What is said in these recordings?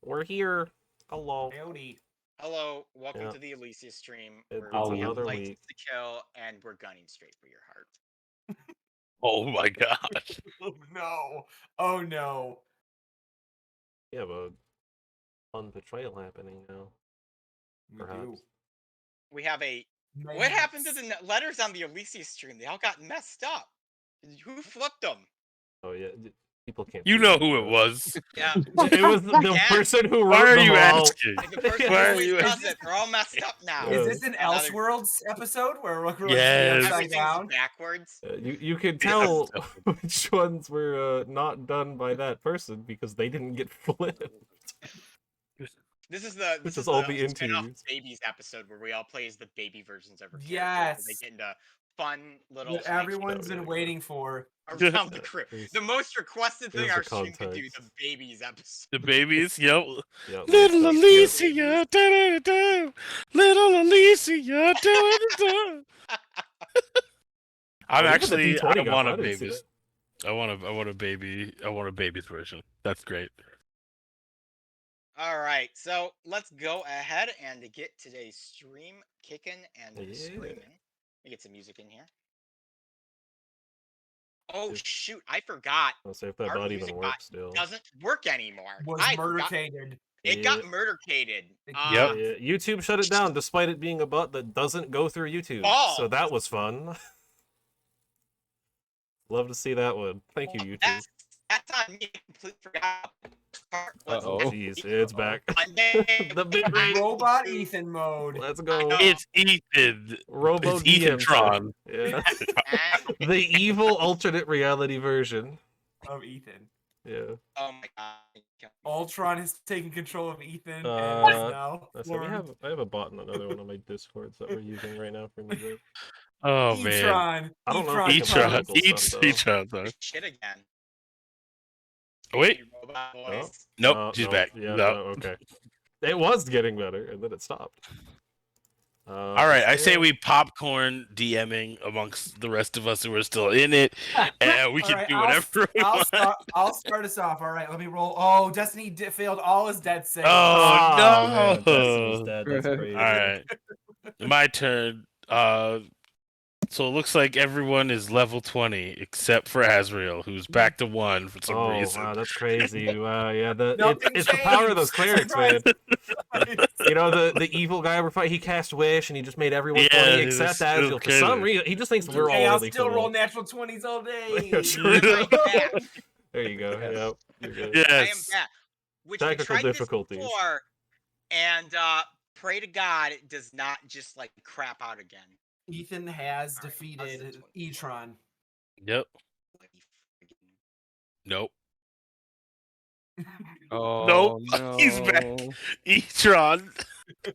We're here. Hello. Howdy. Hello, welcome Yeah. to the Elyssia stream. It's Where we have another license week. to kill, and we're gunning straight for your heart. Oh my gosh. Oh no. Oh no. We have a fun betrayal happening now. We Perhaps. do. We have a. Mayhaps. What happened to the letters on the Elyssia stream? They all got messed up. Who flipped them? Oh yeah, people can't. You see know that, who but- it was. Yeah. It was the Yeah. person who wrote Why are them you all. asking? The person Why who are always you does it. They're all messed up now. Yeah. Is this an Another- Elseworlds episode where we're Yes. upside Everything's down? backwards. You could tell which ones were not done by that person because they didn't get flipped. This is the Which this is is all the the spin-off interviews. babies episode where we all play as the baby versions of our characters. Yes. They get into fun little That everyone's Oh, yeah, been waiting for. around the crew. Here's- The most requested thing here's the our stream could do, context. the babies episode. The babies, yep. Yeah, Little that's- Elyssia, da-da-da-da. Little Elyssia, da-da-da-da. I'm Oh, even the actually. D20 I got want one, a I didn't see babies. I want a baby. I want a babies version. That's great. All right, so let's go ahead and get today's stream kicking and Yeah. screaming. Let me get some music in here. Oh Yeah. shoot, I forgot. I'll say if that Our bot music even bot works still. Doesn't work anymore. Was I forgot- murdercated. It got murdercated. Yep. Yeah, YouTube shut it down despite it being a bot that doesn't go through YouTube. Oh. So that was fun. Love to see that one. Thank you, YouTube. That's on me. I completely forgot. Uh-oh. Oh, jeez, it's back. Monday. The bit rate. Robot Ethan mode. Let's go. know. It's Ethan. Robo It's Ethan DM Tron. Yeah. The evil alternate reality version. Of Ethan. Yeah. Oh my god. Ultron has taken control of Ethan Uh, and is now I said, learned. I have a bot in another one of my discords that we're using right now for music. Oh man. E-tron. I don't know if E-tron. I can Etron. Stuff, though. Etron. Sorry. Shit again. Oh, wait. You robot boys. Nope. She's no, back. Yeah, No. okay. It was getting better, and then it stopped. All right, I say we popcorn DMing amongst the rest of us who are still in it, and we All can right, do whatever we want. I'll start us off. All right, let me roll. Oh, Destiny failed all his dead saves. Oh, man, no. Destiny's dead. That's crazy. All right, my turn. So it looks like everyone is level 20 except for Azrael, who's back to 1 for some Oh, reason. wow, that's crazy. Wow, yeah, Nothing it's the power of those changed. clerics, man. You know, the evil guy we're fighting, he cast Wish, and he just made everyone Yeah, 20 it was- except it was Azrael. For some crazy. reason, he just thinks we're Hey, all I'll really still cool. roll natural 20s all day. Sure. I am back. There you go. Yep. You're good. I am Yes. back. Which Technical we tried difficulties. this before, and pray to God it does not just like crap out again. Ethan has All right, defeated how's the 20? E-tron. Yep. Bloody friggin- Nope. Oh, Nope. no. He's back. Etron. Oh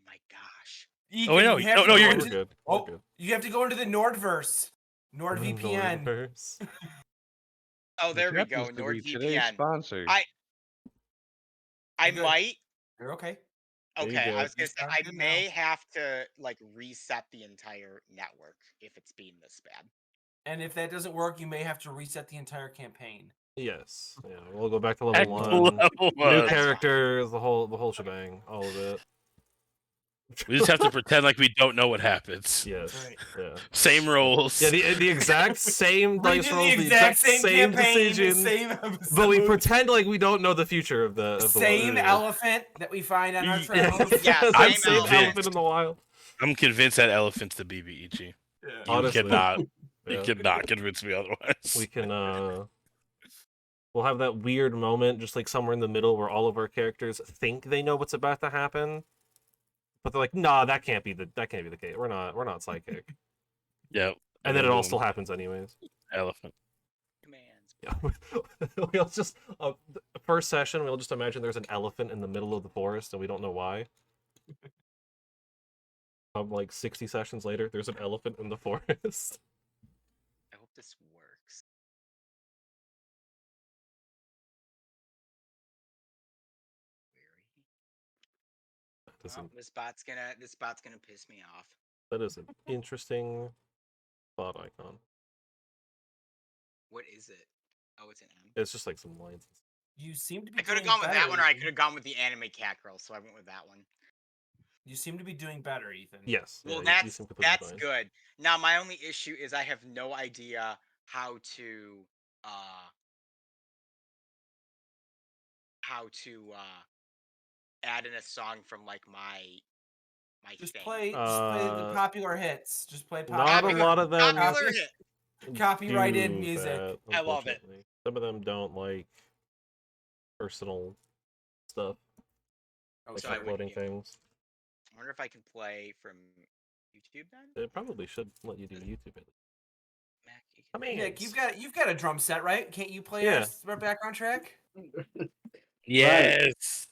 my gosh. Ethan, wait, no, you have no, to no, go you're We're into- good. Oh, We're good. you have to go into the Nordverse. NordVPN. Nordverse. Oh, there we That go. happens to be today's NordVPN. sponsor. I Good. might. You're okay. There you Okay, go. I was gonna You say sound I good may now. have to like reset the entire network if it's being this bad. And if that doesn't work, you may have to reset the entire campaign. Yes. Yeah, we'll go back to Back level to 1. level New 1. fine. characters, the whole shebang, all of it. We just have to pretend like we don't know what happens. Yes. Right. Yeah. Same rolls. Yeah, the exact same We dice did rolls, the exact same campaign, decision, the same episode. but we pretend like we don't know the future of the same world. elephant that we find on our Yeah, travels. Yeah, I'm same same elephant. elephant in the wild. I'm convinced that elephant's the BBEG. You Honestly. cannot. You Yeah. cannot convince me otherwise. We can we'll have that weird moment just like somewhere in the middle where all of our characters think they know what's about to happen, but they're like, nah, that can't be the case. We're not psychic. Yep. And then it all boom, still happens anyways. elephant. Commands. Yeah. We'll just the first session we'll just imagine there's an elephant in the middle of the forest and we don't know why. Like 60 sessions later, there's an elephant in the forest. I hope this works. That is, Well, this bot's gonna piss me off. that is an interesting thought icon. What is it? Oh, it's an M. It's just like some lines. You seem to be. I could have doing gone with that better, one, or I Ethan. could have gone with the anime cat girl. So I went with that one. You seem to be doing better, Ethan. Yes. Well, yeah, you seem completely that's fine. good. Now my only issue is I have no idea how to add in a song from like my Just thing. play the popular hits. Just play popular. Not a Popular- lot of them Popular Copy- hit. Copyrighted do music. that, I love it. unfortunately. Some of them don't like personal stuff, Oh, like so I uploading wouldn't get it. things. I wonder if I can play from YouTube then. It probably should let you do YouTube. Mac, you can- Come in. Nick, you've got a drum set, right? Can't you play Yeah. our background track? Yes.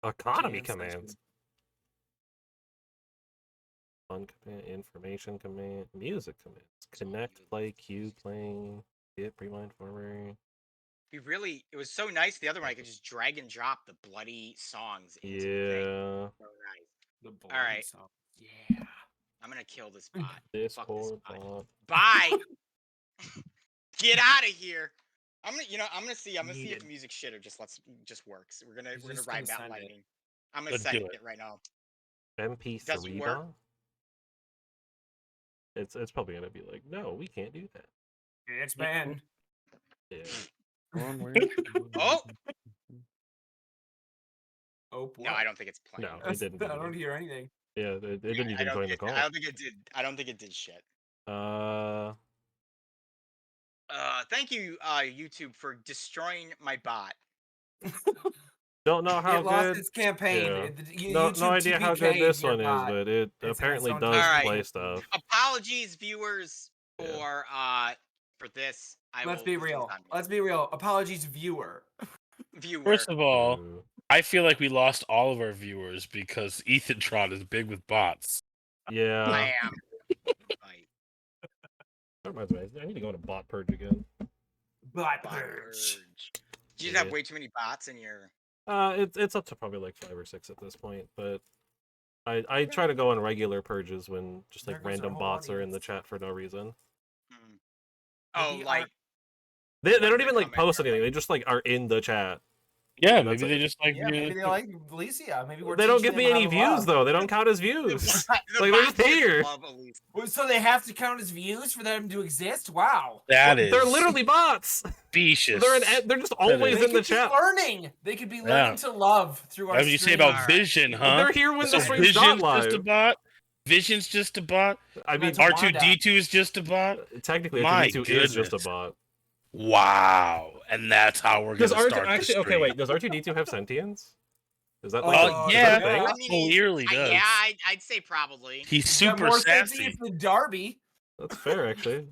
Economy Jams, that's commands. Fun command, information command, music commands. Connect, play, queue, playing, get, rewind, forward. It was so nice. The other one I could just drag and drop the bloody songs into the thing. Yeah. So nice. The right. song. Yeah. I'm gonna kill this bot. Fuck this Discord bot. bot. Bye. Get out of here. I'm gonna see if Needed. music shitter just works. We're gonna just ride gonna that send it. lightning. I'm gonna Let's send do it it. right now. MP3 Doesn't work. bot? It's probably gonna be like, no, we can't do that. It's banned. Yeah. Oh Oh, no, I don't think it's playing. No, it didn't. I do don't it. hear anything. Yeah, it didn't even join the call. I don't think it did. I don't think it did shit. Thank you, YouTube, for destroying my bot. Don't know how It lost good. its campaign. Yeah. No idea how good this one is, but it It's in apparently its own does Alright. play stuff. Apologies, viewers, Yeah. for this. Let's be real. Let's be real. Apologies, viewer. Viewer. First of all, Ooh. I feel like we lost all of our viewers because Ethan Trot is big with bots. Yeah. I am. Right. That reminds me, I need to go on a bot purge again. Bot Bot purge. purge. You just have Yeah. way too many bots in your. It's up to probably like 5 or 6 at this point, but I try to go on regular purges when just There like goes our random whole bots are in the audience. chat for no reason. Oh, Maybe like They Like don't they even like come in post there, anything. like- They just like are in the chat. Yeah, That's maybe they it. just like Yeah, maybe they like Elyssia. Maybe we're They don't teaching give me them how any to views love. though. They don't count as views. the Like, they're just bots here. love Elise. Well, so they have to count as views for them to exist? Wow. that is They're literally bots. specious. They're just always They in the could be chat. learning. They could be learning to love through our What did you say stream. about Alright. Vision, huh? They're here when So the stream's Vision's not just a live. bot? Vision's just a bot? I mean, That's R2D2 is just a bot? technically, My R2D2 is just a goodness. bot. Wow. And that's how we're Does going to R2 start actually? the Okay, stream. wait. Does R2D2 have sentience? Is that like? Oh, is yeah. that a thing? I mean, Clearly does. Yeah, I'd say probably. He's He's got super more sassy. sentience than Darby. That's fair, actually.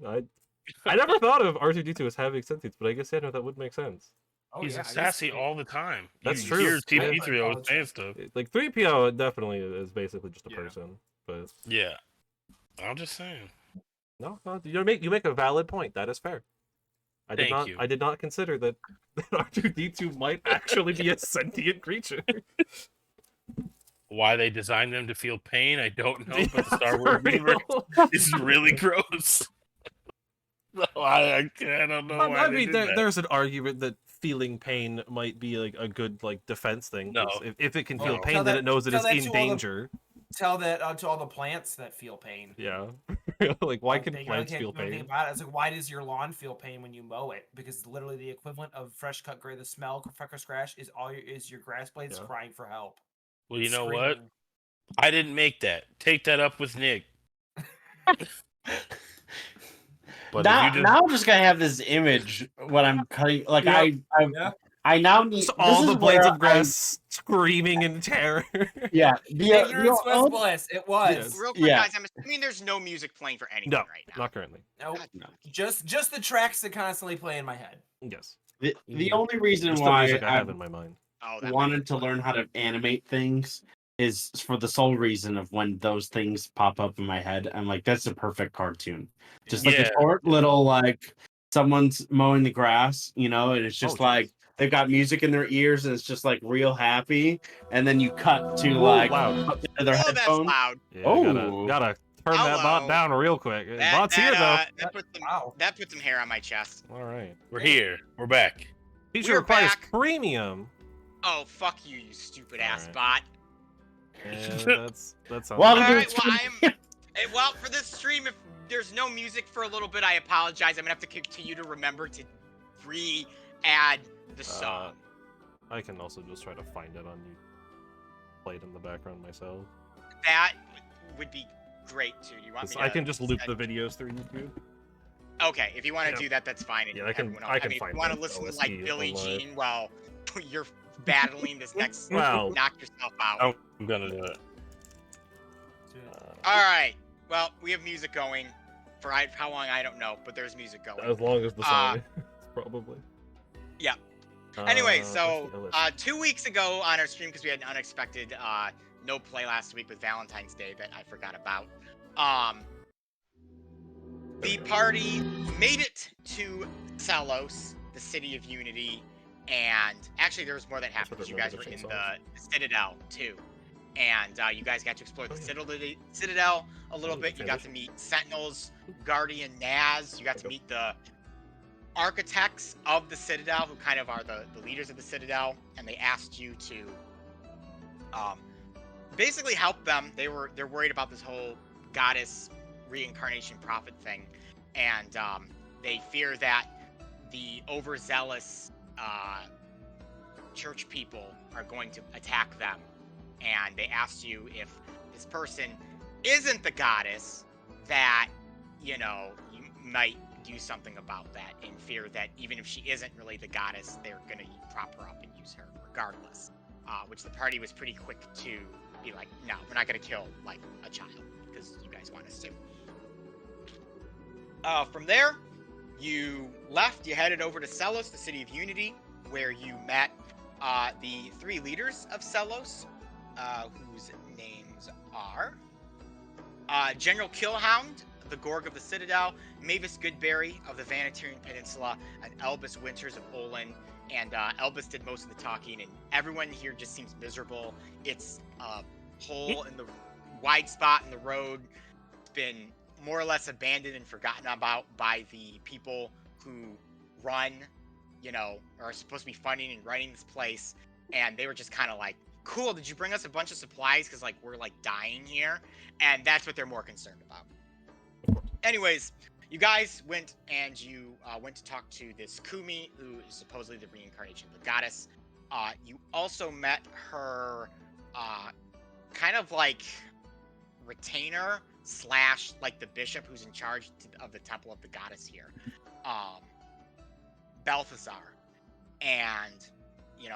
I never thought of R2D2 as having sentience, but I guess yeah, no, that would make sense. Oh, He's yeah, I guess sassy so. all the time. That's you true. Hear Yeah. TP3 always saying stuff. Like 3PO definitely is basically just a Yeah. person, but Yeah. I'm just saying. no, you make a valid point. That is fair. Thank you. I did not consider that R2D2 might actually be a sentient creature. Why they designed them to feel pain, I don't know, but the Yeah, Star Wars for universe real. is really gross. No, I don't know why I they mean, did that. there's an argument that feeling pain might be like a good like defense thing. 'cause No. if it can feel No. pain, Tell then that- it knows it tell is that in to all the- danger. Tell that to all the plants that feel pain. Yeah, like why Like, can they plants can't feel do anything pain? about it. It's like, why does your lawn feel pain when you mow it? Because it's literally the equivalent of fresh cut gray. The smell of fresh grass is your grass blades Yeah. crying for help. Well, you know what? Screaming. I didn't make that. Take that up with Nick. But now, if you just... now I'm just gonna have this image when I'm cutting. Like Yep. I now need Just all this the is blades where of grass screaming in terror. Yeah, Ignorance was bliss. It was. Yes. Real quick, Yeah. guys, I'm assuming there's no music playing for anything No, right now. not currently. Nope. No. Just the tracks that constantly play in my head. Yes, the only reason just the why music I I have in my mind. Oh, that wanted to learn how to animate things is for the sole reason of when those things pop up in my head. I'm like, that's a perfect cartoon. Just like Yeah. a short little like someone's mowing the grass, and it's just Oh, like jeez. they've got music in their ears and it's just like real happy, and then you cut to Whoa, like loud. up to their Oh, that's headphones. loud. Yeah, Oh. gotta turn that bot Hello. down real quick. That, Bot's here though. that put some Wow. that put some hair on my chest. All right. We're here. We're back. Feature We're requires back. premium. Oh, fuck you, you stupid ass Alright. bot. Yeah, that sounds. Welcome Alright, to well, the well, for this stream, if there's no music for a little bit, I apologize. I'm gonna have to continue to remember to re-add the song. I can also just try to find it on you. Play it in the background myself. That would be great too. You want me 'Cause to I can just loop send- the videos through YouTube. Okay, if you want to Yeah. do that, that's fine. And Yeah, I can- everyone I else, can mean, find if you want to the listen to OST like Billie online. Jean while you're battling this next, Wow. knock yourself out. Oh, I'm gonna do it. All right. Well, we have music going. For how long I don't know, but there's music going. As long as the song, probably. Yeah. Anyway, Let's so see, Elyssia. 2 weeks ago on our stream, because we had an unexpected no play last week with Valentine's Day that I forgot about. The party made it to Salos, the city of Unity, and actually there was more that happened. what You I guys remember were the in songs. the Citadel too, and you guys got to explore the Oh, Citadel a little Oh, bit. You got to finish. meet Sentinels, Guardian Naz. You got to Okay. meet the architects of the Citadel, who kind of are the leaders of the Citadel, and they asked you to basically help them. They're worried about this whole goddess reincarnation prophet thing, and they fear that the overzealous church people are going to attack them, and they asked you if this person isn't the goddess, that you might do something about that, in fear that even if she isn't really the goddess, they're gonna prop her up and use her regardless. Which the party was pretty quick to be like, no, we're not gonna kill like a child because you guys want us to. From there, you left. You headed over to Celos, the city of Unity, where you met the 3 leaders of Celos, whose names are General Killhound, the Gorg of the Citadel, Mavis Goodberry of the Vanatirian Peninsula, and Elbus Winters of Olin. And Elbus did most of the talking, and everyone here just seems miserable. It's a hole in the wide spot in the road. It's been more or less abandoned and forgotten about by the people who run, or are supposed to be funding and running this place. And they were just kind of like, cool, did you bring us a bunch of supplies? Because, like, we're, like, dying here. And that's what they're more concerned about. Anyways, you guys went and you went to talk to this Kumi, who is supposedly the reincarnation of the goddess. You also met her kind of like retainer / like the bishop who's in charge of the temple of the goddess here, Balthazar. And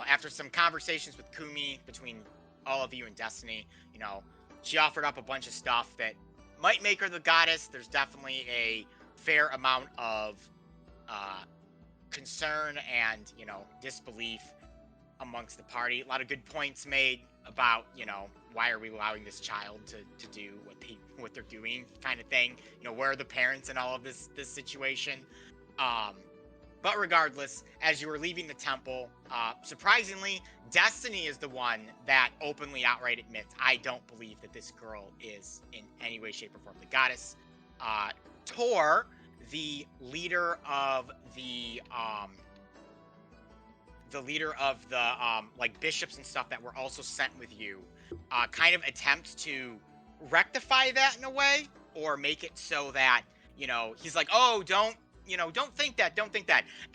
after some conversations with Kumi between all of you and Destiny, she offered up a bunch of stuff that might make her the goddess. There's definitely a fair amount of concern and disbelief amongst the party. A lot of good points made about why are we allowing this child to do what they're doing, kind of thing. Where are the parents in all of this situation? But regardless, as you were leaving the temple, surprisingly, Destiny is the one that openly outright admits, I don't believe that this girl is in any way, shape, or form the goddess. Tor, the leader of the like bishops and stuff that were also sent with you, kind of attempts to rectify that in a way, or make it so that he's like, oh, don't think that.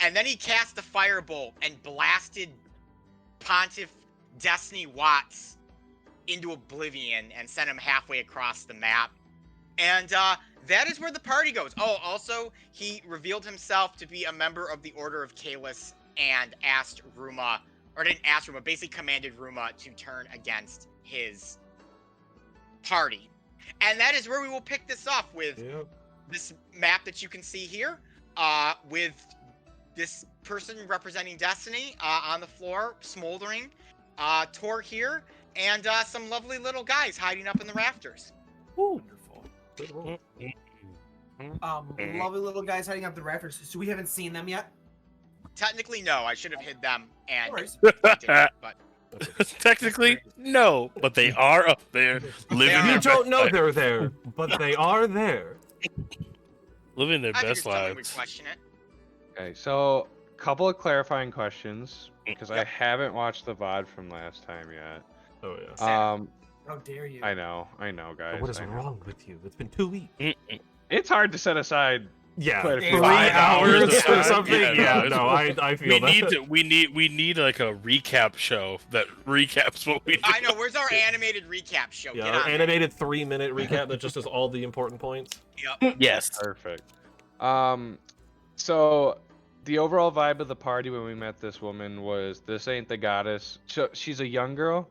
And then he cast a firebolt and blasted Pontiff Destiny Watts into oblivion and sent him halfway across the map. And that is where the party goes. Oh, also, he revealed himself to be a member of the Order of Kalis and asked Ruma, or didn't ask Ruma, basically commanded Ruma to turn against his party. And that is where we will pick this off with this map that you can see here, with this person representing Destiny on the floor, smoldering, Tor here, and some lovely little guys hiding up in the rafters. Wonderful. Mm. Lovely little guys hiding up the rafters. So we haven't seen them yet. Technically, no. I should have hid them, and Of course. I didn't, but Technically, no, but they are up there living are. their You best don't know life. they're there, but they are there. Living their I think best it's something we lives. question it. Okay, so couple of clarifying questions because I Yep. haven't watched the VOD from last time yet. Oh yeah. How dare you? I know, guys. What is I know. wrong with you? It's been 2 weeks. It's hard to set aside. Yeah, Quite a 3 few hours hours or aside. something. Yeah, Yeah, no, no, I feel that. we need like a recap show that recaps what we. I know. Where's our animated recap show? Yeah, Get our on that. animated 3-minute recap that just has all the important points. Yep. Yes. Perfect. So the overall vibe of the party when we met this woman was this ain't the goddess. She's a young girl.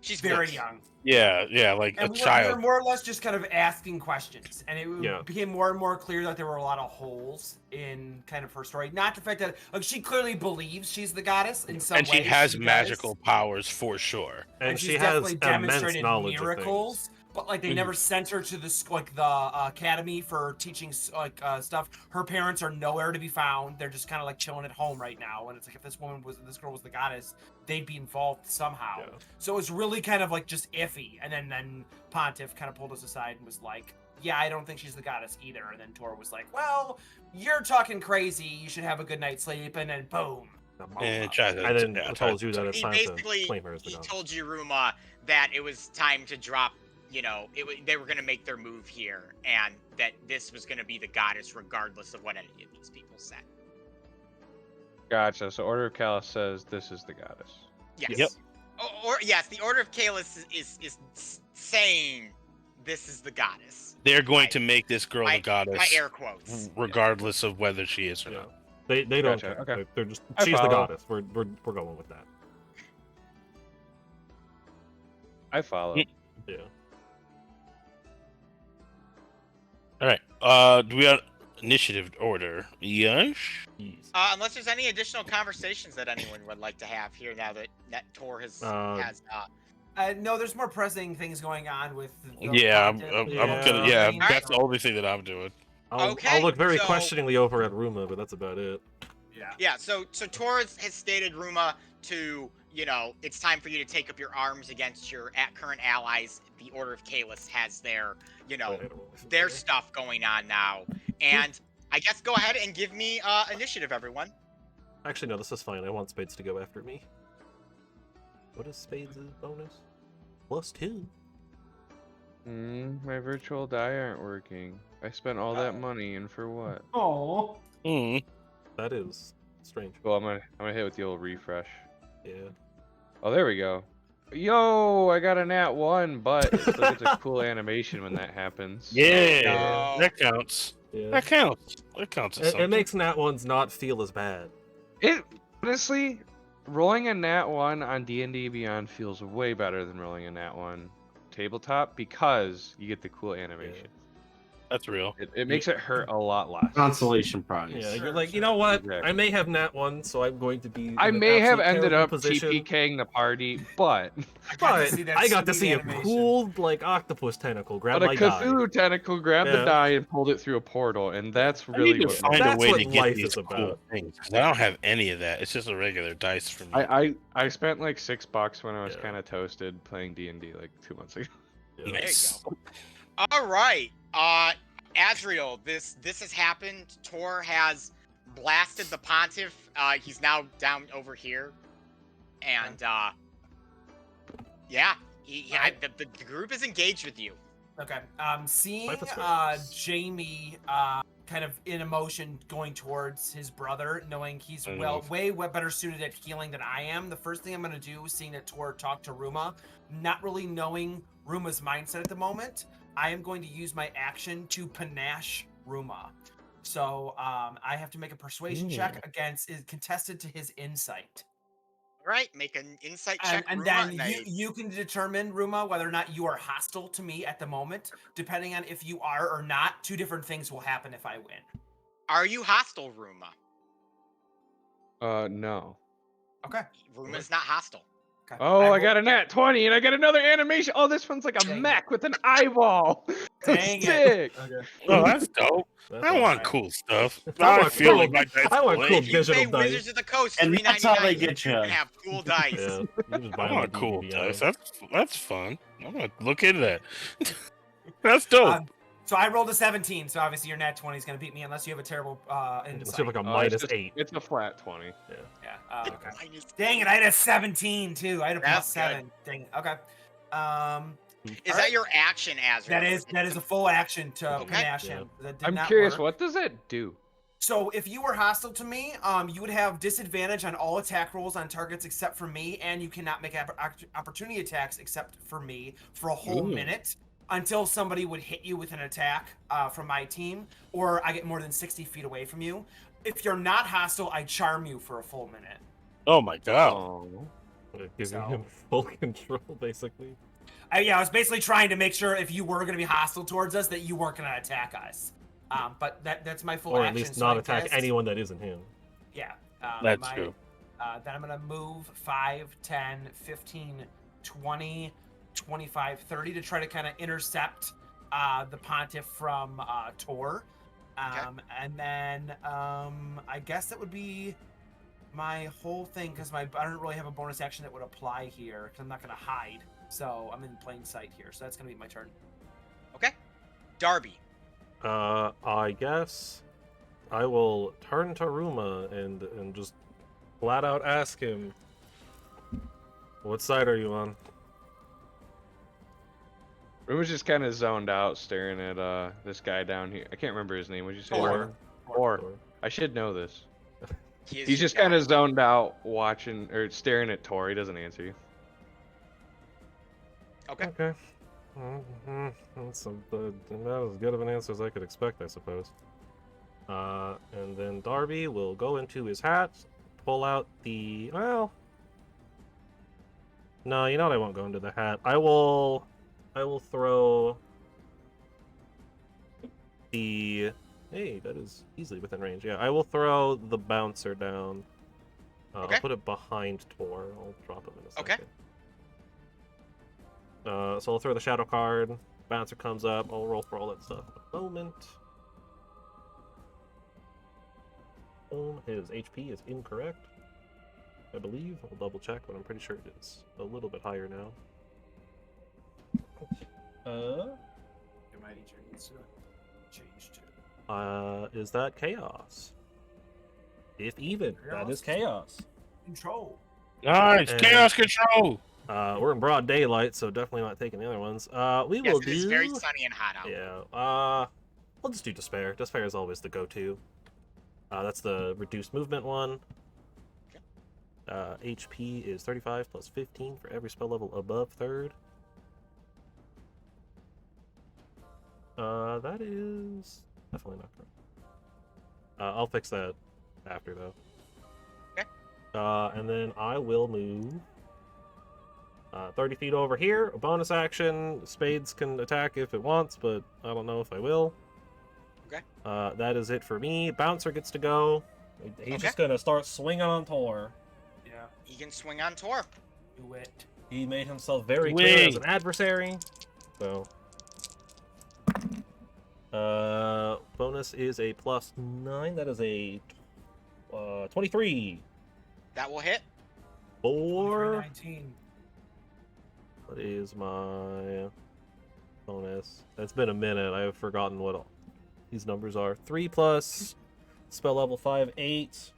She's Very good. young. Yeah, like And a we were child. more or less just kind of asking questions, and it Yeah. became more and more clear that there were a lot of holes in kind of her story. Not the fact that like she clearly believes she's the goddess in some And way. she has does. magical powers for sure. And she's she has definitely immense demonstrated knowledge miracles, of things. but like they Mhm. never sent her to the academy for teaching stuff. Her parents are nowhere to be found. They're just kind of like chilling at home right now. And it's like if this girl was the goddess, they'd be involved somehow. Yeah. So it was really kind of like just iffy. And then Pontiff kind of pulled us aside and was like, "Yeah, I don't think she's the goddess either." And then Tor was like, "Well, you're talking crazy. You should have a good night's sleep." And then boom. And I then told you that it's He time to basically claim her as the he goddess. told you, Ruma, that it was time to drop. You know, they were gonna make their move here, and that this was gonna be the goddess, regardless of what any of these people said. Gotcha. So Order of Callus says this is the goddess. Yes. Yep. Or yes, the Order of Kalis is saying this is the goddess. They're going By- to make this girl by- the goddess, By air quotes. regardless of whether she is or Yeah. not. They don't Gotcha, care. okay. They're just I she's the follow. goddess. We're going with that. I follow. Mm. Yeah. All right. Do we have initiative order? Yes. Unless there's any additional conversations that anyone would like to have here now that Tor has No, there's more pressing things going on with. Yeah, I'm gonna. Yeah, Alright. that's the only thing that I'm doing. I'll Okay, look very so- questioningly over at Ruma, but that's about it. Yeah, so Tor has stated, Ruma, to, you know, it's time for you to take up your arms against your current allies. The Order of Kalis has their, you know, their stuff going on now. And I guess go ahead and give me initiative, everyone. Actually, no, this is fine. I want Spades to go after me. What is Spades' bonus? +2. My virtual die aren't working. I spent all that money, and for what? Oh. Hmm. That is strange. Well, I'm gonna hit with the old refresh. Yeah. Oh, there we go. Yo, I got a nat 1, but it still gets a cool animation when that happens. Yeah, No. that counts. Yeah. That counts. That counts. As It something. makes Nat ones not feel as bad. It honestly, rolling a nat 1 on D&D Beyond feels way better than rolling a nat 1 tabletop because you get the cool animation. That's real. It makes it hurt a lot less. Consolation prize. Yeah, Sure, you're like, sure. you know what? Exactly. I may have Nat 1, so I'm going to be. I in an may have absolute ended terrible up position, TPKing the party, but but I got to sweet see a animation. cool like octopus tentacle grab but a my die. Cthulhu tentacle grabbed Yeah. the die and pulled it through a portal, and that's I really need to what find a That's way what to get life these is cool about. things. 'Cause I don't have any of that. It's just a regular dice for me. I spent like $6 when I was Yeah. kind of toasted playing D&D like 2 months ago. Yeah. There you Nice. go. All right. Azriel, this has happened. Tor has blasted the Pontiff. He's now down over here. And yeah, the group is engaged with you. Okay. Seeing Life is good. Jamie kind of in emotion going towards his brother, knowing he's Mm. way better suited at healing than I am, the first thing I'm gonna do, seeing that Tor talk to Ruma, not really knowing Ruma's mindset at the moment, I am going to use my action to panache Ruma. So I have to make a persuasion check against is contested to his insight. All right, make an insight check. And Ruma, then you can determine, Ruma, whether or not you are hostile to me at the moment. Depending on if you are or not, two different things will happen if I win. Are you hostile, Ruma? No. Okay. Ruma's not hostile. Okay. Oh, I will- got a nat 20 and I got another animation. Oh, this one's like a Dang it. mech with an eyeball. Dang it. Sick. Okay. Oh, that's dope. That's I all want right. cool stuff. I I want feel cool- like my dice I want play. cool If you digital say dice. Wizards of the Coast, And that's how they $3.99, get you you. can have cool dice. Yeah, you just buy I them want on cool DVD, dice. yeah. That's fun. I'm gonna look into that. That's dope. So I rolled a 17, so obviously your nat 20 is going to beat me unless you have a terrible Let's insight. see like a It's minus just- 8. It's a flat 20. Yeah. Okay. Minus- Dang it, I had a 17 too. I had a That's plus good. 7. Dang it. Okay. Is Alright. that your action, Azrael? That is a full action to Okay. panache Yeah. him. That did I'm not curious, work. what does that do? So if you were hostile to me, you would have disadvantage on all attack rolls on targets except for me, and you cannot make opportunity attacks except for me for a whole Ooh. minute until somebody would hit you with an attack from my team, or I get more than 60 feet away from you. If you're not hostile, I charm you for a full minute. Oh my god. Oh. Giving So- him full control, basically. I was basically trying to make sure if you were going to be hostile towards us, that you weren't going to attack us. But that's my full Or action. at least so not I attack guess- anyone that isn't him. Yeah. That's true. Then I'm going to move 5, 10, 15, 20, 25, 30 to try to kind of intercept the Pontiff from Tor. And then I guess that would be my whole thing because I don't really have a bonus action that would apply here because I'm not going to hide. So I'm in plain sight here. So that's going to be my turn. Okay. Darby. I guess I will turn to Ruma and just flat out ask him, what side are you on? Ruma's just kind of zoned out, staring at this guy down here. I can't remember his name. What'd you say? Tor. Or I should know this. He is He's your just kind guy. of zoned out, watching or staring at Tor. He doesn't answer you. Okay. Okay. That's about as good of an answer as I could expect, I suppose. And then Darby will go into his hat, pull out the... Well... No, you know what? I won't go into the hat. I will throw... the... Hey, that is easily within range. Yeah, I will throw the bouncer down. Okay. I'll put it behind Tor. I'll drop him in a Okay. second. So I'll throw the shadow card. Bouncer comes up. I'll roll for all that stuff in a moment. Boom. His HP is incorrect, I believe. I'll double check, but I'm pretty sure it is a little bit higher now. Your mighty turn needs to change to Is that chaos? If even, that is chaos. control. Nice. And- Chaos control. We're in broad daylight, so definitely not taking the other ones. We Yes, will it do. is very sunny and hot out. Yeah. We'll just do despair. Despair is always the go-to. That's the reduced movement one. HP is 35 plus 15 for every spell level above third. That is definitely not correct. I'll fix that after though. Okay. And then I will move 30 feet over here. A bonus action. Spades can attack if it wants, but I don't know if I will. Okay. That is it for me. Bouncer gets to go. He's Okay. just gonna start swinging on Tor. Yeah, He can swing on Tor. do it. He made himself very clear as Swing. an adversary. So. Bonus is a +9. That is a 23. That will hit. For 19. what is my bonus? It's been a minute. I have forgotten what all these numbers are. 3 plus spell level 5, 8.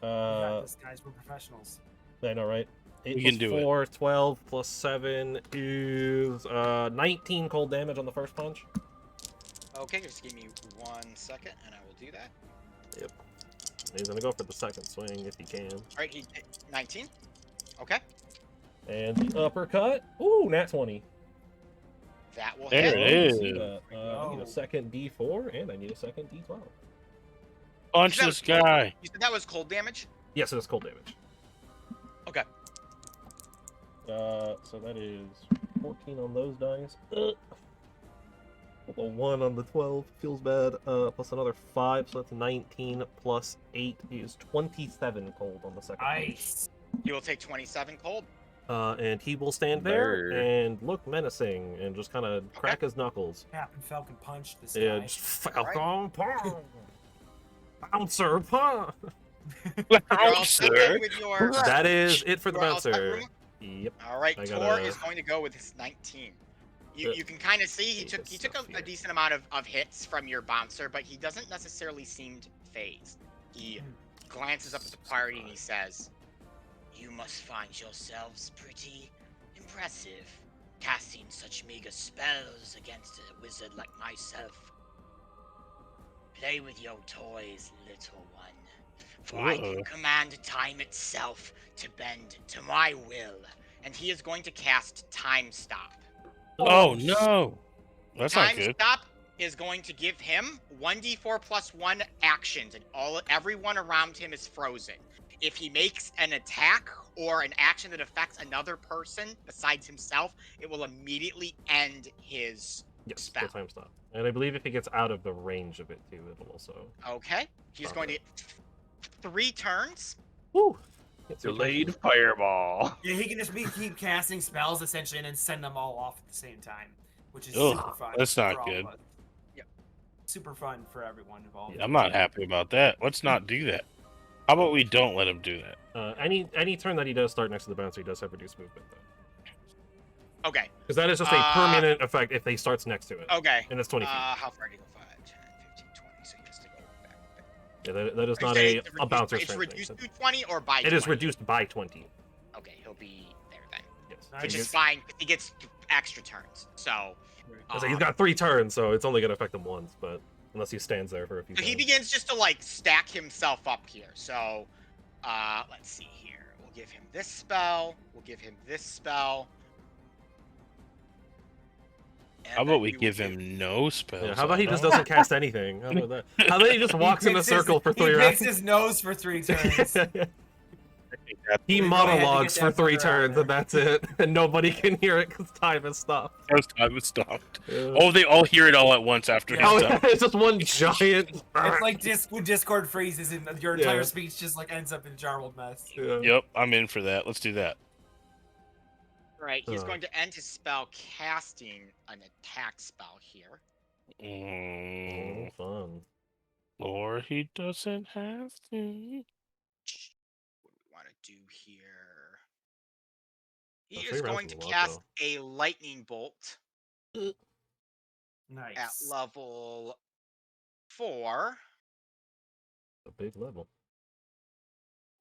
We got this, guys. We're professionals. I know, right? 8 We plus can do it. 4, 12 plus 7 is 19 cold damage on the first punch. Okay, just give me 1 second, and I will do that. Yep. He's gonna go for the second swing if he can. All right, he 19. Okay, And the uppercut. Ooh, nat 20. that will There hit. it See is. that. I need a second D4 and I need a second D12. Punch this guy. You said that was cold damage. Yes, it is cold damage. Okay. So that is 14 on those dice. A 1 on the 12 feels bad. Plus another 5, so that's 19 plus 8 is 27 cold on the second punch. Nice. He will take 27 cold. And he will stand there There. and look menacing and just kind of crack his knuckles. Captain Falcon punch this Yeah, guy. just Falcon punch. Bouncer punch. You're all set then with your. That is it for the You're all set, bouncer. Ruma? Yep. All right, I Tor gotta- is going to go with his 19. You can kind of see he Yeah, took stuff a here. decent amount of hits from your bouncer, but he doesn't necessarily seem phased. He glances up at the party and he says, "You must find yourselves pretty impressive, casting such meager spells against a wizard like myself. Play with your toys, little one, for I can command time itself to bend to my will." And he is going to cast Time Stop. Oh no, that's not Time good. Stop is going to give him 1d4 plus 1 actions, and everyone around him is frozen. If he makes an attack or an action that affects another person besides himself, it will immediately end his Yes, spell. the time stop. And I believe if he gets out of the range of it too, it'll also. Okay, he's Stop going to it. get 3 turns. Woo! Delayed fireball. Yeah, he can just keep casting spells essentially and then send them all off at the same time, which is Ugh, super fun. that's not for all good. of us. Yep. Super fun for everyone involved. I'm not happy about that. Let's not do that. How about we don't let him do that? Any turn that he does start next to the bouncer, he does have reduced movement though. Okay. Because that is just a permanent effect if he starts next to it. Okay. And it's 20 feet. How far did he go? 5, 10, 15, 20. So he has to go back. Yeah, that is Are you not saying a bouncer It's strength reduced thing. to 20 or by 20? It is reduced by 20. Okay, he'll be there then. Yes. Which He is gets- fine, 'cause he gets extra turns. So, I say he's got 3 turns, so it's only going to affect him once, but unless he stands there for a few so he turns. begins just to like stack himself up here. So, let's see here. We'll give him this spell. We'll give him this spell. And How then about we will give him no spells? Yeah, how about he just on doesn't cast anything? How about that? How about he just walks in a picks circle for 3 He rounds? picks his nose for 3 turns. He We really had to monologues get for that 3 fucker out turns, there. and that's it. And nobody can hear it because time has stopped. First time it stopped. Yeah. Oh, they all hear it all at once after Yeah. Oh, he's yeah, done. it's just one giant. It's like when Discord freezes and your entire Yeah. speech just like ends up in a jarbled mess. Yeah. Yep, I'm in for that. Let's do that. Right, he's Uh. going to end his spell casting an attack spell here. Mm, Oh, fun. or he doesn't have to. What do we want to do here? He Oh, is 3 rounds going is to a lot, cast a lightning bolt Nice. at level 4. A big level.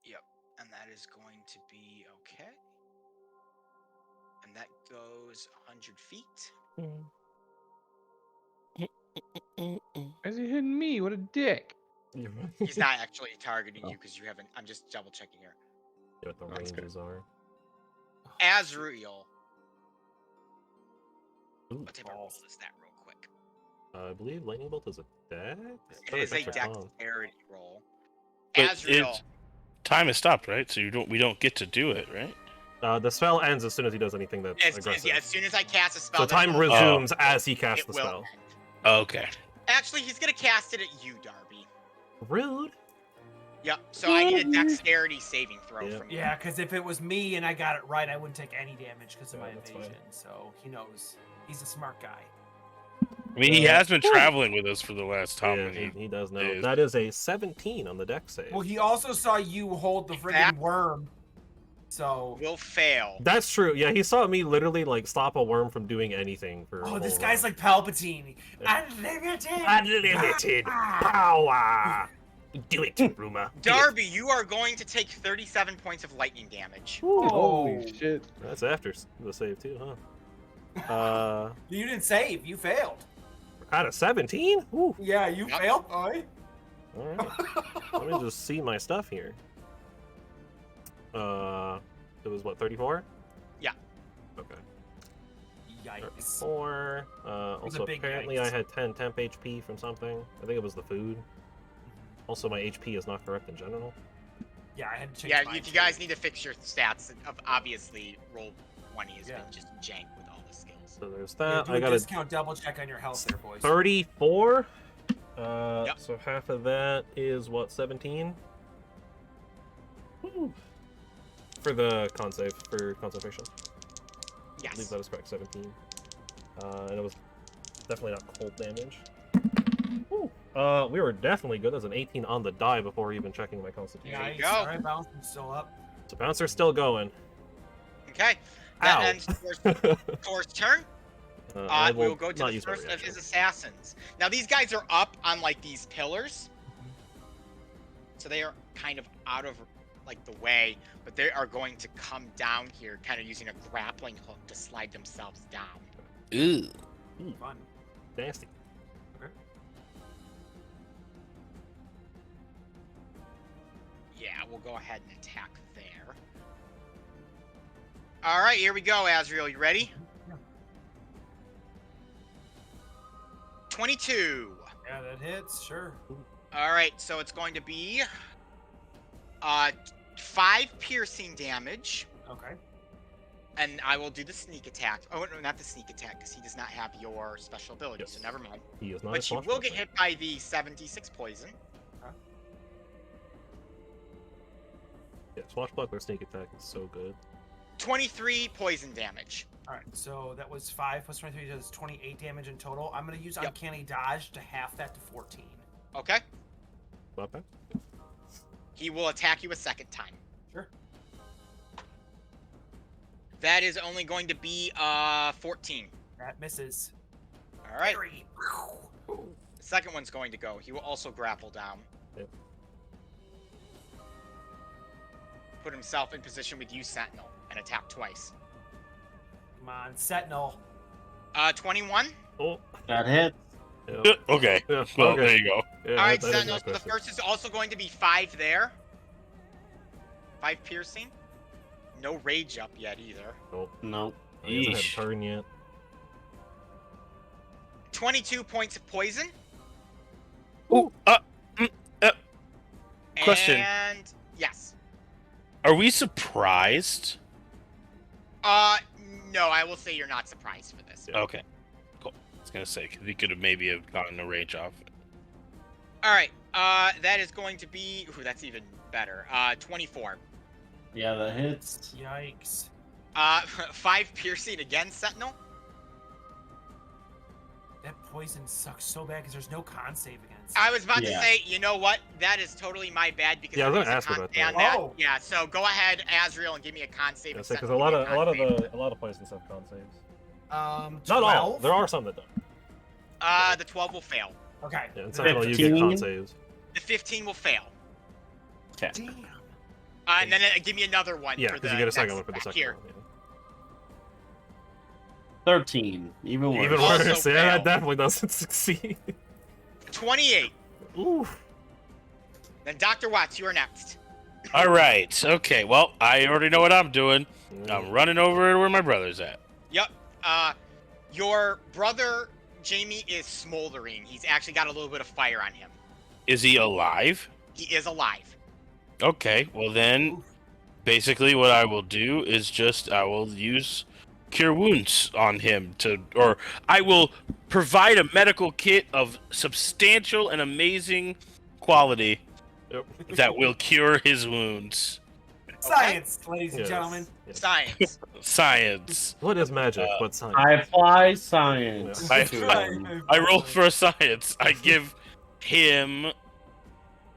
Yep, and that is going to be okay. And that goes 100 feet. Why is he hitting me? What a dick. He's not actually targeting you because you haven't. I'm just double checking here. Yeah, what the That's good. ranges are. Azrael. Ooh. What type of roll is that, real quick? I believe lightning bolt is a dex. It is a Dex or con. dexterity roll. But Azrael. time has stopped, right? So we don't get to do it, right? The spell ends as soon as he does anything that's aggressive. Yeah, as soon as I cast a spell. So that time involves- resumes as he casts it the will spell. end. Okay. Actually, he's gonna cast it at you, Darby. Rude. Yep. So I need a dexterity saving throw Yeah. from you. Yeah, because if it was me and I got it right, I wouldn't take any damage because of Yeah, my that's evasion. fine. So he knows. He's a smart guy. I mean, he has been traveling with us for the last how Yeah, many? he does know. days? That is a 17 on the dex save. Well, he also saw you hold the friggin' worm. So. Will fail. That's true. Yeah, he saw me literally like stop a worm from doing anything for. Oh, a this whole guy's round. like Palpatine. Yeah. Unlimited. Unlimited power. Do it, Ruma. Do it. Darby, you are going to take 37 points of lightning damage. Ooh, Holy shit. That's after the save too, huh? You didn't save. You failed. Out of 17? Ooh. Yeah, you Yep. failed, boy. All right. Let me just see my stuff here. It was what, 34? Yeah. Okay. Yikes. 34. was a Also, big apparently yikes. I had 10 temp HP from something. I think it was the food. Also, my HP is not correct in general. Yeah, I had to change Yeah, mine if you too. guys need to fix your stats, obviously roll 20 has Yeah. been just jank with all the skills. So there's Yeah, that. do I a got a discount double check on your health there, boys. 34. Yep. So half of that is what, 17? Woo. For the con save, for concentration. I believe Yes. that was correct, 17. And it was definitely not cold damage. Woo. We were definitely good. There's an 18 on the die before even checking my constitution. There you Nice. go. Alright, bouncing's still up. So bouncer's still going. Okay. That Ow. ends Thor's turn. I we will will go to not the use my first of reaction. his assassins. Now these guys are up on like these pillars, so they are kind of out of like the way, but they are going to come down here, kind of using a grappling hook to slide themselves down. Ew. Fun. Nasty. Yeah, we'll go ahead and attack there. All right, here we go, Azriel. You ready? Yeah. 22. Yeah, that hits. Sure. All right, so it's going to be 5 piercing damage, Okay. and I will do the sneak attack. Oh, no, not the sneak attack, because he does not have your special ability, so Yes. never mind. He is not. But a you will get swashbuckler. hit by the 76 poison. Yeah, swashbuckler sneak attack is so good. 23 poison damage. All right. So that was 5 plus 23 does 28 damage in total. I'm gonna use Yep. uncanny dodge to half that to 14. Okay. Not bad. He will attack you a second time. Sure. That is only going to be 14. That misses. All right. Parry. The second one's going to go. He will also grapple down. Yep. Put himself in position with you, Sentinel, and attack twice. Come on, Sentinel. 21. Oh. That hit. Yeah. Okay. Yeah, Well, okay. there you go. Yeah, All right, that is Sentinel. So the impressive. first is also going to be 5 there. 5 piercing. No rage up yet either. Nope. Nope. He hasn't had Yeesh. a turn yet. 22 points of poison. Ooh, Question. And yes. are we surprised? No, I will say you're not surprised for this. Yeah. Okay, cool. I was gonna say 'cause we could have maybe have gotten a range off. All right. That is going to be. Ooh, that's even better. 24. Yeah, that hits. Yikes. 5 piercing again, Sentinel. That poison sucks so bad because there's no con save against. I was about to Yeah. say, you know what? That is totally my bad because Yeah, I was there gonna is a ask con about save on that. that. Oh. Yeah, so go ahead, Azriel, and give me a con save. and Because a Sentinel lot give of me a lot of poisons have con saves. 12. Not all. There are some that don't. The 12 will fail. Okay. Yeah, in Sentinel you get con 15? saves. The 15 will fail. Okay. Damn. And then give me another one. Yeah, for because the you get a second next one for the attack. second Here. one. 13. Even worse. Even Also worse. Yeah, that fail. definitely doesn't succeed. 28. Ooh. Then Dr. Watts, you are next. All right. Okay. Well, I already know what I'm doing. Yeah. I'm running over to where my brother's at. Yep. Your brother, Jamie, is smoldering. He's actually got a little bit of fire on him. Is he alive? He is alive. Okay. Well, then, basically, what I will do is I will use Cure Wounds on him or I will provide a medical kit of substantial and amazing quality Yep. that will cure his wounds. Science, ladies and Yes, gentlemen. yes. Science. Science. What is magic but science? I apply science. Yeah. to them. I roll for a science. I give him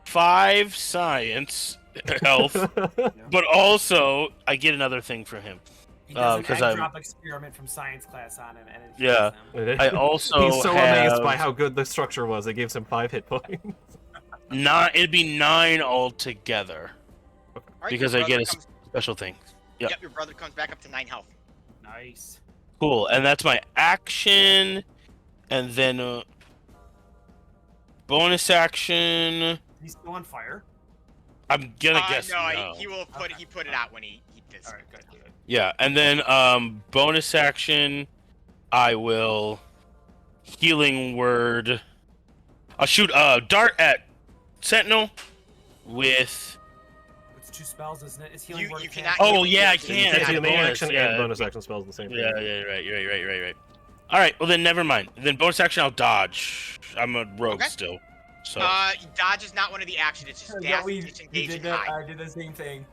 5 science health, but also I get another thing for him. He does an 'cause egg I'm- drop experiment from science class on him, and it Yeah. heals him. I also He's so amazed by have how good the structure was. It gives him 5 hit points. it'd be 9 altogether All right, because your I get brother a comes- special thing. Yep. Yep, your brother comes back up to 9 health. Nice. Cool, and that's my action, and then bonus action. He's still on fire. I'm gonna guess no, no. he will put Okay. he put it out when he did. All right, good. Yeah, and then bonus action, I will healing word. I'll shoot a dart at Sentinel with. It's 2 spells, isn't it? It's healing You- word. you can't- cannot- Oh yeah, I You can. It's It's a the main bonus. action Yeah. and bonus action spells the same thing. Yeah, right. All right, well then never mind. Then bonus action, I'll dodge. I'm a rogue Okay. still, so. Dodge is not one of the actions. It's just Yeah, dash, we disengage, did and that. hide. I did the same thing.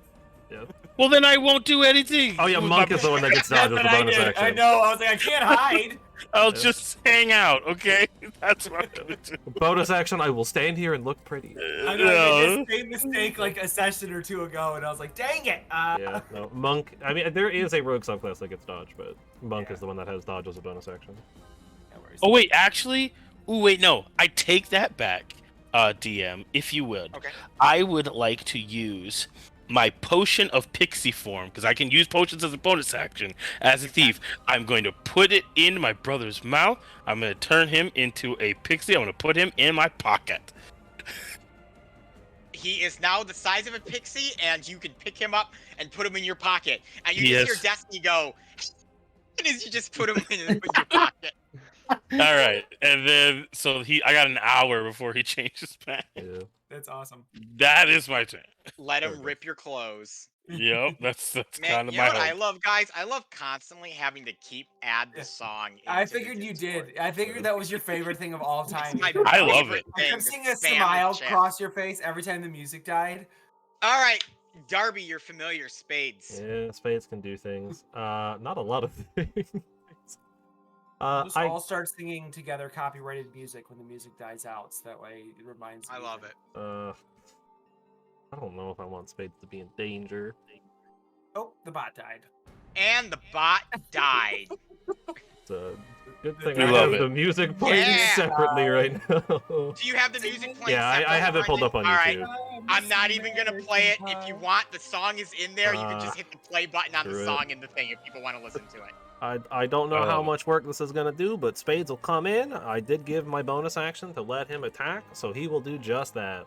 Well then I won't do anything. Oh yeah, with monk my- is the one that gets dodged with the That's what I bonus did. action. I know. I was like, I can't hide. I'll Yeah. just hang out, okay? That's what I'm gonna do. Bonus action, I will stand here and look pretty. I know I made the same mistake like a session or two ago, and I was like, dang it! Yeah, no. Monk, I mean, there is a rogue subclass that gets dodge, but Monk Yeah. is the one that has dodge as a bonus action. No worries. Oh wait, actually, wait, no. I take that back, DM, if you would. Okay. I would like to use my potion of pixie form because I can use potions as a bonus action as a thief. I'm going to put it in my brother's mouth. I'm going to turn him into a pixie. I'm going to put him in my pocket. He is now the size of a pixie, and you can pick him up and put him in your pocket. And you Yes. just hear Destiny go, and as you just put him in your pocket. All right, and then I got an hour before he changes back. Yeah. That's awesome. That is my turn. Let him Okay. rip your clothes. Yep, that's Man, kind of you know my what I hope. love, guys? I love constantly having to add the song. I into the figured you Discord. did. I figured that was your favorite thing of all time. It's my I love favorite it. I thing kept to seeing a spam in smile chat. cross your face every time the music died. All right, Darby, you're familiar. Spades. Yeah, spades can do things. Not a lot of things. Just I all start singing together copyrighted music when the music dies out, so that way it reminds me. I love it. I don't know if I want spades to be in danger. Oh, the bot died. And the bot died. It's a good thing We I love have it. the music playing Yeah. separately right now. Do you have the music playing? Yeah, I have it pulled up on All right. YouTube. I'm not even gonna play it. If you want, the song is in there. You can just hit the play button on the screw it. song in the thing if people want to listen to it. I don't know I how love it. much work this is gonna do, but spades will come in. I did give my bonus action to let him attack, so he will do just that.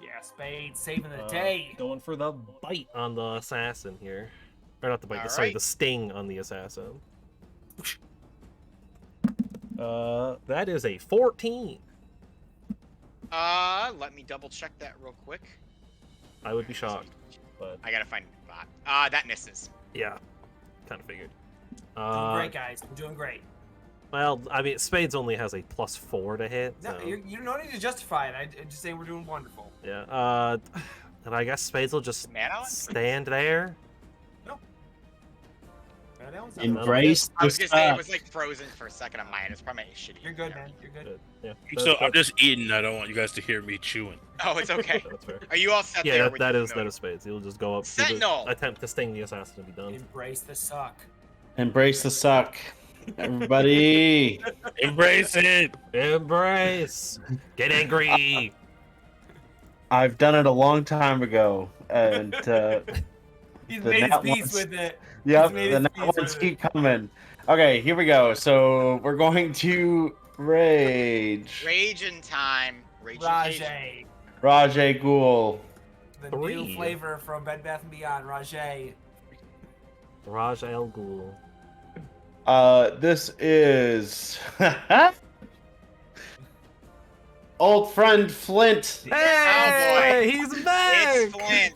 Yeah, Spade saving the day. Going for the bite on the assassin here. Or not the bite, All sorry, right. the sting on the assassin. That is a 14. Let me double check that real quick. I would be shocked, but I gotta find the bot. That misses. yeah, kind of figured. Doing great, guys. We're doing great. Well, I mean, spades only has a +4 to hit. No, So, you don't need to justify it. I just say we're doing wonderful. yeah. And I guess spades will just Mana on? stand there. Embrace I the was gonna say it suck. was like frozen for a second on mine. It's probably shitty. You're good, man. You're good. Good. Yeah. So I'm just eating. I don't want you guys to hear me chewing. Oh, it's okay. That's fair. Are you all set Yeah, there? that, with that your is familiar? spades. He'll just go up, do the Sentinel! attempt to sting the assassin and be done. Embrace the suck. Embrace the suck. Everybody. Embrace it. Embrace. Get angry. I've done it a long time ago. And He's The made his nat peace ones. with it. yep, made the his nat peace ones with it. keep coming. Okay, here we go. So we're going to rage. Raging time. Raging Cajun. Rajay. Rajay Ghul. The 3. new flavor from Bed Bath & Beyond. Rajay. Raj Al Ghul. This is old friend Flint. Hey, he's back. It's Flint.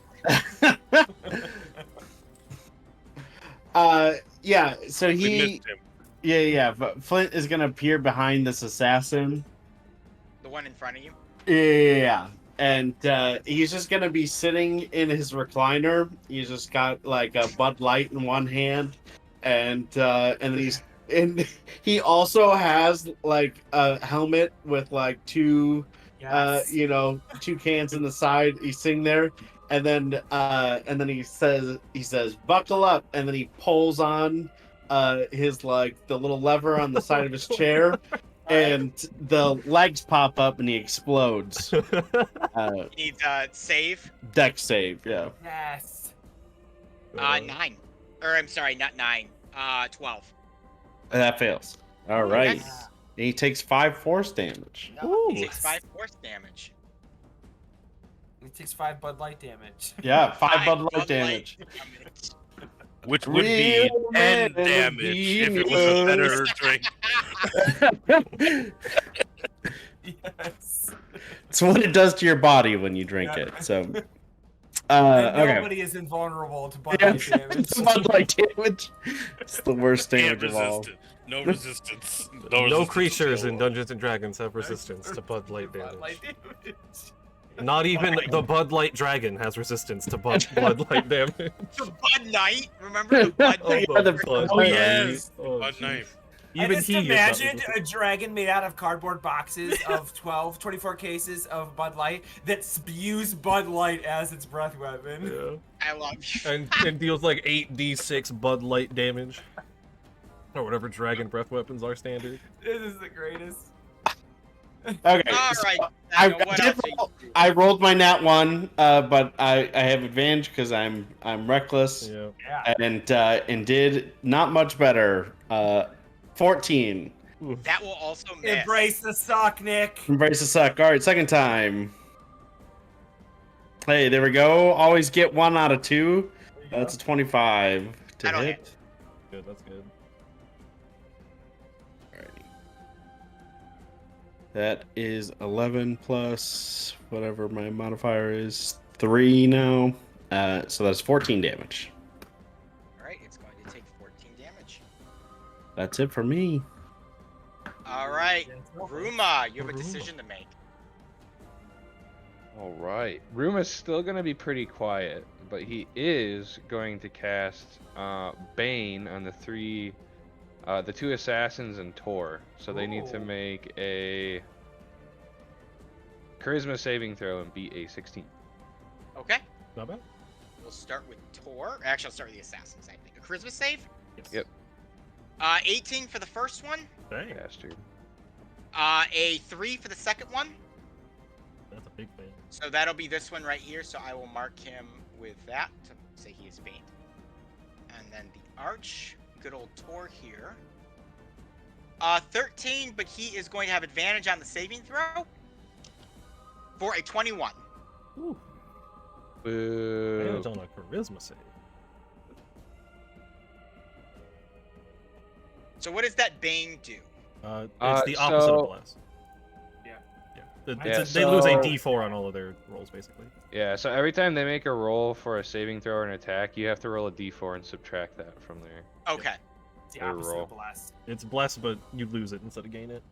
Yeah. So We he, missed him. yeah. But Flint is gonna appear behind this assassin. The one in front of you. Yeah. And he's just gonna be sitting in his recliner. He's just got like a Bud Light in one hand, and he also has like a helmet with like two Yes. two cans in the side. He's sitting there, and then he says buckle up, and then he pulls on his like the little lever on the side of his chair. And the legs pop up and he explodes. He needs a save. Deck save, yeah. Yes. 9. Or I'm sorry, not 9. 12. That fails. All right. Yes. And he takes 5 force damage. Ooh. He takes 5 force damage. It takes 5 Bud Light damage. Yeah, 5 Bud Light Bud damage. damage. Which would be Real 10 men damage if it was a better drink. Yes. It's what it does to your body when you drink Yeah. it. So, And okay. nobody is invulnerable to Bud Yeah, Light damage. it's Bud Light damage. It's the worst Can't damage of all. resist it. No resistance. No resistance creatures in whatsoever. Dungeons and Dragons have resistance to Bud Light Bud damage. Light damage. Not even the Bud Light Dragon has resistance to Bud Light damage. The Bud Knight. Remember the Bud Oh, Knight? yeah, the Bud Oh, Knight. yes, Oh, Bud jeez. Knife. I Even just he imagined a dragon made out of cardboard boxes of 24 cases of Bud Light that spews Bud Light as its breath weapon. Yeah. I love you. And deals like 8d6 Bud Light damage. Or whatever dragon breath weapons are standard. This is the greatest. Okay. All so right. I, Daniel, what did else are you roll- doing? I rolled my nat 1, but I have advantage because I'm reckless. Yeah. Yeah. And did not much better. 14. That will also miss. Embrace the suck, Nick. Embrace the suck. All right, second time. Hey, there we go. Always get 1 out of 2. That's a 25 to That'll hit. Good, that's good. Alrighty. That is 11 plus whatever my modifier is. 3 now. So that's 14 damage. All right, it's going to take 14 damage. That's it for me. All right, Ruma, you have a Ruma. decision to make. All right. Ruma's still going to be pretty quiet, but he is going to cast Bane on the 2 assassins and Tor. So they need to Ooh. make a charisma saving throw and beat a 16. Okay, Not bad. we'll start with Tor. Actually, I'll start with the assassins. I think a charisma save. Yes. Yep. 18 for the first one. Dang, Bastard. A 3 for the second one. that's a big thing. So that'll be this one right here. So I will mark him with that to say he is Bane. And then the Arch, good old Tor here. 13, but he is going to have advantage on the saving throw for a 21. Ooh, Boo. advantage on a charisma save. So what does that Bane do? It's the opposite so- of bless. Yeah. Yeah. Yeah, They lose a so- d4 on all of their rolls, basically. Yeah, so every time they make a roll for a saving throw or an attack, you have to roll a d4 and subtract that from there. Okay. It's the Or opposite roll. of bless. It's bless, but you lose it instead of gain it.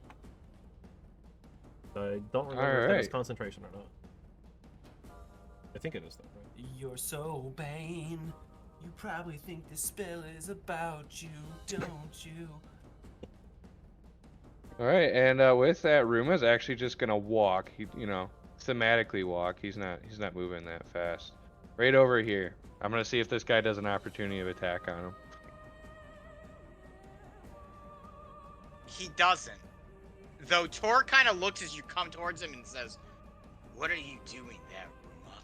I don't remember if that is Alright. concentration or not. I think it is, though, right? You're so Bane. You probably think this spell is about you, don't you? All right, and with that, Ruma's actually just gonna walk. He, thematically walk. He's not moving that fast. Right over here. I'm gonna see if this guy does an opportunity of attack on him. He doesn't. Though Tor kind of looks as you come towards him and says, "What are you doing there, Ruma?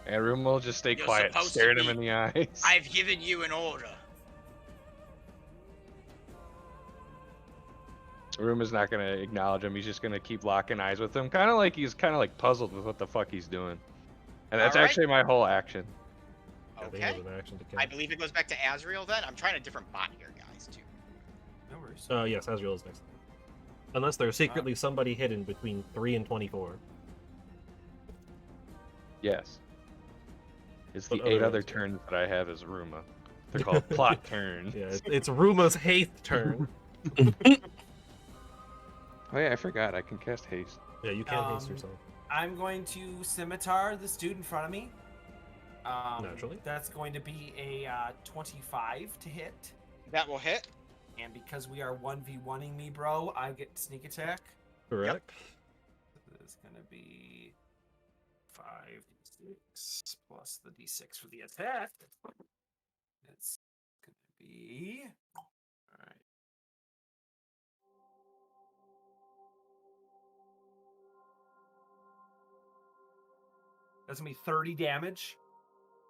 And Ruma will just stay You're quiet, supposed to staring him be- in the eyes. I've given you an order." Ruma's not gonna acknowledge him. He's just gonna keep locking eyes with him, kind of like he's puzzled with what the fuck he's doing. And that's Alright. actually my whole action. Yeah, they have Okay. an action to I kill. believe it goes back to Azrael then. I'm trying a different bot here, guys, too. No worries. Yes, Azrael is next. Unless there's secretly somebody hidden between 3 and 24. Yes. It's But the 8 other otherwise, yeah. turns that I have as Ruma. They're called plot turns. Yeah, it's Ruma's 8th turn. Oh yeah, I forgot. I can cast haste. Yeah, you can't haste Um, yourself. I'm going to scimitar this dude in front of me. Naturally. That's going to be a 25 to hit. That will hit. And because we are 1v1ing me, bro, I get sneak attack. Correct. It's going to be 5d6 plus the d6 for the attack. It's going to be... Alright. That's going to be 30 damage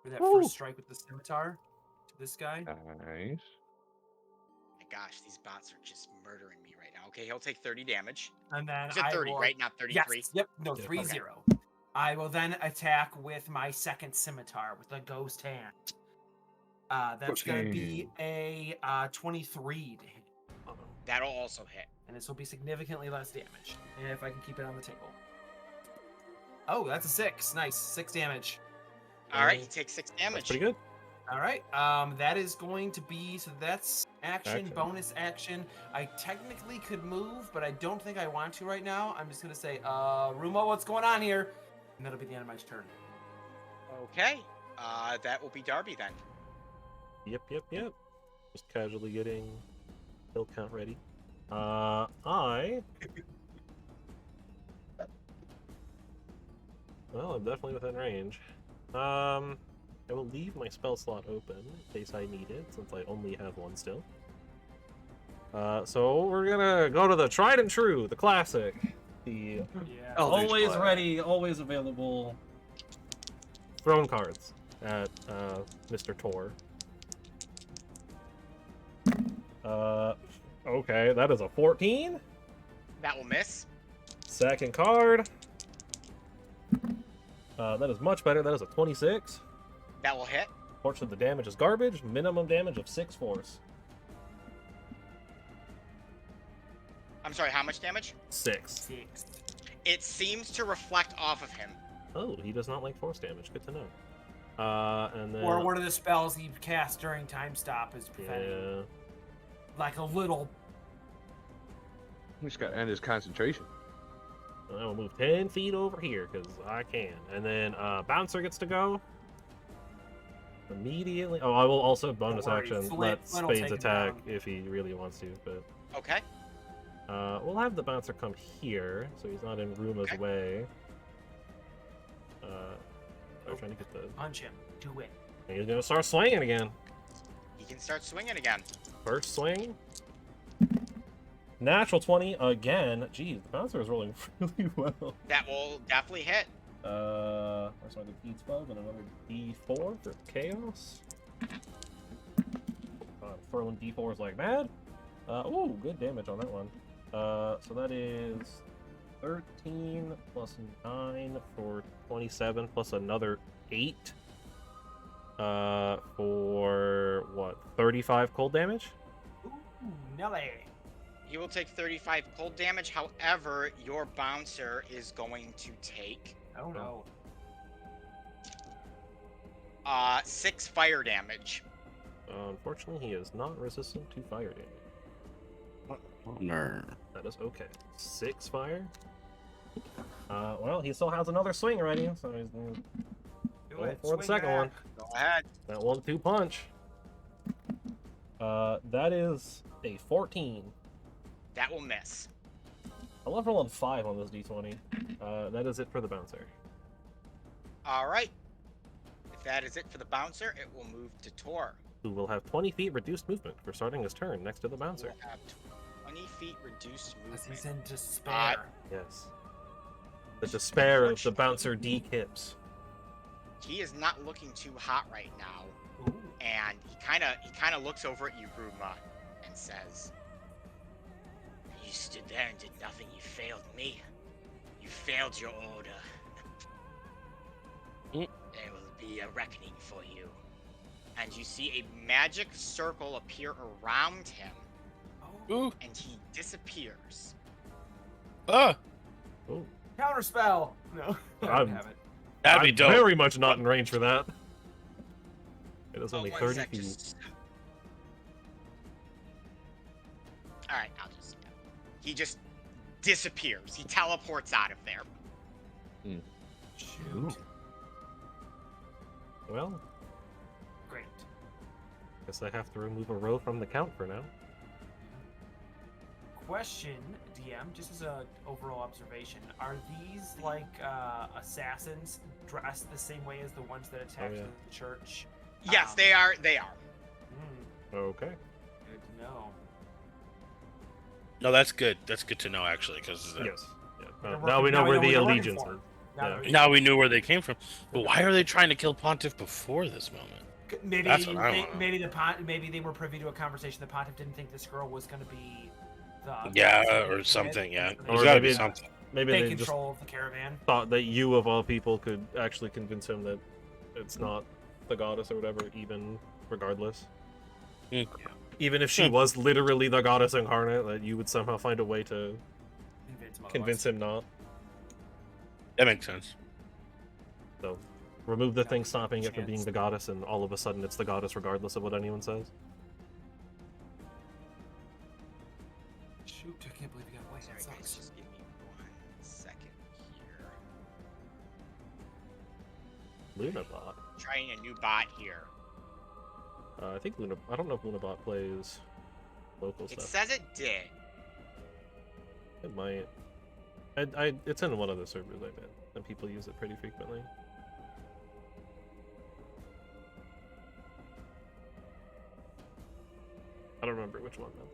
for that Woo. first strike with the scimitar to this guy. Nice. My gosh, these bots are just murdering me right now. Okay, he'll take 30 damage. And then You said I 30, will... right? Not 33. Yes. Yep. No, Yeah, 3-0. I will then attack with my second scimitar with the ghost hand. That's going to be a 23 to hit. That'll also hit. And this will be significantly less damage if I can keep it on the table. Oh, that's a 6. Nice. 6 damage. All right, he takes 6 damage. That's pretty good. All right. That is going to be... So that's action, Action. bonus action. I technically could move, but I don't think I want to right now. I'm just going to say, Rumo, what's going on here? And that'll be the end of my turn. Okay, that will be Darby then. Yep. Just casually getting Kill count ready. Well, I'm definitely within range. I will leave my spell slot open in case I need it, since I only have one still. So we're gonna go to the tried and true, the classic, the Yeah. always ready, always available throne cards at Mr. Tor. Okay, that is a 14. That will miss. Second card. That is much better. That is a 26. That will hit. Fortunately, the damage is garbage. Minimum damage of 6 force. I'm sorry, how much damage? 6. 6. It seems to reflect off of him. Oh, he does not like force damage. Good to know. And then... Or one of the spells he cast during time stop is preventing, Yeah. like a little. He's got to end his concentration. I will move 10 feet over here, because I can. And then Bouncer gets to go. Immediately. Oh, I will also bonus worry, action Flint let will Spades take him attack down. if he really wants to. But Okay. we'll have the Bouncer come here, so he's not in Ruma's Okay. way. I'm trying to get the... Punch him. Do it. And he's gonna start swinging again. He can start swinging again. First swing. Natural 20 again. Jeez, the Bouncer is rolling really well. That will definitely hit. Where's my defeat 12 and another D4 for chaos. Throwing D4s like mad. Ooh, good damage on that one. So that is 13 plus 9 for 27 plus another 8. For what? 35 cold damage? Ooh, Nelly. He will take 35 cold damage. However, your bouncer is going to take Oh no. 6 fire damage. Unfortunately, he is not resistant to fire damage. No. That is okay. 6 fire. Well, he still has another swing ready, so he's gonna Do go it. for the Swing second back. one. Go ahead. That 1-2 punch. That is a 14. That will miss. I love rolling 5 on this d20. That is it for the bouncer. All right. If that is it for the bouncer, it will move to Tor. Who will have 20 feet reduced movement for starting his turn next to the He will bouncer. have 20 feet reduced As he's movement. in despair. Yes. The despair of the bouncer D-Kips. He is not looking too hot right now, Ooh. and he kind of looks over at you, Ruma, and says, "You stood there and did nothing. You failed me. You failed your order. Mm. There will be a reckoning for you." And you see a magic circle appear around him, Oh. Ooh. and he disappears. Ah, Ooh. Counter spell. No. I I'm- don't have it. that'd be I'm dope. very much not in range for that. It is Oh, only one 30 sec, feet. just- All right, I'll just. He just disappears. He teleports out of there. Shoot. Well, Great. guess I have to remove a row from the count for now. Question, DM, just as a overall observation, are these like assassins dressed the same way as the ones that attacked yeah. the church? Yes, they are. They are. Okay. Good to know. No, that's good. That's good to know, actually, because Yes. Yeah. They're Now we working- know where the what they're working allegiance for. is. Now Yeah. that we- now we knew where they came from. But why are they trying to kill Pontiff before this moment? Maybe That's what I they, wanna know. maybe they were privy to a conversation. The Pontiff didn't think this girl was going to be the Yeah, or something. Yeah, So they- there's Or got to be maybe- something. Maybe Take they just control of the caravan. thought that you, of all people, could actually convince him that it's not the goddess or whatever, even regardless. Mm. Even if she was literally the goddess incarnate, that you would somehow find a way to convince him not. That makes sense. So, remove the That thing was a stopping it from being chance. the goddess, and all of a sudden it's the goddess regardless of what anyone says. Shoot, I can't believe you got away. Sorry, That guys, sucks. just give me 1 second here. Lunabot. Trying a new bot here. I think Luna. I don't know if Lunabot plays local It stuff. says it did. It might. It's in one of the servers I'm in, and people use it pretty frequently. I don't remember which one though.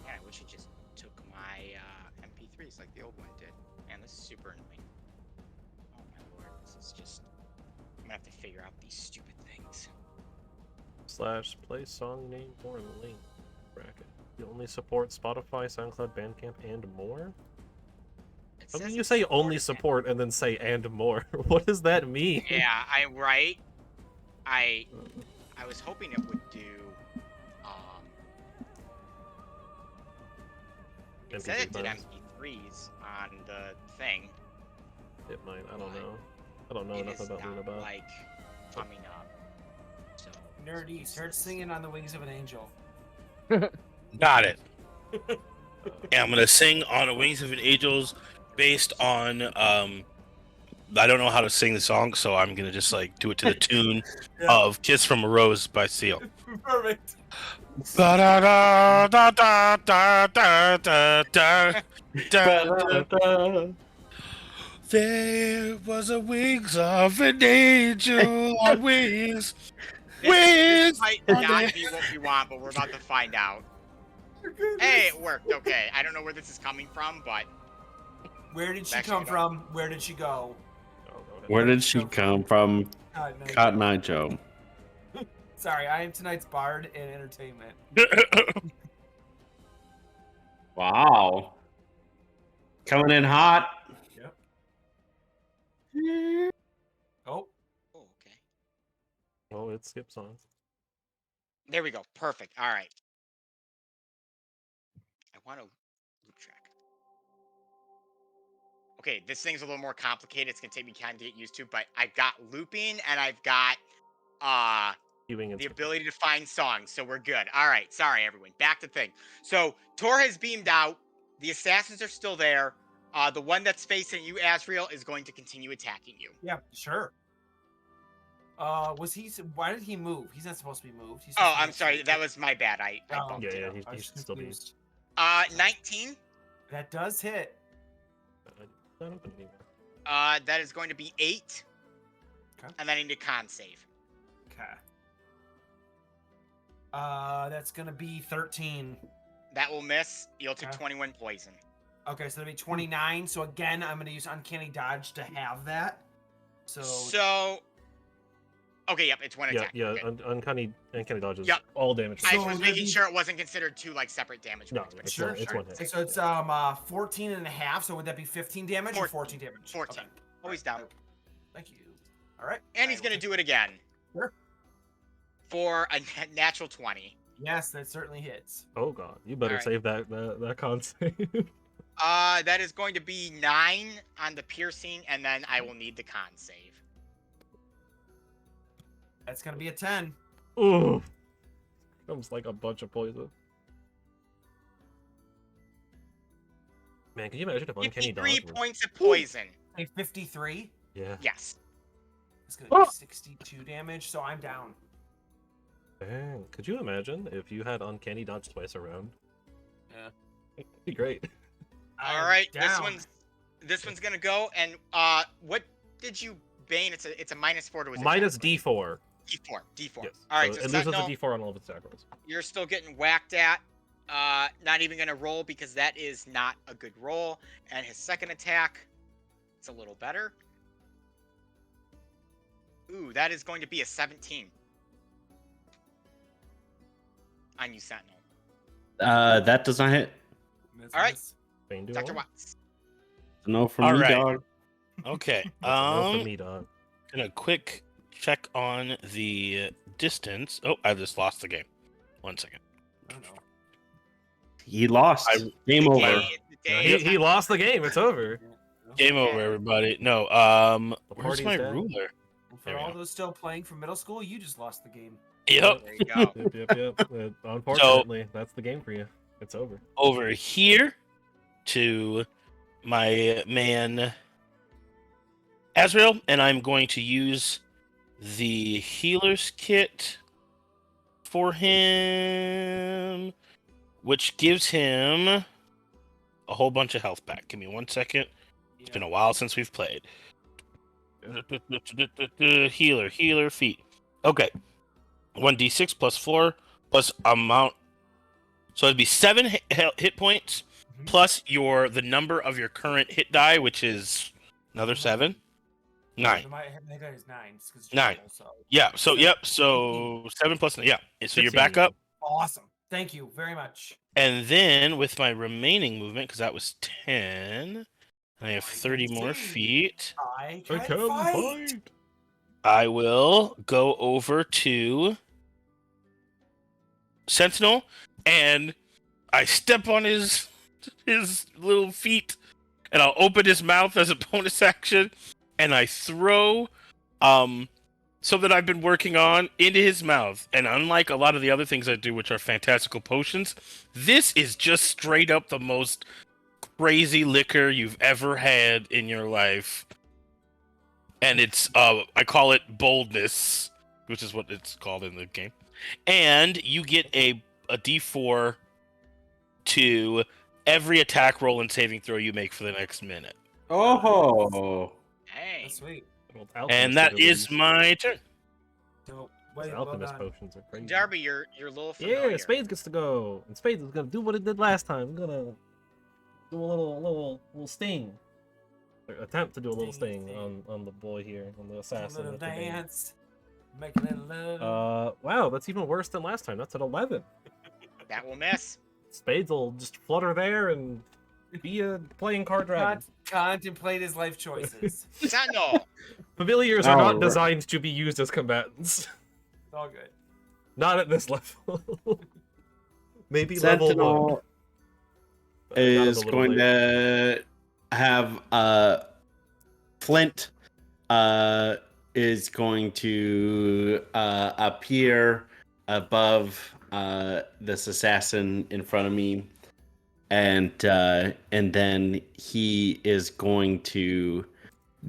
Yeah, I wish it just took my MP3s like the old one did. Man, this is super annoying. Oh my lord, this is just... I'm gonna have to figure out these stupid things. / play song name or link bracket. You only support Spotify, SoundCloud, Bandcamp, and more? It How can says you it's say only supported, man. support and then say and more? What does that mean? Yeah, right. I was hoping it would do. It said it did MP3 MP3s on the thing. It might. I don't know. I don't know It enough is about not Luna. like coming up. So Nerdy, start singing on the wings of an angel. Got it. And I'm gonna sing on the Wings of an Angels based on I don't know how to sing the song, so I'm gonna just like do it to the tune of "Kiss from a Rose" by Seal. Perfect. Da da da da da da da da da da. There was a wings of an angel on wings. this Wings. might not be what we want, but we're about to find out. Hey, it worked. Okay, I don't know where this is coming from, but Where did she Actually, come I don't- from? Where did she go? Oh, go ahead. Where did she come from? God, no. Cotton Eye Joe. Sorry, I am tonight's bard in entertainment. Wow. Coming in hot. Yep. Oh, oh, okay. Oh, it skips on. There we go. Perfect. All right. I want to loop track. Okay, this thing's a little more complicated. It's gonna take me time to get used to, but I've got looping and I've got Queuing and the skipping. ability to find songs, so we're good. All right, sorry everyone. Back to thing. So Tor has beamed out. The assassins are still there. The one that's facing you, Asriel, is going to continue attacking you. yeah, sure. Was he? Why did he move? He's not supposed to be moved. He's Oh, supposed to I'm be sorry. actually- That was my bad. I Oh, bumped Yeah, it. yeah, I he was should still be. confused. 19. That does hit. I don't believe it. That is going to be 8. Okay. And then I need a con save. Okay. That's gonna be 13. That will miss. You'll take Okay. 21 poison. Okay, so that'll be 29. So again, I'm gonna use Uncanny Dodge to have that. So Okay, yep, it's one Yeah, attack. yeah. Okay. Uncanny dodges Yep. all damage. I So was that'd making be- sure it wasn't considered 2 like separate damage. No, points, but it's Sure, one, it's sure. one hit. so it's 14 and a half. So would that be 15 damage or 14 damage? 14. Okay. Always down. Thank you. All right. And he's going to do it again. Sure. For a natural 20. Yes, that certainly hits. Oh god, you better Alright. save that con save. That is going to be 9 on the piercing, and then I will need the con save. That's gonna be a 10. Ooh, comes like a bunch of poison. Man, can you imagine if Uncanny 53 Dodge was... points of poison. A 53. Yeah. Yes. It's gonna Oh! be 62 damage. So I'm down. Dang. Could you imagine if you had Uncanny Dodge twice around? Yeah. It'd be great. I'm All right, down. this one's gonna go. And what did you bane? It's a -4 to his Minus attack, right? D4. D4. D4. Yes. All right, so so it loses a Sentinel, D4 on all of its attack rolls. you're still getting whacked at. Not even gonna roll because that is not a good roll. And his second attack, it's a little better. Ooh, that is going to be a 17. On you, Sentinel. That does not hit. Miss, All right. miss. Bane do Dr. all? Watts. No from All me, right. dog. Okay. That's a no for me, dog. Gonna quick check on the distance. Oh, I just lost the game. 1 second. Oh no. He lost. Game The over. day- the Yeah, day- he lost the game. It's over. Game over, everybody. No, The where's party's my dead. ruler? And for There we all go. those still playing from middle school, you just lost the game. Yep. There you go. Yep. Unfortunately, that's the game for you. It's over. Over here to my man Azrael, and I'm going to use the healer's kit for him, which gives him a whole bunch of health back. Give me 1 second. It's been a while since we've played. Healer, feet. Okay. 1d6 plus 4 plus amount. So it'd be 7 hit points plus the number of your current hit die, which is another 7. 9. My guy is 9. 9. So. Yeah. So So, yep. So 7 plus 9. Yeah. So you're back 16. up. Awesome. Thank you very much. And then with my remaining movement, because that was 10, I have 30 more feet. I can fight. I will go over to Sentinel, and I step on his little feet, and I'll open his mouth as a bonus action, and I throw something I've been working on into his mouth. And unlike a lot of the other things I do, which are fantastical potions, this is just straight up the most crazy liquor you've ever had in your life. And it's I call it boldness, which is what it's called in the game. And you get a D4 to every attack roll and saving throw you make for the next minute. Oh. Dang. That's sweet. And that is my turn. So, Those well alchemist done. potions are crazy. Darby, you're a little familiar. Yeah, Spades gets to go. And Spades is gonna do what it did last time. I'm gonna do a little sting. Or attempt to do a little sting on the boy here, on the A assassin. little at the game. dance. Making it a little. Wow, that's even worse than last time. That's at 11. That will miss. Spades will just flutter there and be a playing card dragon. Contemplate his life choices. Sentinel. Familiars are not Alright. designed to be used as combatants. It's all good. Not at this level. Maybe level 1. Sentinel But not a is little going late. to have Flint is going to appear above this assassin in front of me, and then he is going to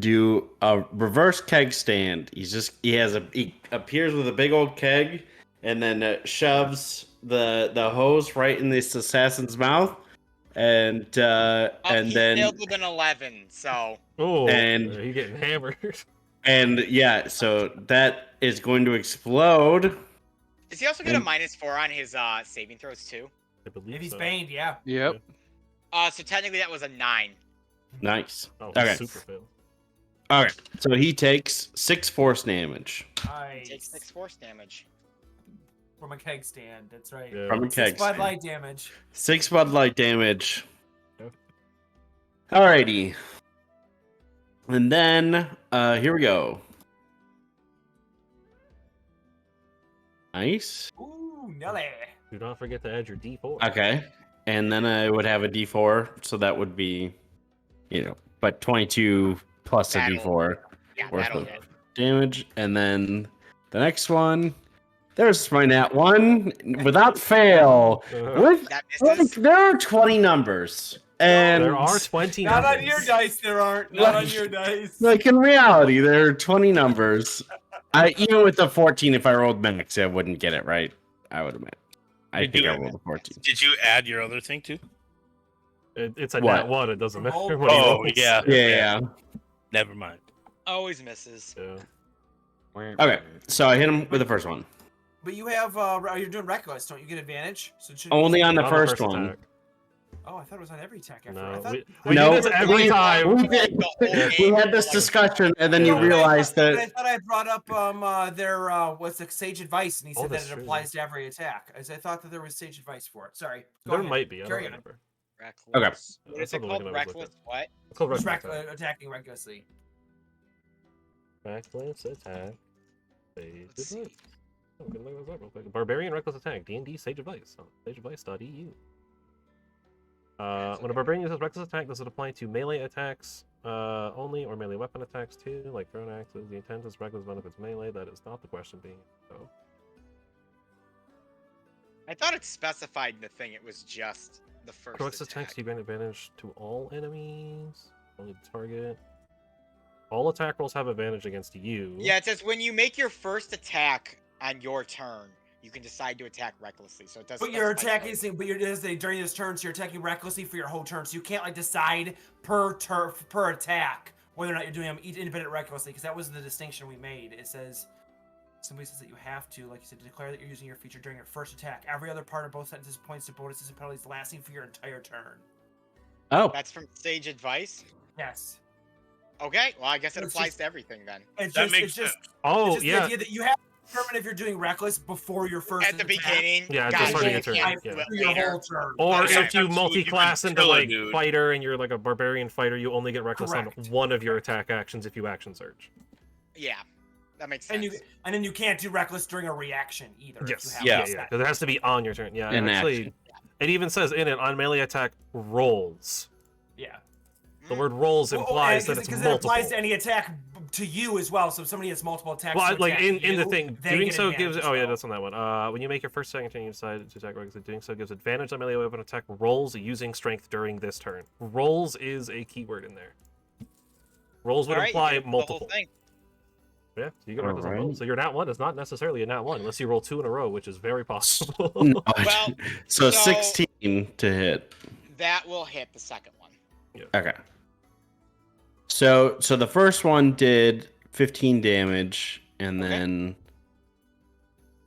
do a reverse keg stand. He appears with a big old keg, and then shoves the hose right in this assassin's mouth, and He then failed with an 11, so Oh, and- he's getting hammered. and yeah, so that is going to explode. does he also get a And- -4 on his saving throws too? I believe If he's so. baned, yeah. Yep. So technically that was a 9. Nice. Oh, Okay. super fail. Okay, so he takes 6 force damage He takes Nice. 6 force damage. From a keg stand. That's right. Yeah. from a keg 6 Bud stand. Light damage. 6 Bud Light damage. Yeah. Alrighty. And then, here we go. Nice. Ooh, Nelly. Do not forget to add your D4. Okay. And then I would have a D4, so that would be, but 22 plus a That'll- D4 Yeah, worth that'll of hit. damage. And then the next one, there's my nat 1 without fail. With That like, misses. there are 20 numbers. And There are 20 Not on numbers. your dice, there aren't. Not on your dice. like in reality, there are 20 numbers. Even with the 14, if I rolled max, I wouldn't get it right. I would admit. I Did think you- I rolled a 14. Did you add your other thing too? It's a What? nat 1. It doesn't matter Roll- what he Oh, rolls. yeah. Yeah. Never mind. Always misses. Yeah. Okay, so I hit him with the first one. But you have, you're doing reckless, don't you get advantage? So it should Only on the Not first one. attack. Oh, I thought it was on every attack. No, I we No, do this every we- time. We had this discussion, and then you No, realized but I that. thought I brought up their what's the sage advice, and he Oh, said that that's it true. applies to every attack. As I thought that there was sage advice for it. Sorry. Go There ahead. might be. I don't Carry on. remember. Reckless. Okay. What That's is it something we called? can always look Reckless at. what? It's called Just reckless attack. attacking recklessly. Reckless attack. Sage Let's see. advice. Oh, we can look those up real quick. Barbarian reckless attack. D&D Sage advice. On sageadvice.eu. When a barbarian uses reckless attack, does it apply to melee attacks only, or melee weapon attacks too, like thrown axes? The intent is reckless benefits melee. That is not the question being. So. I thought it specified in the thing it was just the first Reckless attack. attacks, you grant advantage to all enemies. Only the target. All attack rolls have advantage against you. Yeah, it says when you make your first attack on your turn, you can decide to attack recklessly. So it does. But you're specify attacking, slowly. but you're during this turn, so you're attacking recklessly for your whole turn. So you can't like decide per attack whether or not you're doing them independent recklessly, because that was the distinction we made. It says somebody says that you have to, like you said, declare that you're using your feature during your first attack. Every other part of both sentences points to bonuses and penalties lasting for your entire turn. Oh, That's from Sage Advice. Yes. Okay, well I guess it It's applies just- to everything then. It's That just, makes it's just, sense. Oh it's just the yeah, idea that you have to determine if you're doing reckless before your first At the attack. beginning. Yeah, at the gotcha, start of your you turn, can't yeah. do it For your later. whole turn. or Okay. if you Sometimes you multi-class can into kill a like dude. fighter and you're like a barbarian fighter, you only get reckless on Correct. one of your attack actions if you action surge. Yeah, that makes sense. And then you can't do reckless during a reaction either. if Yes, you have yeah, it set. because it has to be on your turn. Yeah, An actually, action. it even says in it on melee attack rolls. Yeah. The word rolls implies that it's because multiple. it applies to any attack to you as well. So if somebody has multiple attacks, Well, to like attack in the you, thing, they doing get so advantage gives. as Oh yeah, well. that's on that one. When you make your first second turn, you decide to attack recklessly. Doing so gives advantage on melee weapon attack rolls using strength during this turn. Rolls is a keyword in there. Rolls would All right, you imply get the multiple. whole thing. Yeah, so you get reckless on Alright. rolls. So your nat one is not necessarily a nat one unless you roll 2 in a row, which is very possible. No, Well, so so- 16 to hit. That will hit the second one. Okay. So the first one did 15 damage, and Okay. then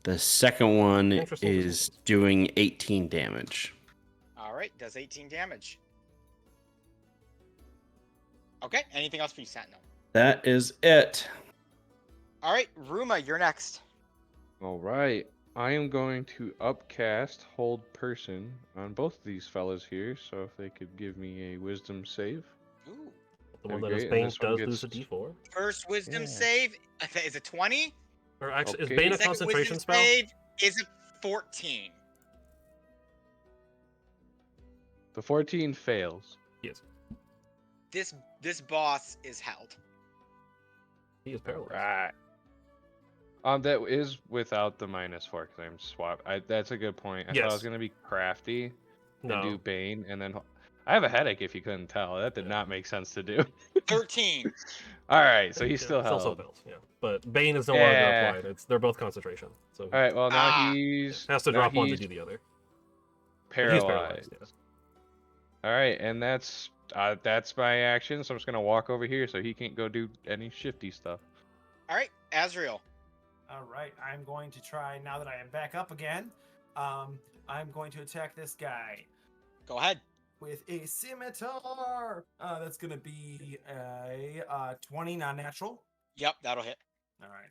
the second one Interesting is distinctions. doing 18 damage. All right, does 18 damage. Okay, anything else for you, Sentinel? That is it. All right, Ruma, you're next. All right. I am going to upcast Hold Person on both of these fellas here. So if they could give me a Wisdom save. Ooh. The one That'd that be is great, and Bane this one does gets- lose a d4. First Wisdom Yeah. save is a 20. Or actually, Okay. is Bane a Second concentration Wisdom spell? save is a 14. The 14 fails. Yes. This boss is held. He is paralyzed. Right. That is without the -4 because I'm swap. That's a good point. I thought I Yes. was gonna be crafty and No. do Bane, and then I have a headache. If you couldn't tell, that did Yeah. not make sense to do. 13. All right, so Yeah, he's still it's also held. fails, yeah. But Bane is no longer Yeah. applied. They're both concentration. So All right, well now Ah. he's has to now drop one to he's do the other. But paralyzed. He's paralyzed, yeah. All right, and that's my action. So I'm just gonna walk over here so he can't go do any shifty stuff. All right, Azrael. All right, I'm going to try now that I am back up again. I'm going to attack this guy Go ahead. with a scimitar. That's gonna be a 20 non-natural. Yep, that'll hit. All right,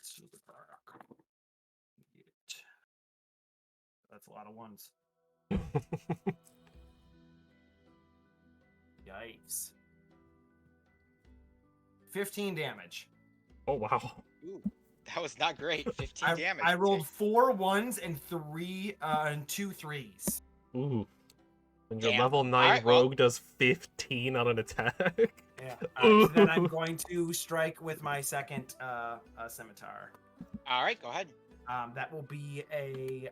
that's a lot of ones. Yikes! 15 damage. Oh wow. Ooh, that was not great. 15 damage. I rolled 4 1s and 2 3s. Ooh. And your Damn. level 9 Alright, well- rogue does 15 on an attack. Yeah. So then I'm going to strike with my second scimitar. All right, go ahead. That will be a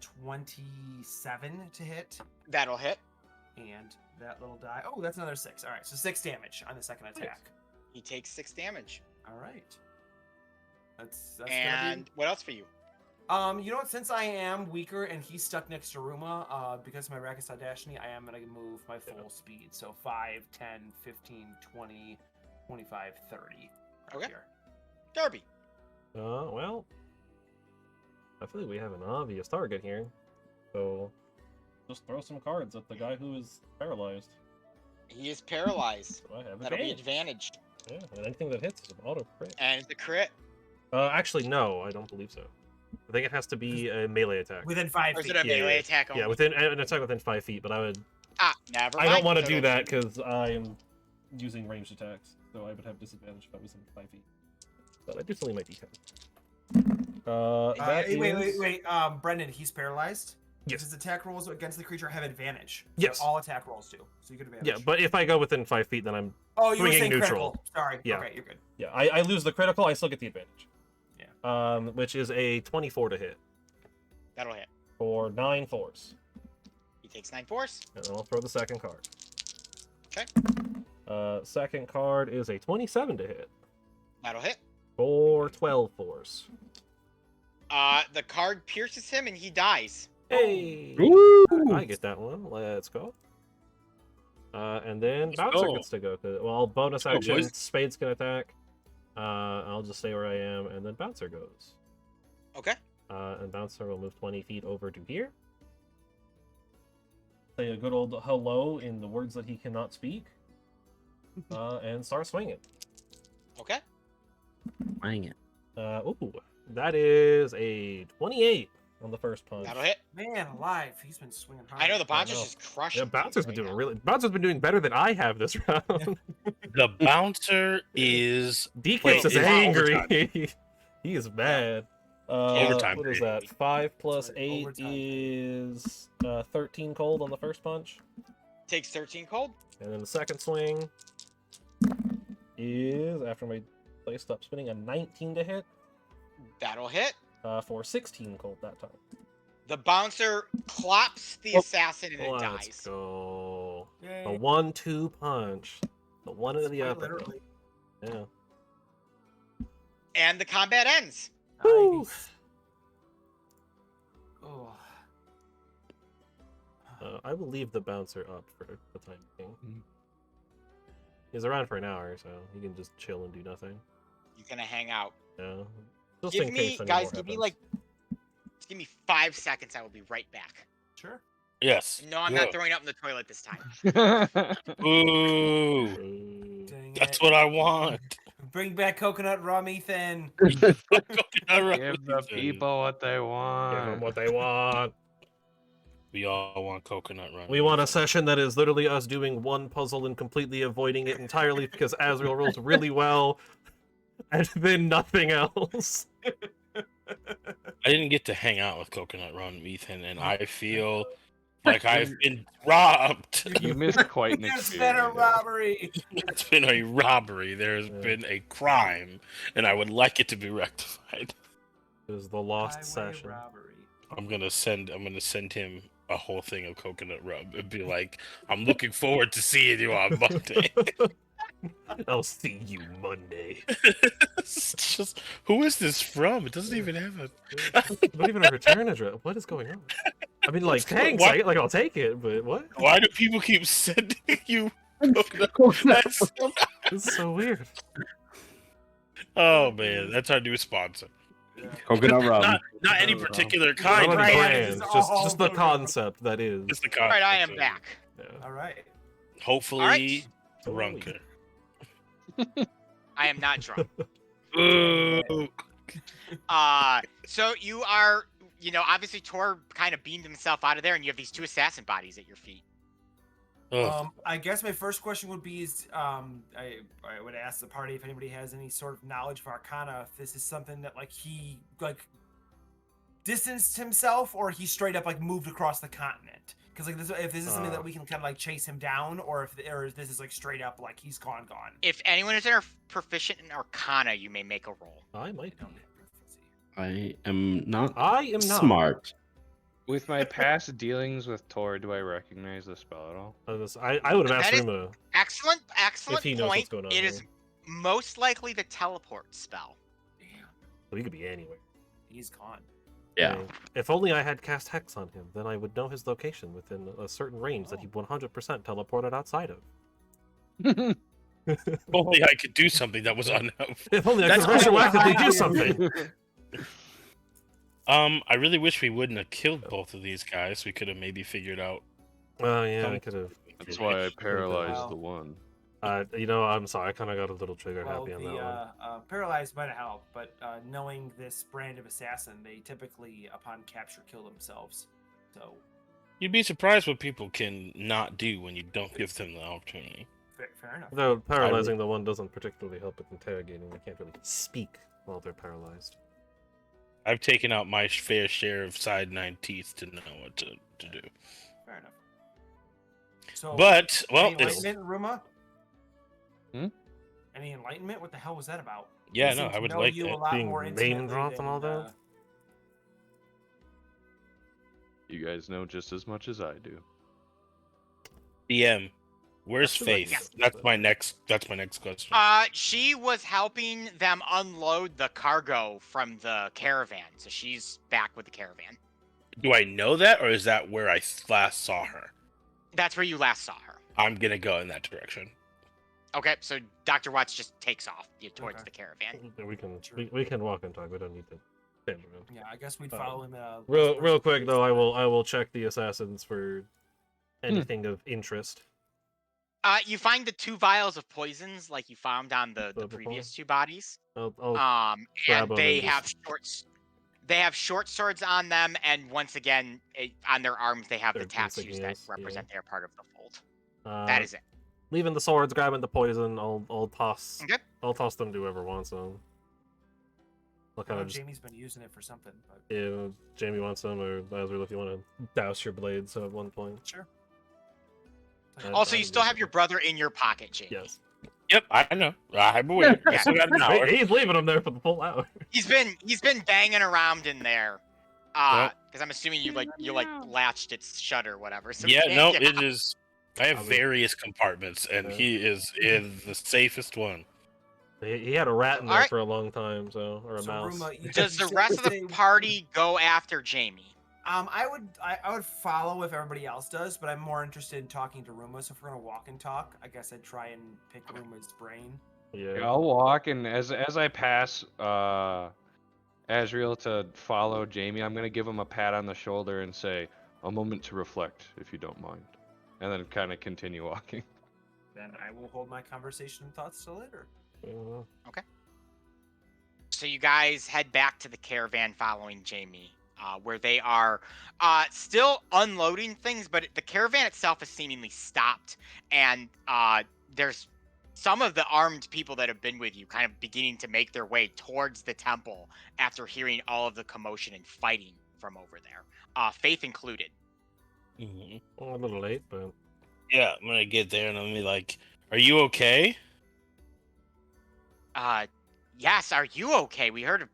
27 to hit, That'll hit. and that little die. Oh, that's another 6. All right, so 6 damage on the second attack. He takes 6 damage. All right. That's And gonna what else for you? be. You know what? Since I am weaker and he's stuck next to Ruma, because of my Rakus Audacity, I am gonna move my full speed. So 5, 10, 15, 20, 25, 30. Right Okay. here. Darby. Well, I feel like we have an obvious target here. So just throw some cards at the guy who is paralyzed. He is paralyzed. So I have That'll be advantage. advantage. Yeah, and anything that hits is an auto crit. And the crit. Actually, no, I don't believe so. I think it has to be a melee attack. Within 5 Or is feet. it a Yeah, melee yeah. attack only? Yeah, within an attack within 5 feet, but I would. Never I mind. don't want to So do it'll- that because I am using ranged attacks, so I would have disadvantage if I was in 5 feet. But I do still need my D10. That Wait. Brendan, he's paralyzed. Yes. His attack rolls against the creature have advantage. So Yes. all attack rolls do. So you get advantage. Yeah, but if I go within 5 feet, then I'm. Oh, you were swinging saying neutral. critical. Sorry. Yeah. Okay, you're good. Yeah, I lose the critical, I still get the advantage. Yeah. Which is a 24 to hit That'll hit. for 9 force. He takes 9 force. And then I'll throw the second card. Okay. Second card is a 27 to hit That'll hit. for 12 force. The card pierces him and he dies. Hey, Woo! I get that one. Let's go. And then Let's Bouncer go. gets to go. Well, bonus Let's go, action, boys. Spades can attack. I'll just stay where I am, and then Bouncer goes. Okay. And Bouncer will move 20 feet over to here. Say a good old hello in the words that he cannot speak. And start swinging. Okay. Dang it. Ooh, that is a 28 on the first punch. That'll hit. Man alive, he's been swinging hard. I know the Bouncer's know. just crushing. Yeah, Bouncer's people been right doing now. Bouncer's been doing better than I have this round. The bouncer is DK's Wait, is is that angry. He is mad. Overtime What is crazy. that? 5 plus Sorry, 8 overtime. is 13 cold on the first punch. Takes 13 cold. And then the second swing is, after my play stops spinning, a 19 to hit That'll hit. for 16 cold that time. The Bouncer clops the assassin and it Let's dies. go. Yay. A 1-2 punch. The one into the Quite other. literally. Yeah. And the combat ends. Woo. Nice. Oh. I will leave the Bouncer up for the time being. Mhm. He's around for an hour, so he can just chill and do nothing. He's gonna hang out. Yeah. Just Give in me, case any guys, more give me happens. like, just give me 5 seconds. I will be right back. Sure. Yes. No, I'm Go. not throwing up in the toilet this time. Ooh, Ooh. Dang that's it. what I want. Bring back coconut rum, Ethan. Give the people what they Give them want. what they want. We all want coconut run. We want a session that is literally us doing one puzzle and completely avoiding it entirely because Azrael rolls really well, and then nothing else. I didn't get to hang out with Coconut Run, Ethan, and I feel like I've been robbed. You missed quite an It's been a experience. robbery. It's been a robbery. There has Yeah. been a crime, and I would like it to be rectified. It is the lost Highway session. robbery. I'm gonna send him a whole thing of coconut rub and be like, I'm looking forward to seeing you on Monday. I'll see you Monday. It's just, who is this from? It doesn't even have a. Not even a return address. What is going on? I mean, like, thanks. Why- I'll take it, but what? Why do people keep sending you coconut? That's- This is so weird. Oh man, that's our new sponsor. Coconut rum. Not any Coconut rum. particular Not kind. any Right, brands, it's just all the good. concept that is. Just the All right, I am concept. back. Yeah. All right. Hopefully, Alright. drunker. I am not drunk. Ooh. So you are, obviously Tor kind of beamed himself out of there, and you have these 2 assassin bodies at your feet. Ugh. I guess my first question would be I would ask the party if anybody has any sort of knowledge of Arcana, if this is something that he distanced himself or he straight up moved across the continent. Because if this is something that we can kind of chase him down, or if this is straight up he's gone. If anyone is proficient in Arcana, you may make a roll. I might be. I am not I am not. smart. With my past dealings with Tor, do I recognize the spell at all? I would have asked That is- Ruma. Excellent If he knows what's point. going on It is here. most likely the teleport spell. Damn, He could be anywhere. he's gone. Yeah. If only I had cast Hex on him, then I would know his location within a certain range that he 100% teleported outside of. If only I could do something that was unhelpful. If only I That's could retroactively do all. something. I really wish we wouldn't have killed both of these guys. We could have maybe figured out. Oh yeah, I could have. That's why I paralyzed Wow. the one. I'm sorry. I kind of got a little trigger Well, happy on that the one. paralyzed might have helped, but knowing this brand of assassin, they typically, upon capture, kill themselves. So, You'd be surprised what people can not do when you don't give them the opportunity. fair enough. Though paralyzing the one doesn't particularly help with interrogating. They can't really speak while they're paralyzed. I've taken out my fair share of side 9 teeth to know what to do. Fair enough. So, But, well, any it's, enlightenment, Ruma? Hmm? Any enlightenment? What the hell was that about? yeah, They no, seem to I would know like you a that. lot Being more name intimately dropped and all than, that? You guys know just as much as I do. DM, Where's That's right. Faith? That's my next question. She was helping them unload the cargo from the caravan, so she's back with the caravan. Do I know that, or is that where I last saw her? That's where you last saw her. I'm gonna go in that direction. Okay, so Dr. Watts just takes off towards Okay. the caravan. We can walk and talk. We don't need to stand around. Yeah, I guess we'd follow him. Real quick though, I will check the assassins for anything of interest. You find the 2 vials of poisons like you found on the Before? previous 2 bodies. I'll And grab 'em they and have just- short swords on them, and once again, on their arms they have the Their tattoos that insignias, represent they're part of the fold. uh, That is it. leaving the swords, grabbing the poison. I'll toss. Okay. I'll toss them to whoever wants them. I'll kind of just, Jamie's been using it for something, but yeah, Jamie wants them, or Lazarus, if you want to douse your blades at one point. sure. Also, you still have your brother in your pocket, Jamie. Yes. Yep, I know. I'm aware. I still got an hour. He's leaving them there for the full hour. He's been banging around in there. Because I'm assuming you latched its shutter, whatever. So Yeah, he no, can't get it out. is. I have various compartments, and Yeah. he is in the safest one. He had a rat in there Alright. for a long time, or a So, mouse. Ruma, you- Does you the said rest of the same- party go after Jamie? I would follow if everybody else does, but I'm more interested in talking to Ruma. So if we're gonna walk and talk, I guess I'd try and pick Ruma's brain. Yeah. Yeah, I'll walk, and as I pass Azriel to follow Jamie, I'm gonna give him a pat on the shoulder and say, "A moment to reflect, if you don't mind," and then kind of continue walking. Then I will hold my conversation and thoughts till later. So you guys head back to the caravan following Jamie, where they are still unloading things, but the caravan itself is seemingly stopped, and there's some of the armed people that have been with you kind of beginning to make their way towards the temple after hearing all of the commotion and fighting from over there, Faith included. Mhm. Well, a little late, but Yeah, I'm gonna get there and I'm gonna be like, "Are you okay?" Yes, are you okay? We heard a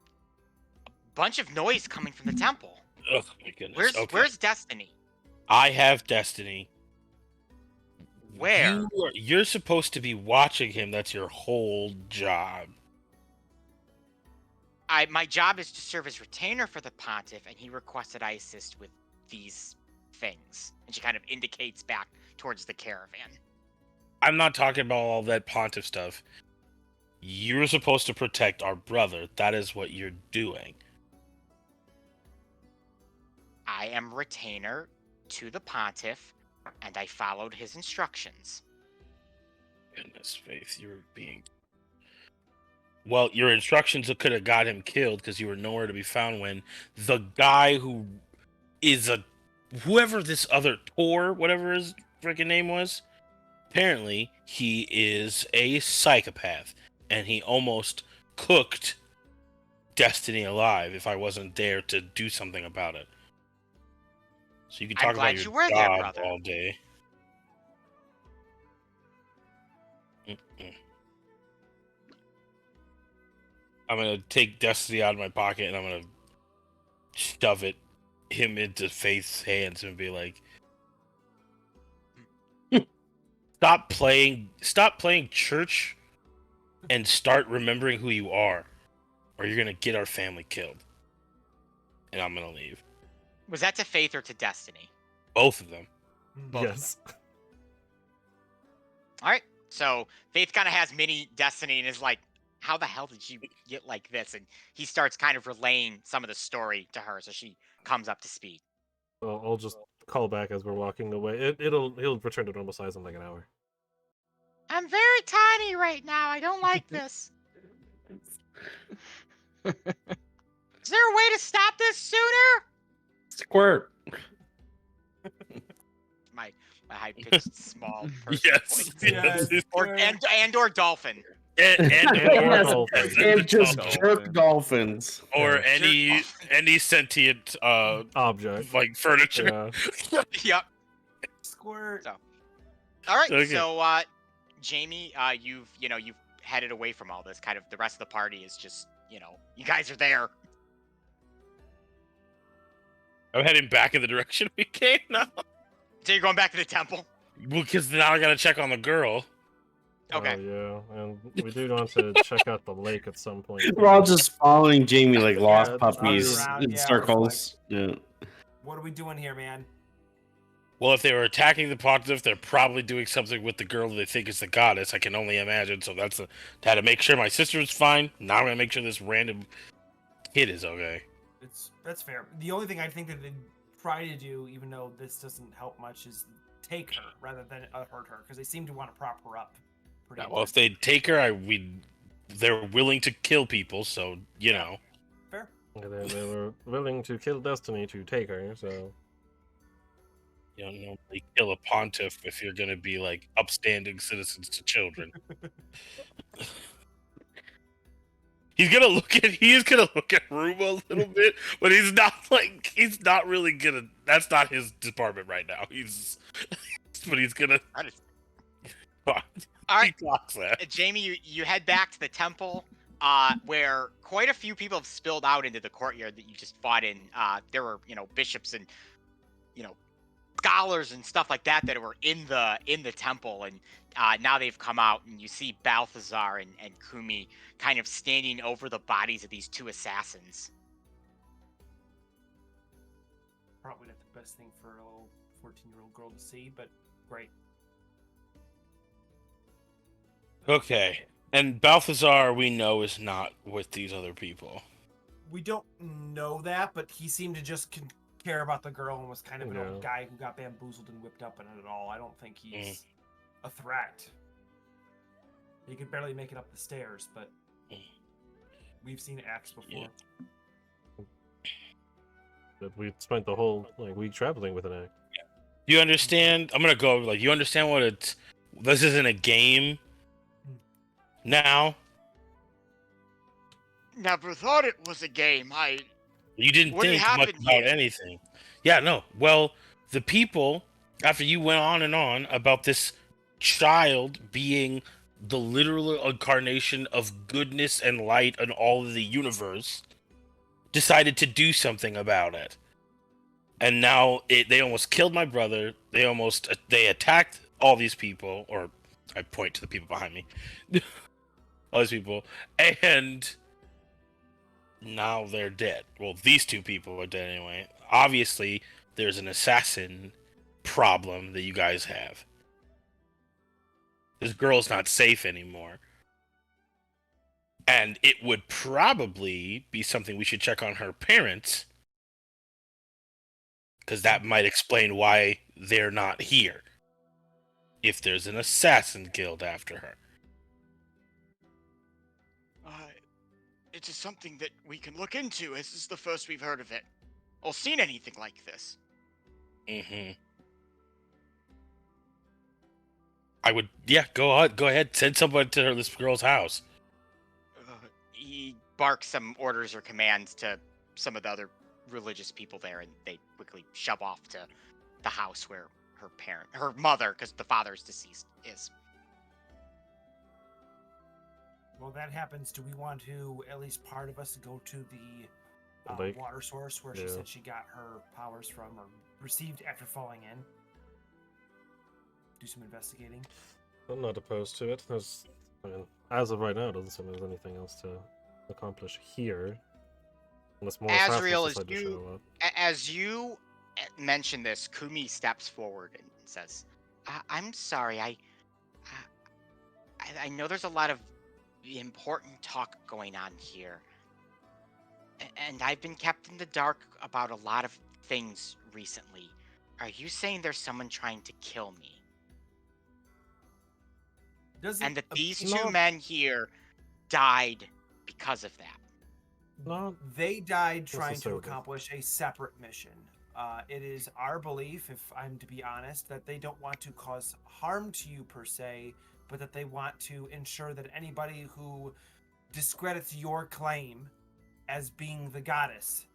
bunch of noise coming from the temple. Oh my goodness. Where's Destiny? I have Destiny. Where? You're supposed to be watching him. That's your whole job. My job is to serve as retainer for the pontiff, and he requested I assist with these things. And she kind of indicates back towards the caravan. I'm not talking about all that pontiff stuff. You're supposed to protect our brother. That is what you're doing. I am retainer to the pontiff, and I followed his instructions. Goodness, Faith, you're being... Well, your instructions could have got him killed because you were nowhere to be found when the guy who is whoever this other Tor, whatever his freaking name was, apparently he is a psychopath, and he almost cooked Destiny alive if I wasn't there to do something about it. So you can I'm talk glad about you your were there, job brother. all day. Mm-mm. I'm gonna take Destiny out of my pocket and I'm gonna shove him into Faith's hands and be like, stop playing church and start remembering who you are, or you're gonna get our family killed. And I'm gonna leave. Was that to Faith or to Destiny? Both of them. Both of yes. All right. So Faith kind of has mini Destiny and is like, how the hell did you get like this? And he starts kind of relaying some of the story to her, so she comes up to speed. Well, I'll just call back as we're walking away. He'll return to normal size in like an hour. I'm very tiny right now. I don't like this. Is there a way to stop this sooner? Squirt. My high-pitched small person Yes. voice. yes. Or dolphin. Or dolphin. And just Dolphin. jerk dolphins. Or Yeah. any sentient Object. like furniture. Yeah. Yep. Squirt. So- All right. Okay. So, Jamie, you've headed away from all this. Kind of the rest of the party is just, you guys are there. I'm heading back in the direction we came now. So you're going back to the temple. because now I gotta check on the girl. Okay. Oh, yeah, and we do want to check out the lake at some point. We're all too. just following Jamie like lost just puppies running around, in yeah, circles. Yeah. What are we doing here, man? Well, if they were attacking the pontiff, they're probably doing something with the girl that they think is the goddess. I can only imagine. So had to make sure my sister is fine. Now I'm gonna make sure this random kid is okay. That's fair. The only thing I think that they'd try to do, even though this doesn't help much, is take her rather than hurt her, because they seem to want to prop her up. Yeah, well, if they take her, they're willing to kill people. So you know. Fair. Yeah, they were willing to kill Destiny to take her, so. You don't normally kill a pontiff if you're gonna be like upstanding citizens to children. He is gonna look at Ruma a little bit, but he's not really gonna. That's not his department right now. But he's gonna. That is- All right. He talks that. Jamie, you head back to the temple, where quite a few people have spilled out into the courtyard that you just fought in. There were, bishops and, scholars and stuff like that were in the temple, and now they've come out, and you see Balthazar and Kumi kind of standing over the bodies of these two assassins. Probably not the best thing for a little 14-year-old girl to see, but great. Okay, and Balthazar we know is not with these other people. We don't know that, but he seemed to just care about the girl and was kind of an old Yeah. guy who got bamboozled and whipped up in it at all. I don't think he's a threat. He could barely make it up the stairs, but we've seen acts before. Yeah. But we spent the whole week traveling with an act. You understand? I'm gonna go you understand what it's. This isn't a game. Now Never thought it was a game. you didn't What think much happened about here? anything. Yeah, no. Well, the people after you went on and on about this child being the literal incarnation of goodness and light in all of the universe, decided to do something about it. And now they almost killed my brother. They attacked all these people, or I point to the people behind me. All these people, and now they're dead. Well, these two people are dead anyway. Obviously, there's an assassin problem that you guys have. This girl's not safe anymore. And it would probably be something we should check on her parents, because that might explain why they're not here. If there's an assassin guild after her. It is something that we can look into. This is the first we've heard of it, or seen anything like this. Mm-hmm. I would, go ahead, send someone to this girl's house. He barks some orders or commands to some of the other religious people there, and they quickly shove off to the house where her mother, because the father is deceased, is. Well, that happens. Do we want to, at least part of us, go to the Lake? water source where she Yeah. said she got her powers from, or received after falling in? Do some investigating. I'm not opposed to it. As of right now, it doesn't seem there's anything else to accomplish here. Unless more Azrael, assassins decide to show up. As you mention this, Kumi steps forward and says, "I'm sorry. I know there's a lot of important talk going on here, and I've been kept in the dark about a lot of things recently. Are you saying there's someone trying to kill me? And that these two men here died because of that?" No, They died trying to necessarily. accomplish a separate mission. It is our belief, if I'm to be honest, that they don't want to cause harm to you per se, but that they want to ensure that anybody who discredits your claim as being the goddess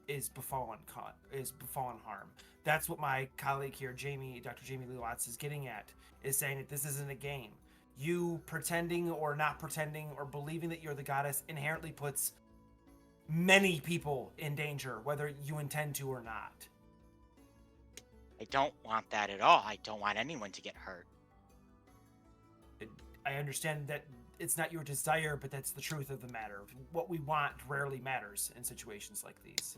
is befallen harm. That's what my colleague here, Dr. Jamie Lee Watts, is getting at, is saying that this isn't a game. You pretending or not pretending or believing that you're the goddess inherently puts many people in danger, whether you intend to or not. I don't want that at all. I don't want anyone to get hurt. I understand that it's not your desire, but that's the truth of the matter. What we want rarely matters in situations like these.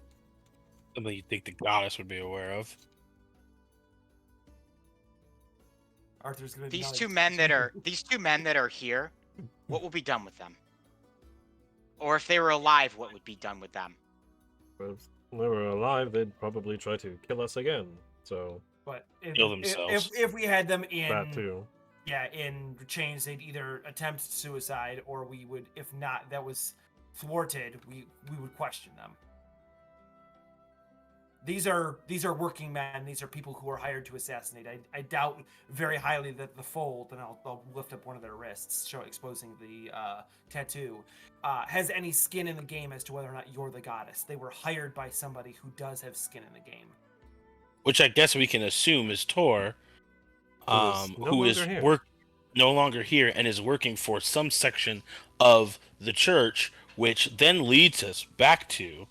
Something you think the goddess would be aware of. Arthur's gonna be These like, two men that are here, what will be done with them? Or if they were alive, what would be done with them? If they were alive, they'd probably try to kill us again. So But Kill themselves. if we had them in that too. yeah, in chains, they'd either attempt suicide or we would, if not, that was thwarted, we would question them. These are working men. These are people who are hired to assassinate. I doubt very highly that the fold, and I'll lift up one of their wrists, exposing the tattoo, has any skin in the game as to whether or not you're the goddess. They were hired by somebody who does have skin in the game. Which I guess we can assume is Tor, who is no longer here and is working for some section of the church, which then leads us back to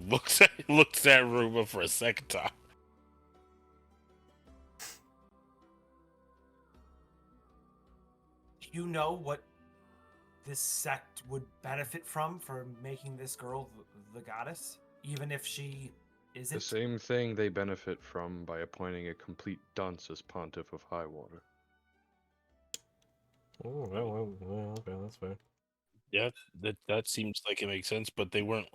looks at Ruma for a second time. Do you know what this sect would benefit from for making this girl the goddess, even if she isn't? The same thing they benefit from by appointing a complete dunce as Pontiff of Highwater. Oh, well, okay, that's fair. Yeah, that seems like it makes sense, but they weren't.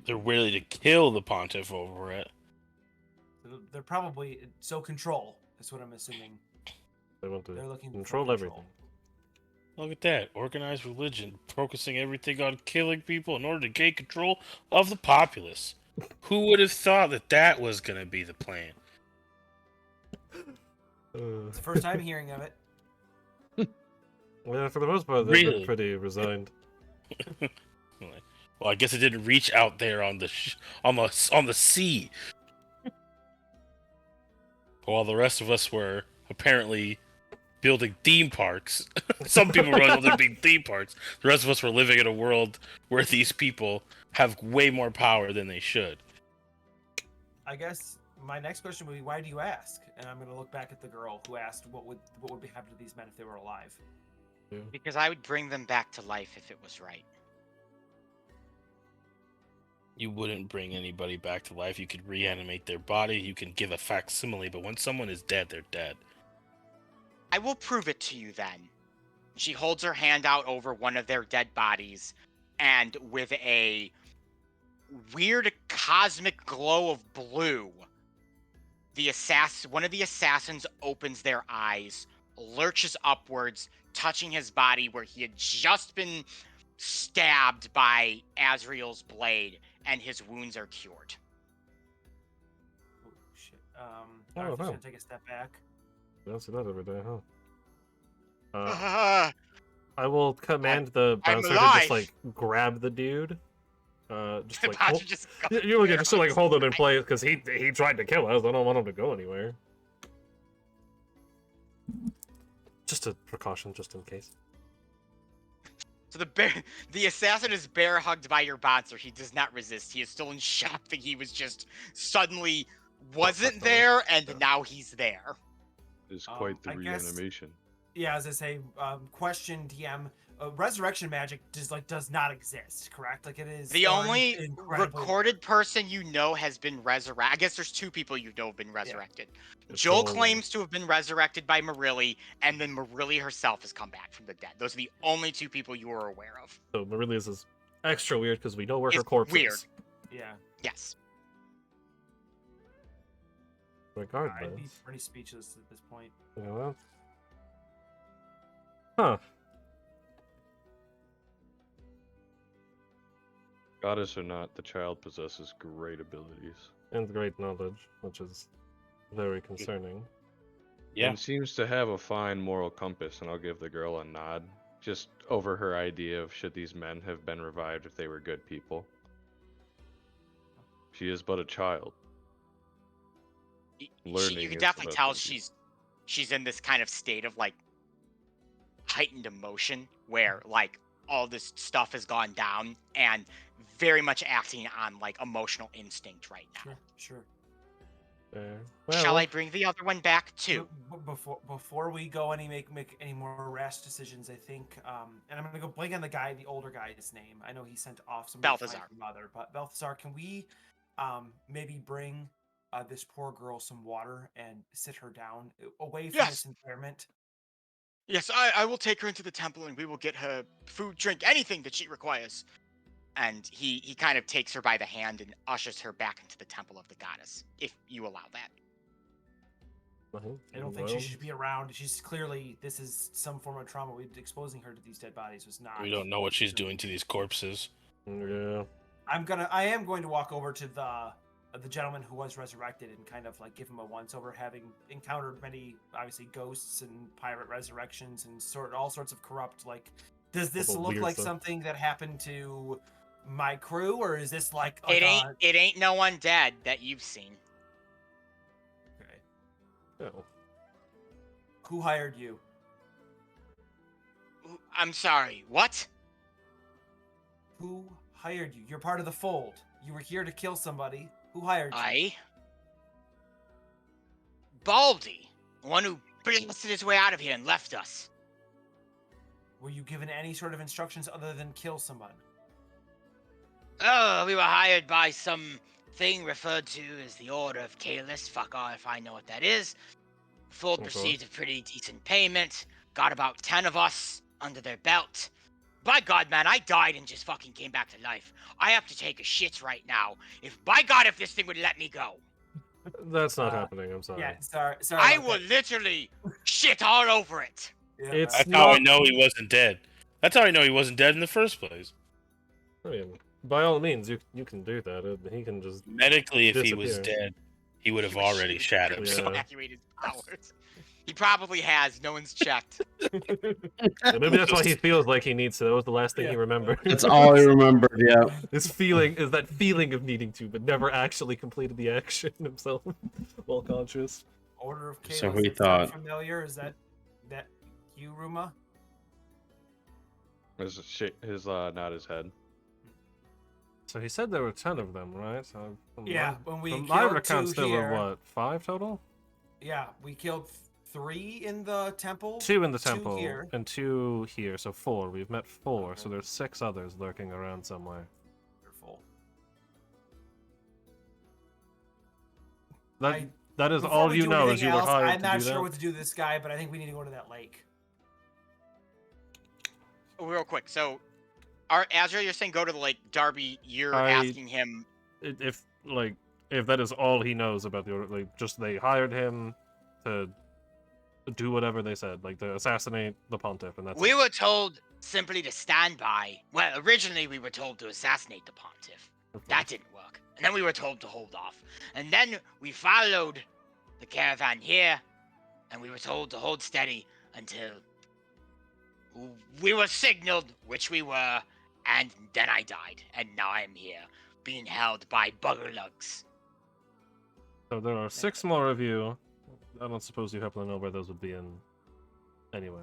They're ready to kill the pontiff over it. They're probably control. That's what I'm assuming. They want to They're looking for control everything. Look at that. Organized religion, focusing everything on killing people in order to gain control of the populace. Who would have thought that was going to be the plan? It's the first time hearing of it. Yeah, for the most part, they've Really? been pretty resigned. Well, I guess it didn't reach out there on the sea. While the rest of us were apparently building theme parks. Some people were building theme parks. The rest of us were living in a world where these people have way more power than they should. I guess my next question would be, why do you ask? And I'm going to look back at the girl who asked what would happen to these men if they were alive. Because I would bring them back to life if it was right. You wouldn't bring anybody back to life. You could reanimate their body. You can give a facsimile, but when someone is dead, they're dead. I will prove it to you then. She holds her hand out over one of their dead bodies, and with a weird cosmic glow of blue, one of the assassins opens their eyes, lurches upwards, touching his body where he had just been stabbed by Azrael's blade, and his wounds are cured. Oh, shit. Arthur's wow. going to take a step back. You don't see that every day, huh? I will command the I'm bouncer to alive. just like grab the dude. Just The like bouncer just goes you look at just to like there. hold him in place because he tried to kill us. I don't want him to go anywhere. Just a precaution, just in case. So the assassin is bear hugged by your bouncer. He does not resist. He is still in shock that he was just suddenly wasn't there, and now he's there. It's quite the I guess- reanimation. Yeah, as I say, question DM, resurrection magic does not exist, correct? Like it is The only incredibly- recorded person you know has been resurrected. I guess there's two people you know have been resurrected. It's Joel all- claims to have been resurrected by Marilli, and then Marilli herself has come back from the dead. Those are the only two people you are aware of. So Marilia's is extra weird because we know where her It's corpse weird. is. Yeah, Yes. Regardless. I'd be pretty speechless at this point. You know what? Huh. Goddess or not, the child possesses great abilities. And great knowledge, which is very concerning. Yeah. And seems to have a fine moral compass, and I'll give the girl a nod, just over her idea of should these men have been revived if they were good people. She is but a child. Learning You can is definitely the tell best thing. she's in this kind of state of like heightened emotion where like all this stuff has gone down, and very much acting on like emotional instinct right now. Sure. Shall I bring the other one back too? Before we go make any more rash decisions, I think, and I'm gonna go blank on the older guy's name. I know he sent off some Balthazar. mother, but Balthazar, can we maybe bring this poor girl some water and sit her down away from this environment? Yes, I will take her into the temple and we will get her food, drink, anything that she requires. And he kind of takes her by the hand and ushers her back into the temple of the goddess, if you allow that. I don't think she should be around. This is some form of trauma. Exposing her to these dead bodies was not. We don't know what she's doing to these corpses. Yeah. I am going to walk over to the gentleman who was resurrected and kind of like give him a once over, having encountered many obviously ghosts and pirate resurrections and all sorts of corrupt. Like, does this look like something that happened to my crew, or is this like it ain't no undead that you've seen? Okay. Oh. Who hired you? I'm sorry, what? Who hired you? You're part of the fold. You were here to kill somebody. Who hired you? Baldy, the one who blasted his way out of here and left us. Were you given any sort of instructions other than kill someone? Oh, we were hired by some thing referred to as the Order of Kalis. Fuck off if I know what that is. Fold received a pretty decent payment. Got about 10 of us under their belt. By God, man, I died and just fucking came back to life. I have to take a shit right now. By God, if this thing would let me go. That's not happening, I'm sorry. Yeah, sorry. I would literally shit all over it. Yeah, That's how I know he wasn't dead. That's how I know he wasn't dead in the first place. I mean, by all means, you can do that. He can just Medically, if he disappear. was dead, he would have already shat himself. Evacuated powers. He probably has. No one's checked. Yeah, maybe that's why he feels like he needs to. That was the last thing he remembered. That's all I remembered. Yeah. His feeling is that feeling of needing to, but never actually completed the action himself while conscious. Order of Chaos. So we That thought. sound familiar? Is that you, Ruma? His nod his head. So he said there were 10 of them, right? Yeah, when we from my killed accounts, two there here. were what, 5 total? Yeah, we killed 3 in the temple. 2 in the 2 temple here. and 2 here, so 4. We've met 4, so there's 6 others lurking around somewhere. Wonderful. That is Before all we you do know is anything you were else, hired I'm to not do sure that. what to do with this guy, but I think we need to go to that lake. Real quick, so Azra, you're saying go to the lake. Darby, you're asking him If that is all he knows about the order, like just they hired him to do whatever they said, like to assassinate the pontiff, and that's We it. were told simply to stand by. Well, originally we were told to assassinate the pontiff. That didn't work. And then we were told to hold off. And then we followed the caravan here, and we were told to hold steady until we were signaled, which we were, and then I died. And now I'm here, being held by bugger lugs. So there are 6 more of you. I don't suppose you happen to know where those would be in anyway.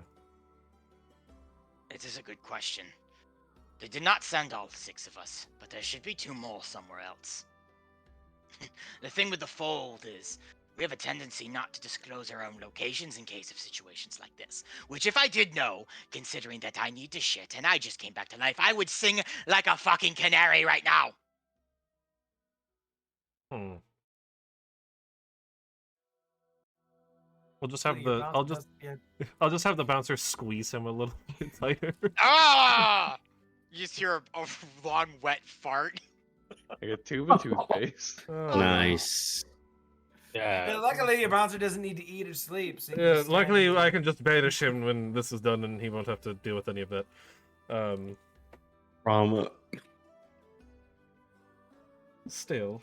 It is a good question. They did not send all 6 of us, but there should be 2 more somewhere else. The thing with the fold is, we have a tendency not to disclose our own locations in case of situations like this. Which if I did know, considering that I need to shit and I just came back to life, I would sing like a fucking canary right now. We'll just have the I'll just have the bouncer squeeze him a little bit tighter. Ah! You just hear a long wet fart. Like a tube of toothpaste. Nice. Yeah. Luckily, your bouncer doesn't need to eat or sleep. So Yeah, luckily I can just banish him when this is done, and he won't have to deal with any of that. Still,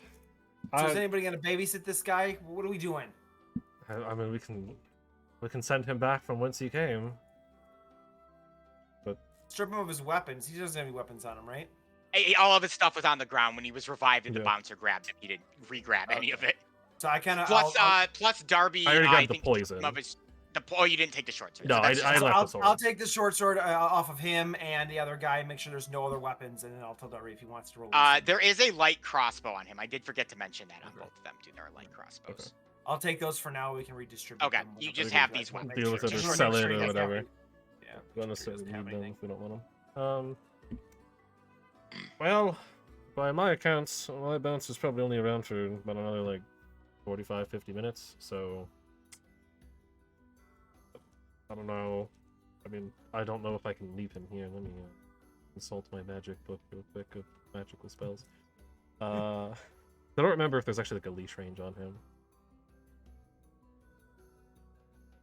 So is anybody gonna babysit this guy? What are we doing? I mean, we can send him back from whence he came. But Strip him of his weapons. He doesn't have any weapons on him, right? All of his stuff was on the ground when he was revived, and the Yeah. bouncer grabbed him. He didn't re-grab any of it. So I kind of Plus Darby, I already got the think poison. some of his Oh, you didn't take the short sword. No, so that's I just- left the sword. I'll take the short sword off of him and the other guy. Make sure there's no other weapons, and then I'll tell Darby if he wants to roll. There is a light crossbow on him. I did forget to mention that on Okay. both of them, too. There are light crossbows. Okay. I'll take those for now. We can redistribute. Okay, them. you just We'll have do these that. ones. Deal with it or Just wanna sell make it sure or he doesn't have whatever. any- Yeah. Don't Sure necessarily doesn't have need them anything. if we don't want them. Well, by my accounts, my bounce is probably only around for about another like 45, 50 minutes. So I don't know. I mean, I don't know if I can leave him here. Let me consult my magic book real quick of magical spells. I don't remember if there's actually like a leash range on him.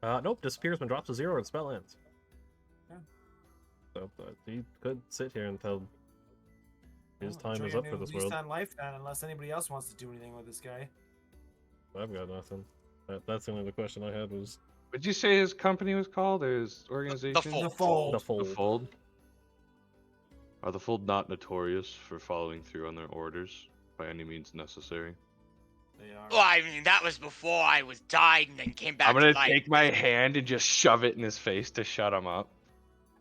Nope, disappears when drops to 0 and spell ends. Yeah. So he could sit here until his Well, time is enjoy up your for new this lease world. on life, then, unless anybody else wants to do anything with this guy. I've got nothing. That's the only other question I had was What'd you say his company was called, or his organization? Fold. The fold. the fold. The Fold? Are the Fold not notorious for following through on their orders by any means necessary? They are. Well, I mean, that was before I was died and then came back I'm gonna to life. take my hand and just shove it in his face to shut him up.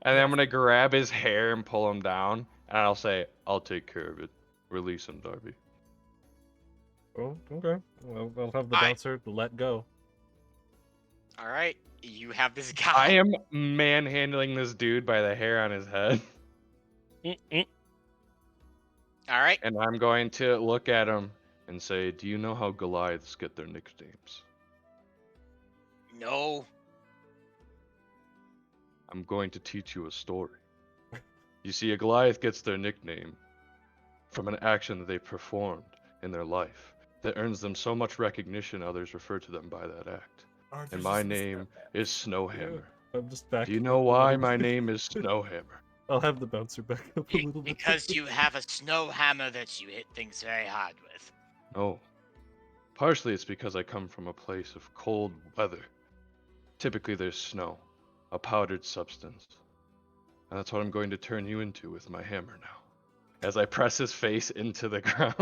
And then I'm gonna grab his hair and pull him down, and I'll say, I'll take care of it. Release him, Darby. Oh, okay. Well, I'll have the Alright. bouncer let go. All right, you have this guy. I am manhandling this dude by the hair on his head. All right. And I'm going to look at him and say, do you know how Goliaths get their nicknames? No. I'm going to teach you a story. You see, a Goliath gets their nickname from an action that they performed in their life that earns them so much recognition others refer to them by that act. Arthur's And my just a name is Snowhammer. I'm just back. Do you know why my name is Snowhammer? I'll have the bouncer back up a little bit. Because you have a snow hammer that you hit things very hard with. Oh. Partially it's because I come from a place of cold weather. Typically there's snow, a powdered substance. And that's what I'm going to turn you into with my hammer now. As I press his face into the ground,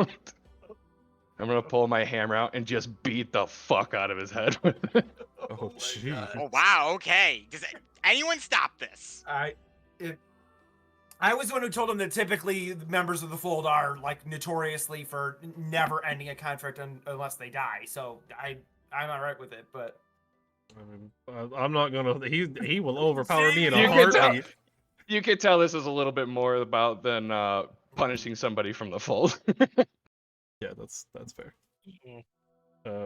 I'm going to pull my hammer out and just beat the fuck out of his head with it. Oh, jeez. Oh wow. Okay. Does anyone stop this? I was the one who told him that typically members of the fold are like notoriously for never ending a contract unless they die. So I'm alright with it, but I mean, I'm not gonna. He will overpower me in You a can tell- heartbeat. You can tell this is a little bit more about than punishing somebody from the fold. Yeah, that's fair.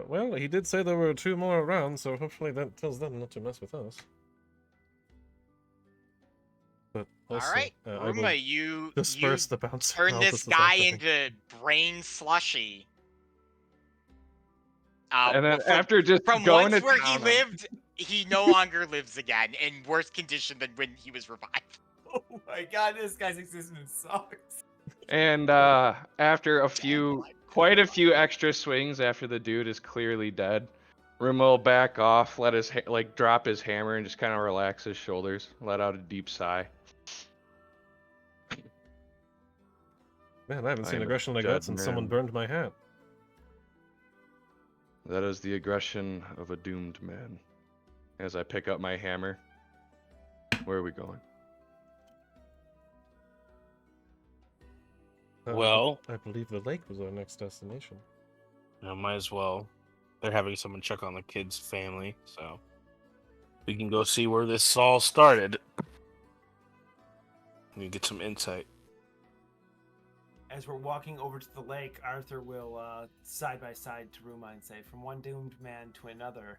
Well, he did say there were 2 more around, so hopefully that tells them not to mess with us. But also, All right, I will Ruma, you disperse the bouncer. turn I'll this just guy attack him. into brain slushy. And then well, after just from going once to where town he on- lived, he no longer lives again in worse condition than when he was revived. oh my god, this guy's existence sucks. And after quite a few extra swings after the dude is clearly dead, Ruma will back off, let his drop his hammer and just kind of relax his shoulders, let out a deep sigh. Man, I haven't I seen am a aggression like dead that since someone man. burned my hat. That is the aggression of a doomed man. As I pick up my hammer, where are we going? Well, I believe the lake was our next destination. might as well. They're having someone check on the kid's family, so we can go see where this all started. We get some insight. As we're walking over to the lake, Arthur will side by side to Ruma and say, "From one doomed man to another,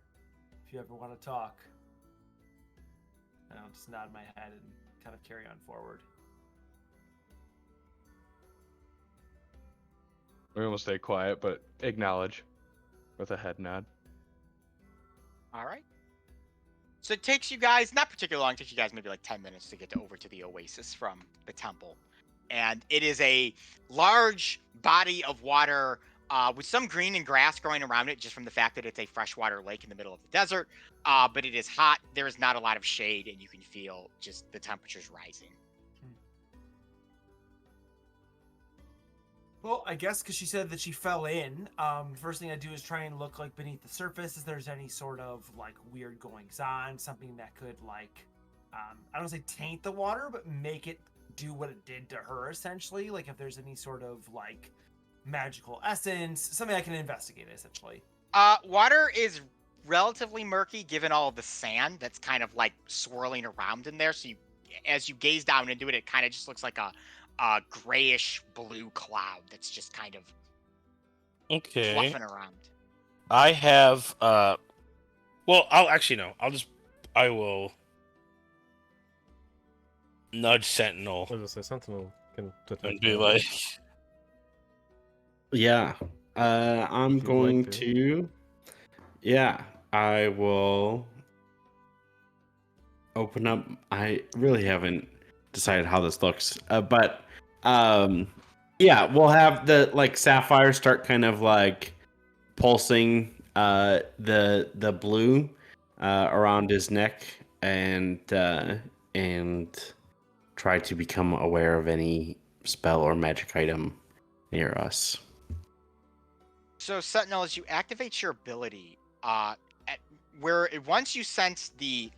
if you ever want to talk." And I'll just nod my head and kind of carry on forward. We will stay quiet, but acknowledge with a head nod. All right. So it takes you guys not particularly long. It takes you guys maybe like 10 minutes to get over to the oasis from the temple, and it is a large body of water with some green and grass growing around it, just from the fact that it's a freshwater lake in the middle of the desert. But it is hot. There is not a lot of shade, and you can feel just the temperatures rising. Well, I guess because she said that she fell in. First thing I do is try and look like beneath the surface. If there's any sort of like weird goings on, something that could like, I don't want to say taint the water, but make it do what it did to her essentially. Like if there's any sort of like magical essence, something I can investigate essentially. Water is relatively murky given all of the sand that's kind of like swirling around in there. So as you gaze down into it, it kind of just looks like a grayish blue cloud that's just kind of Okay. fluffing around. I have well, I'll actually no. I will nudge Sentinel I was gonna say Sentinel can detect and be magic. like, Yeah. I'm If you'd going like to. to. Yeah, I will open up. I really haven't decided how this looks, but yeah, we'll have the like sapphire start kind of like pulsing the blue around his neck and try to become aware of any spell or magic item near us. So Sentinel, as you activate your ability, once you sense the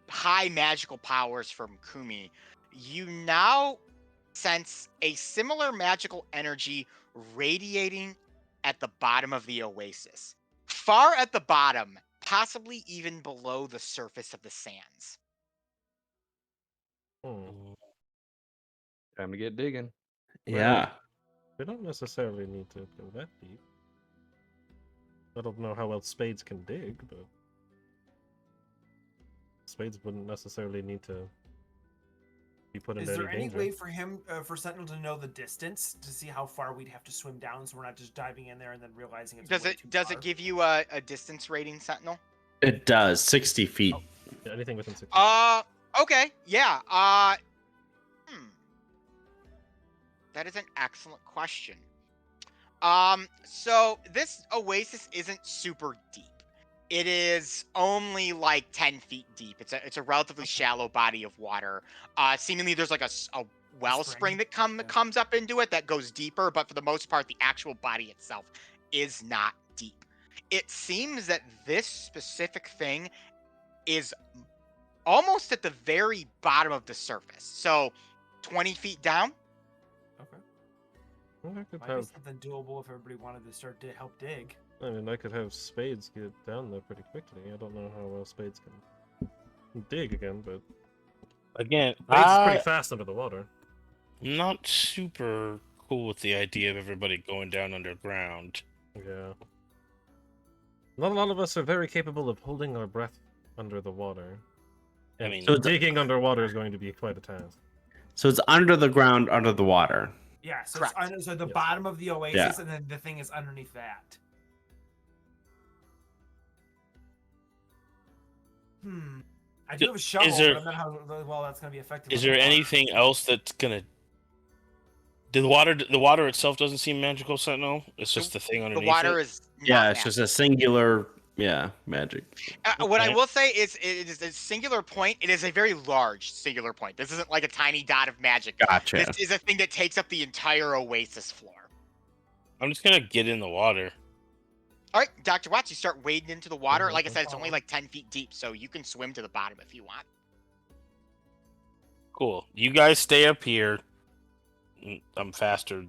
high magical powers from Kumi, you now sense a similar magical energy radiating at the bottom of the oasis. Far at the bottom, possibly even below the surface of the sands. Hmm. Time to get digging. Yeah. They don't necessarily need to go that deep. I don't know how well spades can dig, but spades wouldn't necessarily need to be put Is into there any any danger. way for him, for Sentinel to know the distance to see how far we'd have to swim down, so we're not just diving in there and then realizing it's Does way it too does far? it give you a distance rating, Sentinel? It does 60 feet. Yeah, anything within 60 Okay, yeah. That is an excellent question. So this oasis isn't super deep. It is only like 10 feet deep. It's a relatively shallow body of water. Seemingly there's like a wellspring that comes up into it that goes deeper, but for the most part, the actual body itself is not deep. It seems that this specific thing is almost at the very bottom of the surface. So 20 feet down. Okay. Well, I could Might be have. something doable if everybody wanted to start to help dig. I mean, I could have spades get down there pretty quickly. I don't know how well spades can dig again, but again, spades is pretty fast under the water. I'm not super cool with the idea of everybody going down underground. Yeah. Not a lot of us are very capable of holding our breath under the water. I mean, So digging underwater is going to be quite a task. So it's under the ground, under the water. Yeah, so Correct. it's so the Yes. bottom of the oasis, Yeah. and then the thing is underneath that. I do have a shovel, there- but I don't know how well that's going to be effective. is on the there water. anything else that's gonna? The water itself doesn't seem magical, Sentinel. It's just the thing The underneath water it. is not Yeah, it's magic. just a singular, magic. What I Okay. will say is it is a singular point. It is a very large singular point. This isn't like a tiny dot of magic. Gotcha. This is a thing that takes up the entire oasis floor. I'm just gonna get in the water. All right, Dr. Watts, you start wading into the water. Mhm. Like I said, it's only like 10 feet deep, so you can swim to the bottom if you want. Cool. You guys stay up here. I'm faster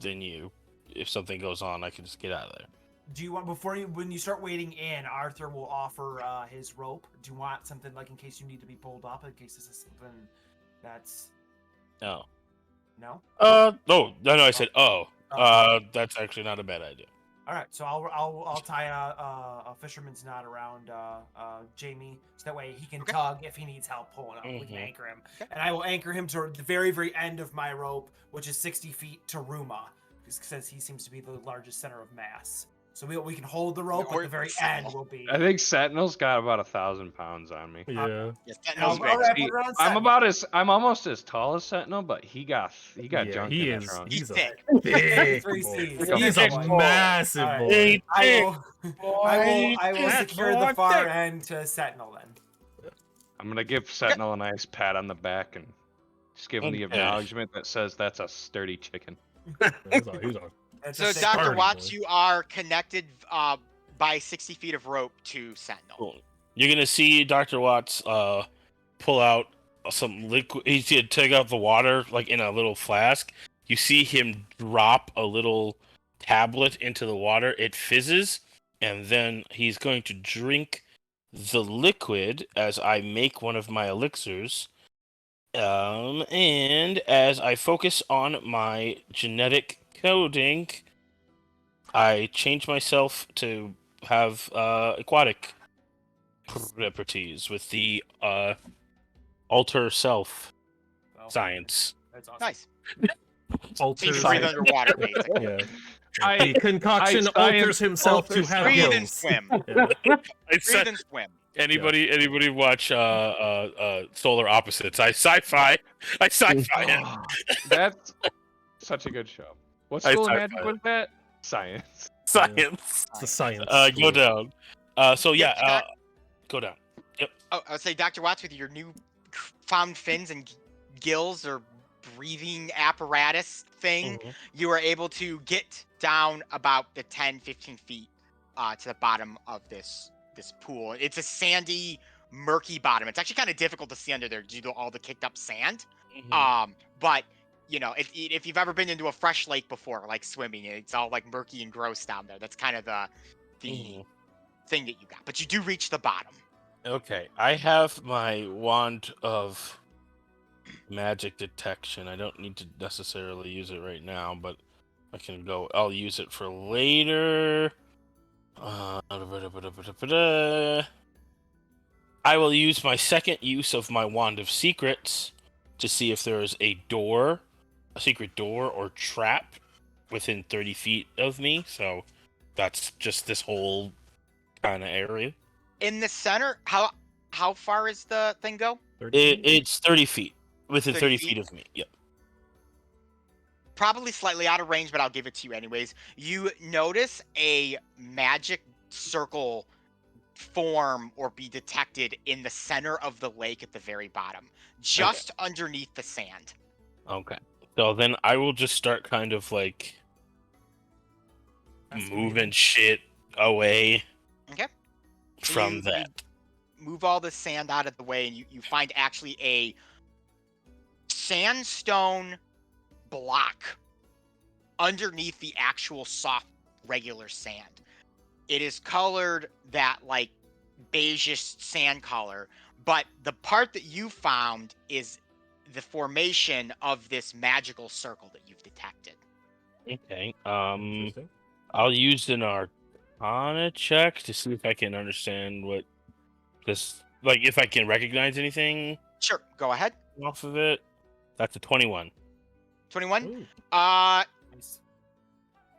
than you. If something goes on, I can just get out of there. Do you want when you start wading in, Arthur will offer his rope. Do you want something like in case you need to be pulled up, in case this is something that's No. no? No. I said, oh. Okay. That's actually not a bad idea. All right, so I'll tie a fisherman's knot around Jamie, so that way he can Okay. tug if he needs help pulling up. We can Mhm. anchor him, Okay. and I will anchor him to the very, very end of my rope, which is 60 feet to Ruma, since he seems to be the largest center of mass. So we can hold the rope, but the very end will be. I think Sentinel's got about 1,000 pounds on me. Yeah. Yes, And Sentinel's I'll- big. all right, See, put it on I'm Sentinel. I'm almost as tall as Sentinel, but he got Yeah, junk he in the is. trunk. He's a thick. big Three boy. Cs. He's Big a boy. massive All right. boy. Hey, I will thick, secure boy, the far thick. end to Sentinel then. I'm gonna give Sentinel a nice pat on the back and just give him the Okay. acknowledgement that says that's a sturdy chicken. He's on. That's So, a sick Dr. Sturdy Watts, boy. you are connected by 60 feet of rope to Sentinel. Cool. You're gonna see Dr. Watts pull out some liquid. He's gonna take out the water like in a little flask. You see him drop a little tablet into the water. It fizzes, and then he's going to drink the liquid as I make one of my elixirs. And as I focus on my genetic coding, I change myself to have aquatic properties with the alter self science. That's awesome. Nice. Alters. So you breathe underwater, basically. Yeah. I The concoction science alters himself to alters have Breathe and gills. swim. Yeah. It's, Breathe and swim. anybody watch Solar Opposites? I sci-fi him. Oh, that's such a good show. What I school of sci-fi magic was that? Science. Science. It's the science. Go school. down. So yeah, Doc- go down. Oh, I would say, Dr. Watts, with your new found fins and gills or breathing apparatus thing, Mhm. you are able to get down about the 10, 15 feet to the bottom of this pool. It's a sandy, murky bottom. It's actually kind of difficult to see under there due to all the kicked up sand. But you know, if you've ever been into a fresh lake before, like swimming, it's all like murky and gross down there. That's kind of the Mhm. thing that you got. But you do reach the bottom. Okay, I have my wand of magic detection. I don't need to necessarily use it right now, but I can go. I'll use it for later. I will use my second use of my wand of secrets to see if there is a secret door or trap within 30 feet of me. So that's just this whole kind of area. In the center, how far is the thing go? 30? It's 30 feet. Within 30 30 feet? feet of me. Yep. Probably slightly out of range, but I'll give it to you anyways. You notice a magic circle form or be detected in the center of the lake at the very bottom, just underneath the sand. Okay. So then I will just start kind of like That's moving shit away Okay. So from you that. move all the sand out of the way, and you find actually a sandstone block underneath the actual soft, regular sand. It is colored that like beigeish sand color, but the part that you found is the formation of this magical circle that you've detected. Okay. Interesting. I'll use an Arcana check to see if I can understand what this, like, if I can recognize anything Sure, go ahead. off of it. That's a 21. 21. Ooh. Nice.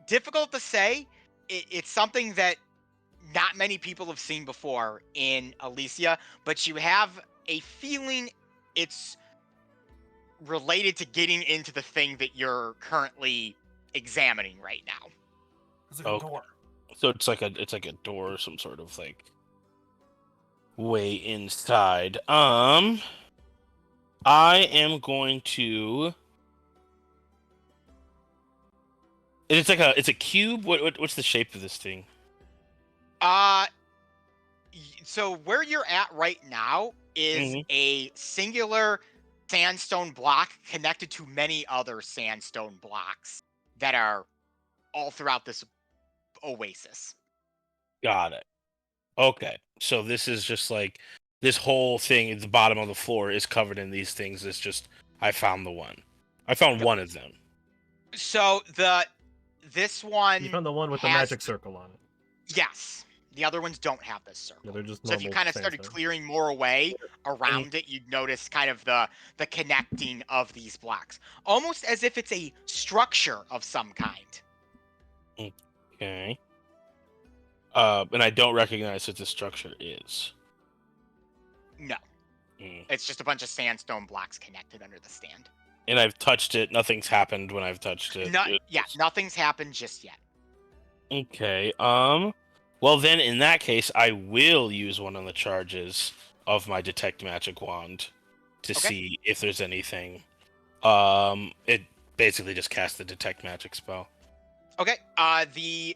Difficult to say. It's something that not many people have seen before in Elyssia, but you have a feeling it's related to getting into the thing that you're currently examining right now. It's like a Okay. door. So it's like a door or some sort of like way inside. I am going to. It's a cube. What's the shape of this thing? So where you're at right now is Mhm. a singular sandstone block connected to many other sandstone blocks that are all throughout this oasis. Got it. Okay, so this is just like this whole thing at the bottom of the floor is covered in these things. It's just I found the one. I found one of them. So this one, You found the one with the has- magic circle on it. yes, the other ones don't have this Yeah, circle. they're just So if you normal kind of started sandstone. clearing more away around it, you'd notice kind of the connecting of these blocks, almost as if it's a structure of some kind. Okay. And I don't recognize what the structure is. No, Mm. it's just a bunch of sandstone blocks connected under the stand. And I've touched it. Nothing's happened when I've touched it. Yeah, nothing's happened just yet. Okay. Well, then in that case, I will use one of the charges of my detect magic wand to Okay. see if there's anything. It basically just cast the detect magic spell. Okay. The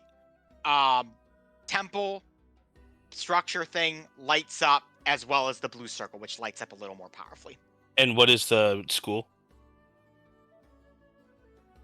temple structure thing lights up, as well as the blue circle, which lights up a little more powerfully. And what is the school?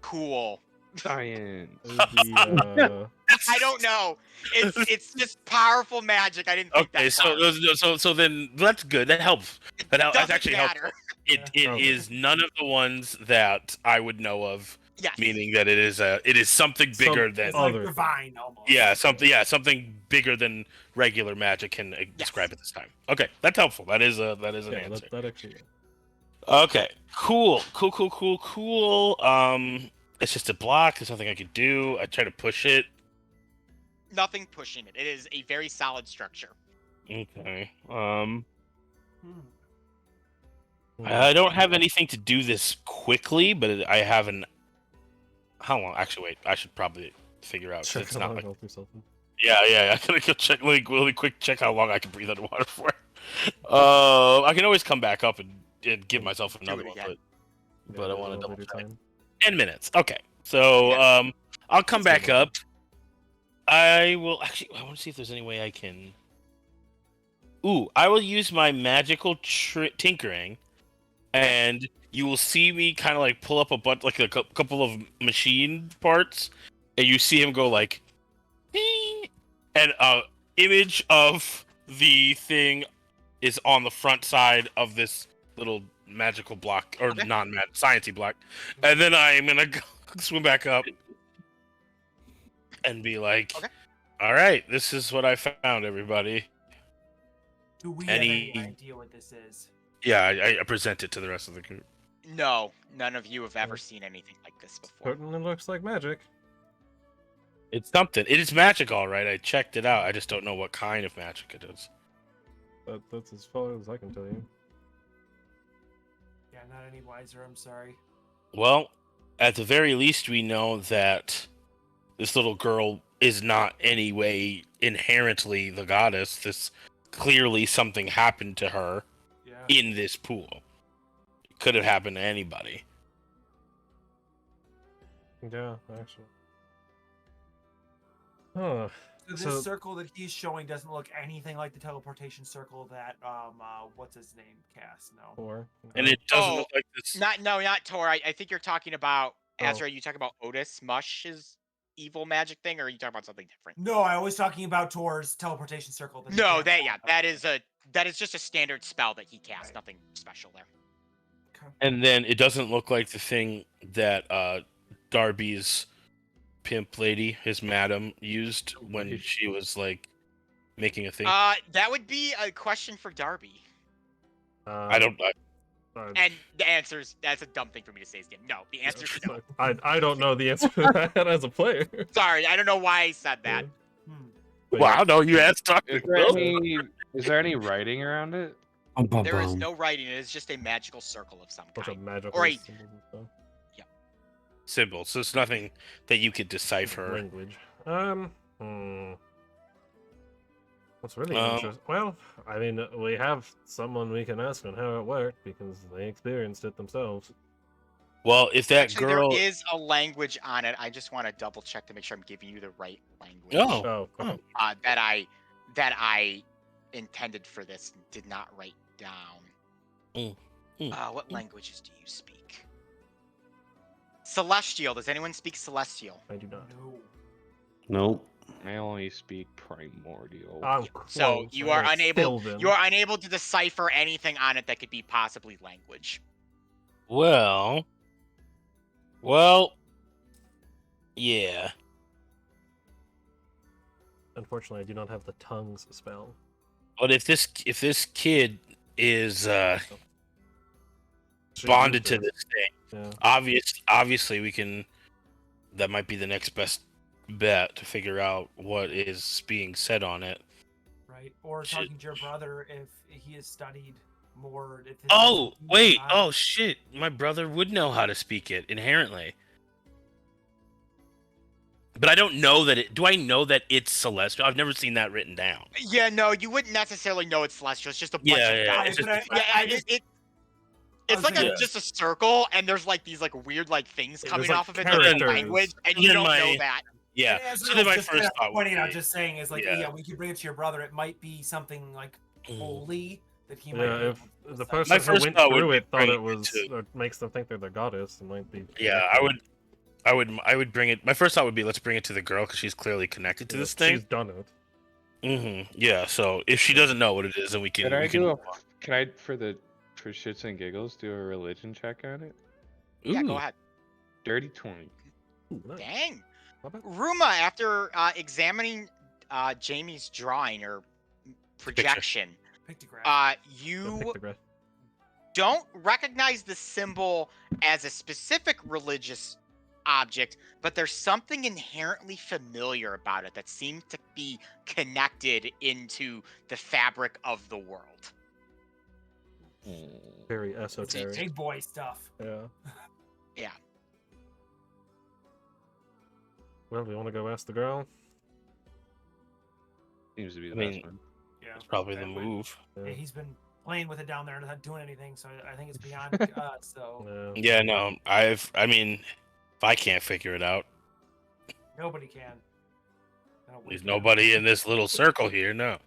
Cool. Science. The, I don't know. It's just powerful magic. I didn't think Okay, that far. so then that's good. That helps. That's Doesn't actually matter. helpful. It Okay. is none of the ones that I would know of. Yes. Meaning that it is something bigger than It's like Other divine almost. something bigger than regular magic can describe at this time. Okay, that's helpful. That is an yeah, answer. that actually. Okay, cool. It's just a block. There's nothing I could do. I try to push it. Nothing pushing it. It is a very solid structure. Okay. Hmm. I don't have anything to do this quickly, but I have an. How long? Actually, wait. I should probably figure out. 'Cause Check it's how not. long Like, I'll do something. yeah. I gotta go check. Really quick. Check how long I can breathe underwater for. I can always come back up and give myself another it one, again. but I want to double later check. time. 10 minutes. Okay. So I'll come That's back good. up. I will actually. I want to see if there's any way I can. Ooh, I will use my magical tinkering, and you will see me kind of like pull up a bunch, like a couple of machine parts, and you see him go like, "Ding," and image of the thing is on the front side of this little magical block or Okay. non-magic sciencey block, and then I'm gonna go swim back up and be like, Okay. "All right, this is what I found, everybody." Do we Any- have any idea what this is? Yeah, I present it to the rest of the group. No, none of you have ever seen anything like this before. Certainly looks like magic. It's something. It is magic, all right. I checked it out. I just don't know what kind of magic it is. That's as far as I can tell you. Yeah, not any wiser. I'm sorry. Well, at the very least, we know that this little girl is not any way inherently the goddess. This clearly something happened to her Yeah. in this pool. It could have happened to anybody. Yeah, actually. Huh. So this So- circle that he's showing doesn't look anything like the teleportation circle that what's his name cast. No. Or And it doesn't Oh, look like this. Not Tor. I think you're talking about Oh. Azra. You talking about Otis Mush's evil magic thing, or are you talking about something different? No, I was talking about Tor's teleportation circle. That he No, cast. that is just a standard spell that he cast. Right. Nothing special there. And then it doesn't look like the thing that Darby's pimp lady, his madam, used when she was like making a thing. That would be a question for Darby. I don't. And the answer's that's a dumb thing for me to say, Stan. No, the answer's no. I don't know the answer to that as a player. Sorry, I don't know why I said that. Hmm. But Wow, no, you asked Doctor. Is there any writing around it? There is no writing. It is just a magical circle of some Bunch of kind. magical Or a- symbols and stuff. Symbols. So it's nothing that you could decipher. Language. What's really Um, interesting? Well, I mean, we have someone we can ask on how it worked because they experienced it themselves. Well, if that Actually, girl. there is a language on it. I just want to double check to make sure I'm giving you the right language. Oh. Oh, That I intended for this and did not write down. What languages do you speak? Celestial. Does anyone speak Celestial? I do not. No. Nope. I only speak primordial. I'm So close. you I are got unable. Sylvan. You are unable to decipher anything on it that could be possibly language. Well. Yeah. Unfortunately, I do not have the tongues spell. But if this kid is She bonded to used it. this thing, Yeah. obviously we can. That might be the next best bet to figure out what is being said on it. Right. Or Shit. talking to your brother if he has studied more. If this Oh, is- wait. Oh, shit. My brother would know how to speak it inherently. But I don't know that it. Do I know that it's celestial? I've never seen that written down. Yeah, no, you wouldn't necessarily know it's celestial. It's just a bunch Yeah, of yeah, dots. it's just- Yeah, It's like thinking- just a circle, and there's like these like weird like things Yeah, coming there's, like, off of it, like in characters. language, and And you then don't know my- that. Yeah. And as So I then was my just first kinda thought would pointing out, be- just saying is like, yeah. yeah, we could bring it to your brother. It might be something like holy that he might. Yeah, be if able to the decide. person My who first went thought would through be it thought bringing it it was, to- or makes them think they're the goddess, it might be. Yeah, I would bring it. My first thought would be let's bring it to the girl because she's clearly connected to Yeah, this thing. She's done it. Yeah. So if she doesn't know what it is, then we can. Can I we do can a? Can I, for shits and giggles, do a religion check on it? Yeah, go Ooh. ahead. Dirty 20. Ooh, nice. Dang. Not bad. Ruma, after examining Jamie's drawing or projection, Pictograph. The you pictograph. don't recognize the symbol as a specific religious object, but there's something inherently familiar about it that seems to be connected into the fabric of the world. Very It's esoteric. big boy stuff. Yeah. Yeah. Well, we want to go ask the girl? Seems to be the I mean, best one. Yeah, It's probably the exactly. move. Yeah, he's been playing with it down there and not doing anything, so I think it's beyond us. So Yeah. Yeah. No. I mean, if I can't figure it out, nobody can. there's nobody in this little circle here. No.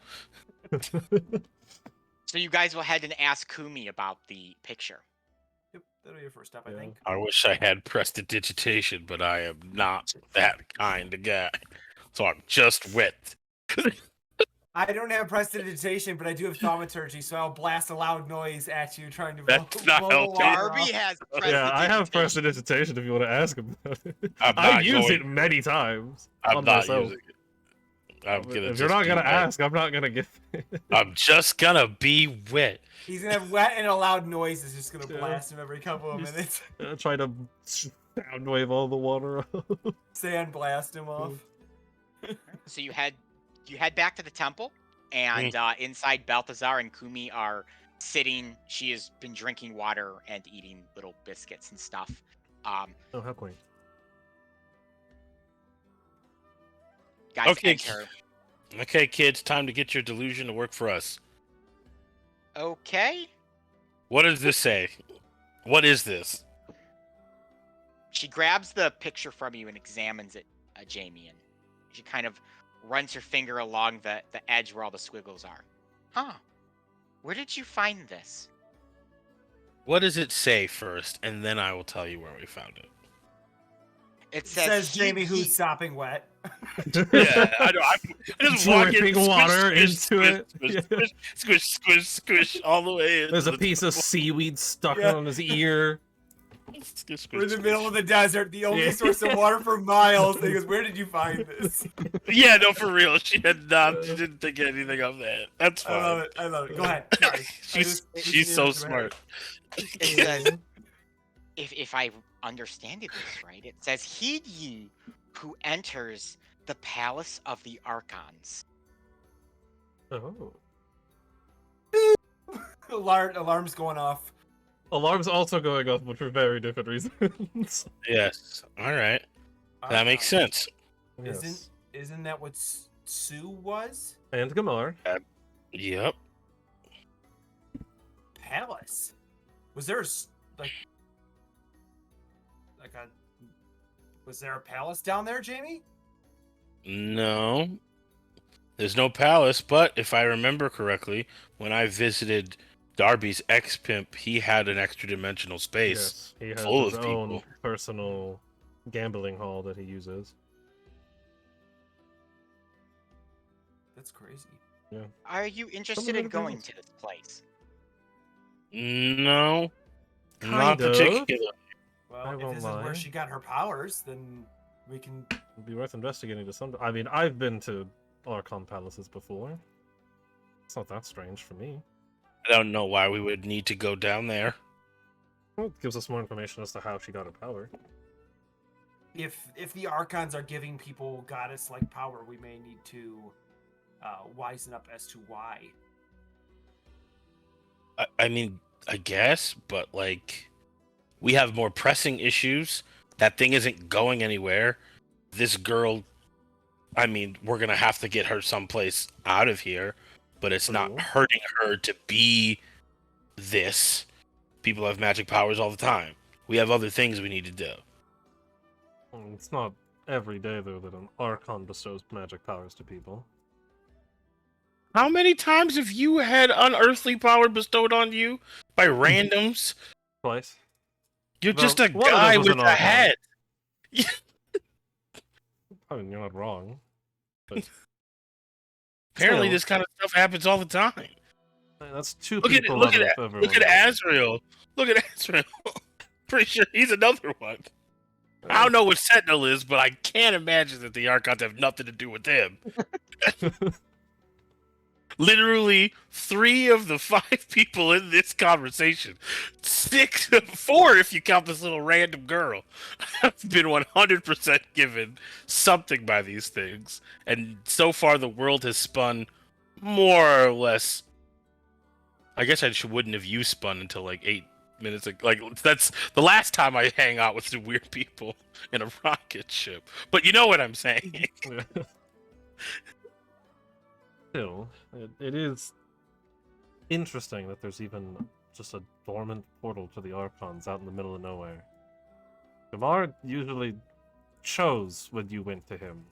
So you guys will head and ask Kumi about the picture. Yep, that'll be your first step, I Yeah. think. I wish I had prestidigitation, but I am not that kind of guy. So I'm just wet. I don't have prestidigitation, but I do have thaumaturgy, so I'll blast a loud noise at you trying to That's blow, not blow the helping. water Darby off. has Yeah, I have prestidigitation. prestidigitation if you want to ask about it. I'm I not use going- it many times. I'm on not myself. using it. I'm gonna If just you're not be gonna wet. ask, I'm not gonna give it. I'm just gonna be wet. He's gonna have wet and a loud noise is just gonna Yeah. blast him every couple of Just- minutes. Try to sound wave all the water off. Sand blast him off. So you head back to the temple, and inside Balthazar and Kumi are sitting. She has been drinking water and eating little biscuits and stuff. Oh, how quaint. Guys Okay. enter. Okay, kids, time to get your delusion to work for us. Okay. What does this say? What is this? She grabs the picture from you and examines it, Jamie, and she kind of runs her finger along the edge where all the squiggles are. Huh. Where did you find this? What does it say first, and then I will tell you where we found it. It It says, says Jamie he- who's sopping wet. Yeah, I know. I just walk in, Dripping squish, water squish, into squish, it. Squish, squish, squish, squish, all the way. There's a into piece the- of seaweed stuck Yeah. on his ear. Squish, squish, We're in the squish. middle of the desert, the only Yeah. source of water for miles. And he goes, "Where did you find this?" Yeah, no, for real. She didn't think anything of that. That's fine. I love it. I love it. Go ahead. Sorry. She's so smart. It says, if I understand it this right, it says, heed ye who enters the palace of the Archons. Oh. Alarms going off. Alarm's also going off, but for very different reasons. Yes. All right. That makes sense. Yes. Isn't that what Sue was? And Gamar. Yep. Palace. Was there like a was there a palace down there, Jamie? No. There's no palace, but if I remember correctly, when I visited Darby's ex-pimp, he had an extra dimensional space. Yes, he has full his of own people. personal gambling hall that he uses. That's crazy. Are you interested Someone in go to going palace. to this place? No. Kind Not of. particular. Well, I if won't this is where lie. she got her powers, then we can. It'd be worth investigating to some. I mean, I've been to Archon palaces before. It's not that strange for me. I don't know why we would need to go down there. Well, it gives us more information as to how she got her power. If the Archons are giving people goddess-like power, we may need to wisen up as to why. I mean, I guess, but like, we have more pressing issues. That thing isn't going anywhere. This girl, I mean, we're gonna have to get her someplace out of here, but it's True. not hurting her to be this. People have magic powers all the time. We have other things we need to do. It's not every day, though, that an Archon bestows magic powers to people. How many times have you had unearthly power bestowed on you by randoms? Twice. You're Well, just a one of guy those was with an a Archon. head. I mean, you're not wrong. Apparently, Still, this kind of stuff happens all the time. that's two Look at people look out at of everyone. look at Azrael. Look at Azrael. Pretty sure he's another one. I don't know what Sentinel is, but I can't imagine that the Archons have nothing to do with him. Literally, 3 of the 5 people in this conversation, 4 if you count this little random girl, have been 100% given something by these things. And so far, the world has spun more or less. I guess wouldn't have you spun until like 8 minutes ago. Like, that's the last time I hang out with some weird people in a rocket ship. But you know what I'm saying. Still, it is interesting that there's even just a dormant portal to the Archons out in the middle of nowhere. Gamar usually chose when you went to him.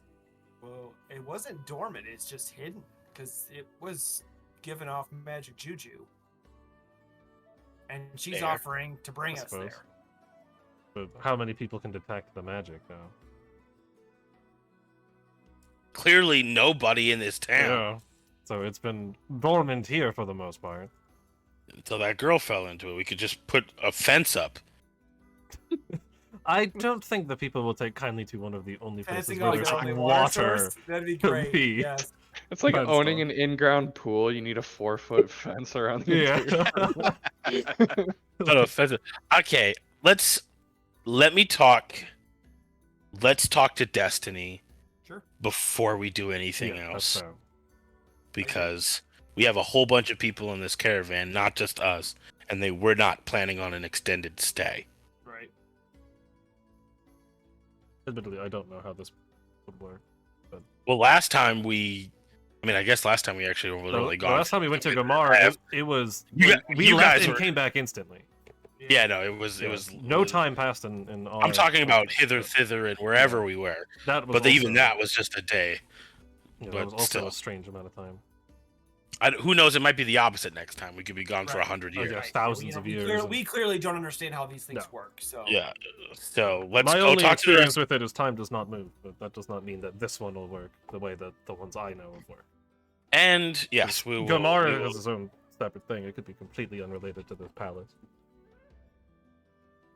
Well, it wasn't dormant, it's just hidden. Because it was giving off magic juju. And she's Fair. offering to bring I us suppose. there. But how many people can detect the magic, though? Clearly, nobody in this town. Yeah. So it's been dormant here for the most part. Until that girl fell into it. We could just put a fence up. I don't think that people will take kindly to one of the only places Fencing where off there's their only water. source, that'd be to great. be. Yes. It's like Fence owning up. an in-ground pool. You need a 4-foot fence around the entire Yeah. No, fence. Okay, let me talk. Let's talk to Destiny Sure. before we do anything Yeah, that's else. fair. Because we have a whole bunch of people in this caravan, not just us, and they were not planning on an extended stay. Right. Admittedly, I don't know how this would work. Well, last time I guess last time we actually were literally The gone. last time we went to with- Gamar, it was You we left guys and were- came back instantly. Yeah, no, it was no time passed in our. I'm talking about hither, thither, and wherever we were. That was But even also- that was just a day. yeah, but that was also still. a strange amount of time. Who knows? It might be the opposite next time. We could be gone for Right. 100 Oh, years. yeah. Right. thousands of we years clearly- and- we clearly don't understand how these things No. work. So Yeah. So let's My go only talk to the experience rest. with it is time does not move, but that does not mean that this one will work the way that the ones I know of work. And yes, we will. Gamar we will- has its own separate thing. It could be completely unrelated to this palace.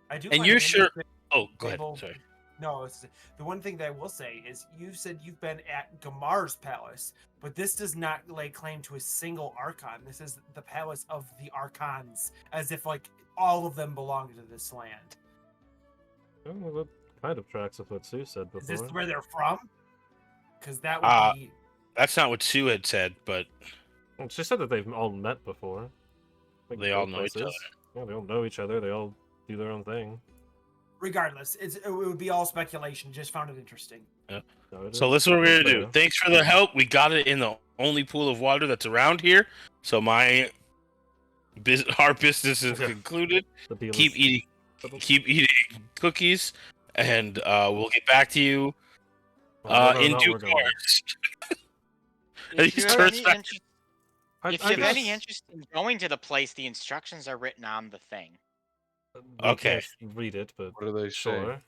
I do. And find you're it sure? interesting- Oh, go ahead. Well, Sorry. No, the one thing that I will say is you said you've been at Gamar's palace, but this does not lay claim to a single Archon. This is the palace of the Archons, as if like all of them belong to this land. Oh, well, that kind of tracks with what Sue said Is this before. where they're from? Because that would Uh, be That's not what Sue had said, but Well, she said that they've all met before. Like, They all both know each places. Yeah, they all know each other. They all do their own thing. regardless. It would be all speculation. Just found it interesting. So, it so is- this is what we're gonna do. fair. Thanks for the help. We got it in the only pool of water that's around here. So our business is Okay. concluded. The deal Keep is eating. settled. Keep eating cookies, and we'll get back to you Well, whether or in not due we're going. course. If He you have turns any back- interest, I- if I you have any guess- interest in going to the place, the instructions are written on the thing. we Okay. can't read it, but What do they say? sure.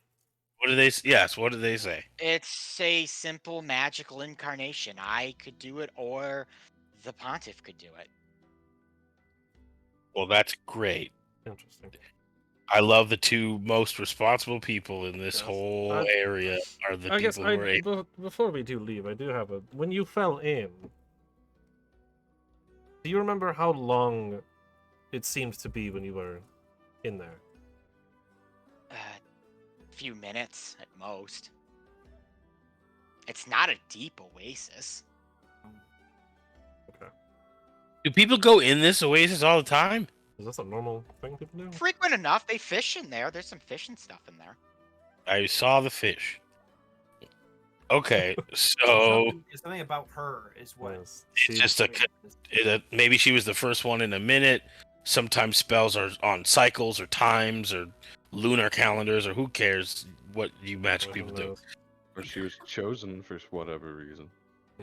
What do they? Yes. What do they say? It's a simple magical incarnation. I could do it, or the pontiff could do it. Well, that's great. Interesting. I love the 2 most responsible people in this Yes. whole I- able. I guess who are able. before we do leave, I do have a. When you fell in, do you remember how long it seemed to be when you were in there? Few minutes at most. It's not a deep oasis. Do people go in this oasis all the time? Is this a normal thing people do? Frequent enough. They fish in there. There's some fishing stuff in there. I saw the fish. Okay, so Something about her is what. Yes. it's just maybe she was the first one in a minute, Sometimes spells are on cycles or times or lunar calendars or who cares what you magic people do. Or she was chosen for whatever reason.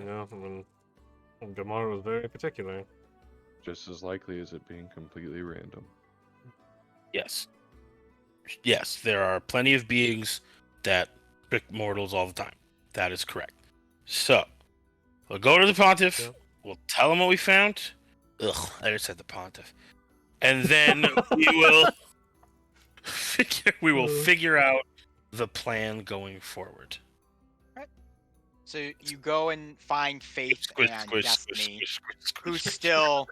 Yeah, I mean, Gamar was very particular. Just as likely as it being completely random. Yes. Yes, there are plenty of beings that trick mortals all the time. That is correct. So, we'll go to the Pontiff. Yeah. We'll tell him what we found. Ugh, I just said the Pontiff. And then we will figure out the plan going forward. So you go and find Faith Squish, and squish, Destiny, squish, squish, squish, who's squish. still...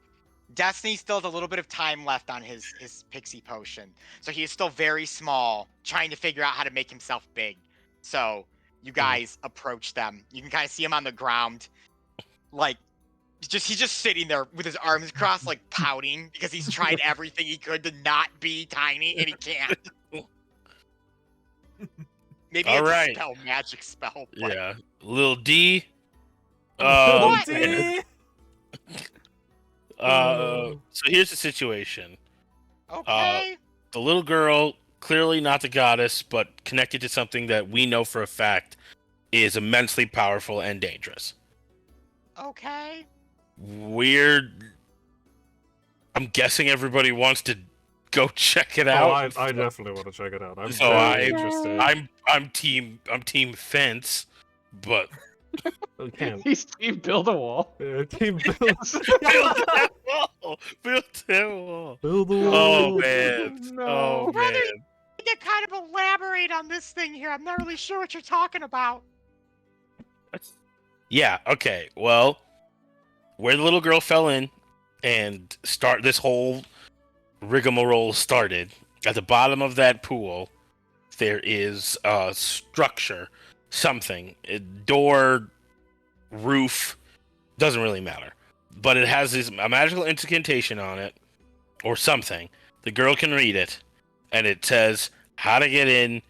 Destiny still has a little bit of time left on his pixie potion. So he is still very small, trying to figure out how to make himself big. So you guys approach them. You can kind of see him on the ground. Like, he's just sitting there with his arms crossed, like pouting, because he's tried everything he could to not be tiny, and he can't. Maybe All it's right. a spell, magic spell. But... Yeah. Lil D. What? So here's the situation. Okay. The little girl, clearly not the goddess, but connected to something that we know for a fact is immensely powerful and dangerous. Okay. I'm guessing everybody wants to go check it Oh, out. I definitely want to check it out. I'm So very interested. I'm team fence, but I can't. He's team build a wall. Team build. build that wall. Build that wall. Build the Oh wall. man. No. Oh Brother, man. you need to kind of elaborate on this thing here. I'm not really sure what you're talking about. Yeah, okay. Well, where the little girl fell in and start this whole rigmarole started, at the bottom of that pool, there is a structure, something, a door, roof, doesn't really matter. But it has a magical incantation on it, or something. The girl can read it, and it says how to get in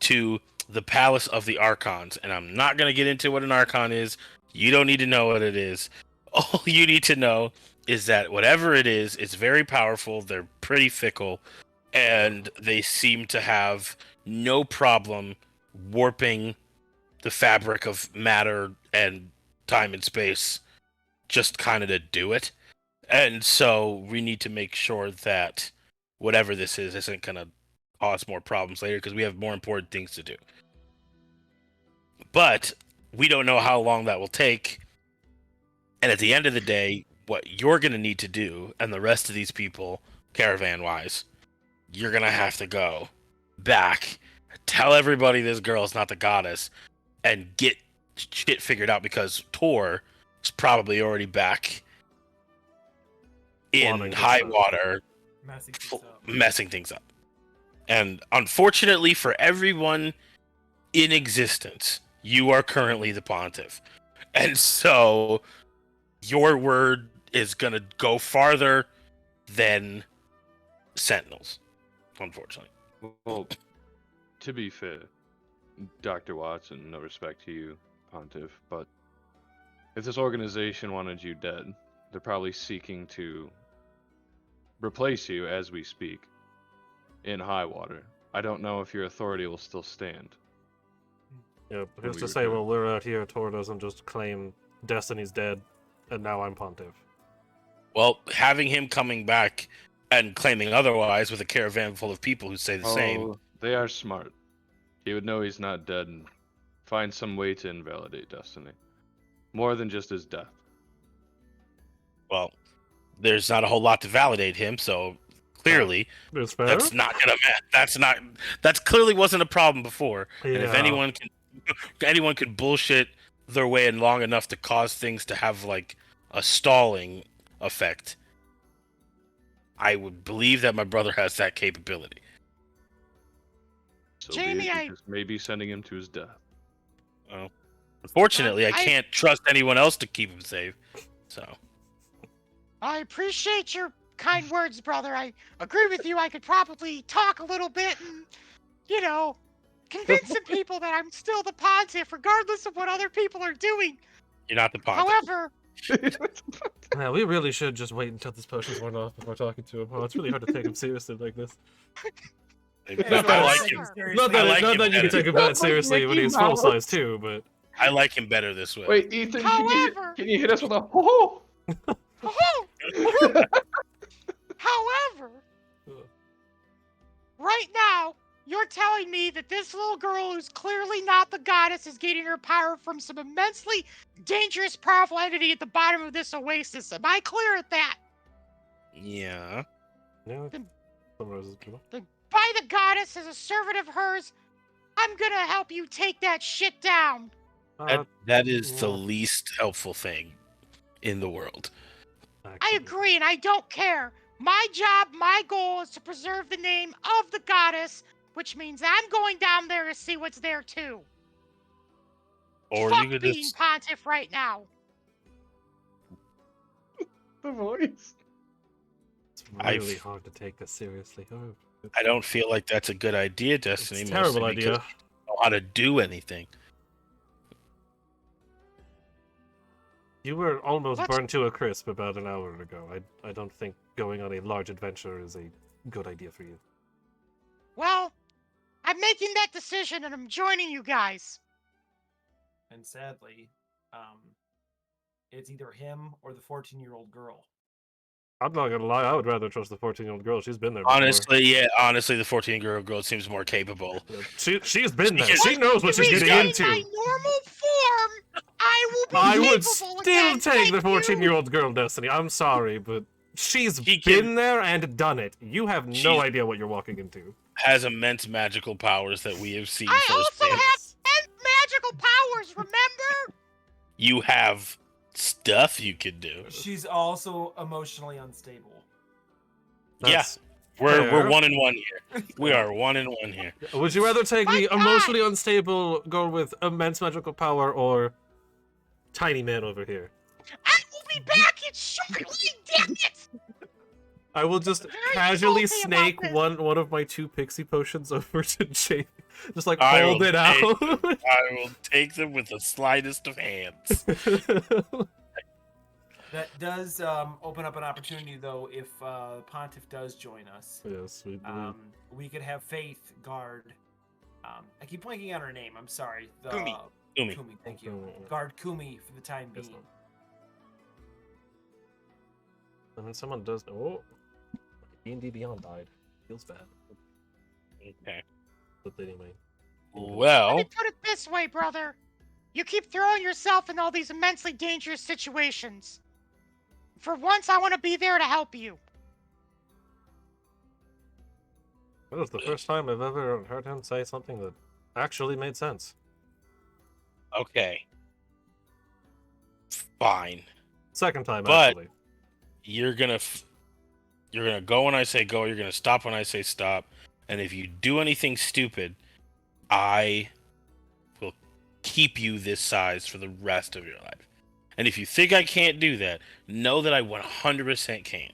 to the Palace of the Archons. And I'm not going to get into what an Archon is. You don't need to know what it is. All you need to know is that whatever it is, it's very powerful. They're pretty fickle, and they seem to have no problem warping the fabric of matter and time and space just kind of to do it. And so we need to make sure that whatever this is isn't going to cause more problems later, because we have more important things to do. But we don't know how long that will take. And at the end of the day, what you're going to need to do, and the rest of these people, caravan-wise, you're going to have to go back, tell everybody this girl's not the goddess, and get shit figured out, because Tor is probably already back in Wanting to high stop. water, messing things up. And unfortunately for everyone in existence, you are currently the Pontiff. And so your word is going to go farther than Sentinels, unfortunately. Well, to be fair, Dr. Watson, no respect to you, Pontiff, but if this organization wanted you dead, they're probably seeking to replace you as we speak in high water. I don't know if your authority will still stand. Yeah, What who's we to were say doing. while we're out here, Tor doesn't just claim Destiny's dead, and now I'm Pontiff. Well, having him coming back and claiming otherwise with a caravan full of people who say the same. Oh, they are smart. He would know he's not dead and find some way to invalidate Destiny. More than just his death. Well, there's not a whole lot to validate him, so clearly It's fair. that's not gonna matter. That's clearly wasn't a problem before. And if Yeah. anyone could bullshit their way in long enough to cause things to have like a stalling effect, I would believe that my brother has that capability. So Jamie, be it, I- because maybe sending him to his death. Unfortunately, I I- can't trust anyone else to keep him safe. So I appreciate your kind words, brother. I agree with you. I could probably talk a little bit and, convince some people that I'm still the Pontiff, regardless of what other people are doing. you're not the Pontiff. However, Yeah, we really should just wait until this potion's worn off before talking to him. Oh, it's really hard to take him seriously like this. Not that I like him. Not that, I like not him that you can better. take him that seriously when Mickey he's full Mouse. size too, but I like him better this way. Wait, Ethan, However- can you hit us with a ho However, right now, you're telling me that this little girl who's clearly not the goddess is getting her power from some immensely dangerous, powerful entity at the bottom of this oasis. Am I clear at that? Yeah. yeah, Then- summarizes pretty well. Then by the goddess, as a servant of hers, I'm gonna help you take that shit down. That is the yeah. least helpful thing in the world. I Actually. agree, and I don't care. My job, my goal is to preserve the name of the goddess, which means I'm going down there to see what's there too. Or Fuck you could being just pontiff right now. The voice. It's I've- really hard to take this seriously. Oh, I don't feel like that's a good idea, it's Destiny. a terrible mostly because idea. you don't know how to do anything. You were almost What? burned to a crisp about an hour ago. I don't think going on a large adventure is a good idea for you. Well, I'm making that decision and I'm joining you guys. And sadly, it's either him or the 14-year-old girl. I'm not gonna lie, I would rather trust the 14-year-old girl. She's been there before. Honestly, the 14-year-old girl seems more capable. She's been there. Because- She knows what she's If getting he's in into. my normal form, I will be I would capable still again, take the thank you. 14-year-old girl, Destiny. I'm sorry, but she's He been can- there and done it. You have no She's- idea what you're walking into. Has immense magical powers that we have seen I also firsthand. have 10 magical powers, remember? You have stuff you could do. She's also emotionally unstable. That's We're fair. 1-1 here. We are 1-1 here. Would you rather take My the God. emotionally unstable girl with immense magical power or tiny man over here? I will be back in shortly, damn it! I will just Very casually salty about snake this. one of my 2 pixie potions over to Jake. Just like I hold will it out. I will take them with the slightest of hands. That does open up an opportunity, though, if Pontiff does join us. Yes, We could have Faith guard. I keep blanking on her name. I'm sorry. Kumi. Kumi. Kumi, thank you. Kumi. Guard Kumi for the time Yes, being. ma'am. And then someone does. Oh, D&D Beyond died. Feels bad. Okay. But anyway. Let Well, me put it this way, brother. You keep throwing yourself in all these immensely dangerous situations. For once, I want to be there to help you. That was the first time I've ever heard him say something that actually made sense. okay. Fine. Second time, But- actually. You're gonna go when I say go. You're gonna stop when I say stop. And if you do anything stupid, I will keep you this size for the rest of your life. And if you think I can't do that, know that I 100% can.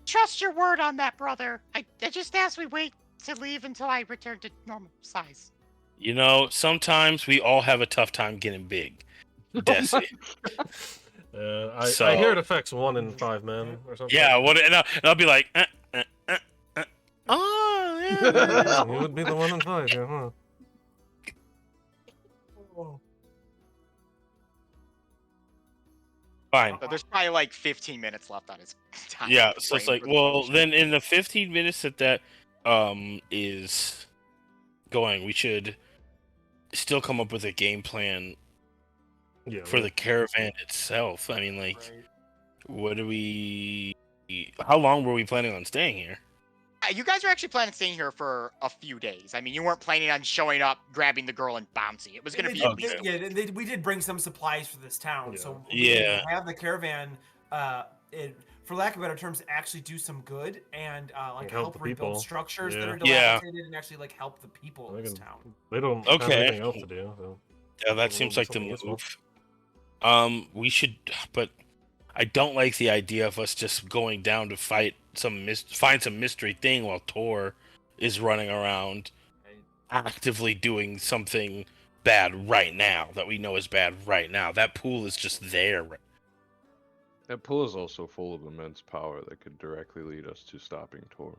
Trust your word on that, brother. I just asked we wait to leave until I return to normal size. You know, sometimes we all have a tough time getting big. Desi. I hear it affects 1 in 5 men or something. Yeah, what? And I'll be like, oh, yeah. You would be the 1 in 5, yeah, huh? Fine. So there's probably like 15 minutes left on his time. Yeah, to so it's train like, for the well, potion. then in the 15 minutes that is going, we should still come up with a game plan Yeah. for the caravan itself. I mean, like, Right. what do we? How long were we planning on staying here? You guys were actually planning on staying here for a few days. I mean, you weren't planning on showing up, grabbing the girl, and bouncing. It was going to be at least. We did bring some supplies for this town, Yeah. so Yeah. we have the caravan. For lack of better terms, actually do some good and like help help the rebuild people. structures that Yeah. are Yeah. dilapidated and actually like help the people They of this can- town. They don't have Okay. anything else to do. So. Yeah, that Well, seems do like the something useful. move. We should, but I don't like the idea of us just going down to find some mystery thing while Tor is running around Right? actively doing something bad right now, that we know is bad right now. That pool is just there. That pool is also full of immense power that could directly lead us to stopping Tor.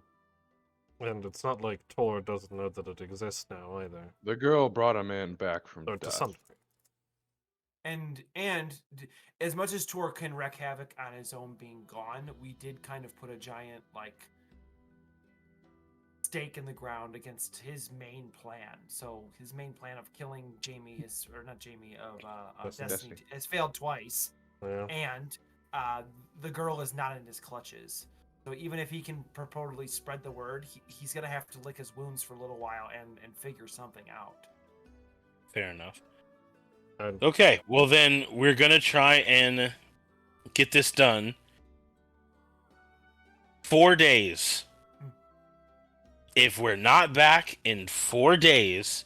And it's not like Tor doesn't know that it exists now either. The girl brought a man back from Or to death. some degree. As much as Tor can wreak havoc on his own being gone, we did kind of put a giant stake in the ground against his main plan. So his main plan of killing Jamie of Destiny has failed twice, Yeah. and the girl is not in his clutches. So even if he can purportedly spread the word, he's gonna have to lick his wounds for a little while and figure something out. Fair enough. And Okay, well then we're gonna try and get this done. 4 days. If we're not back in 4 days,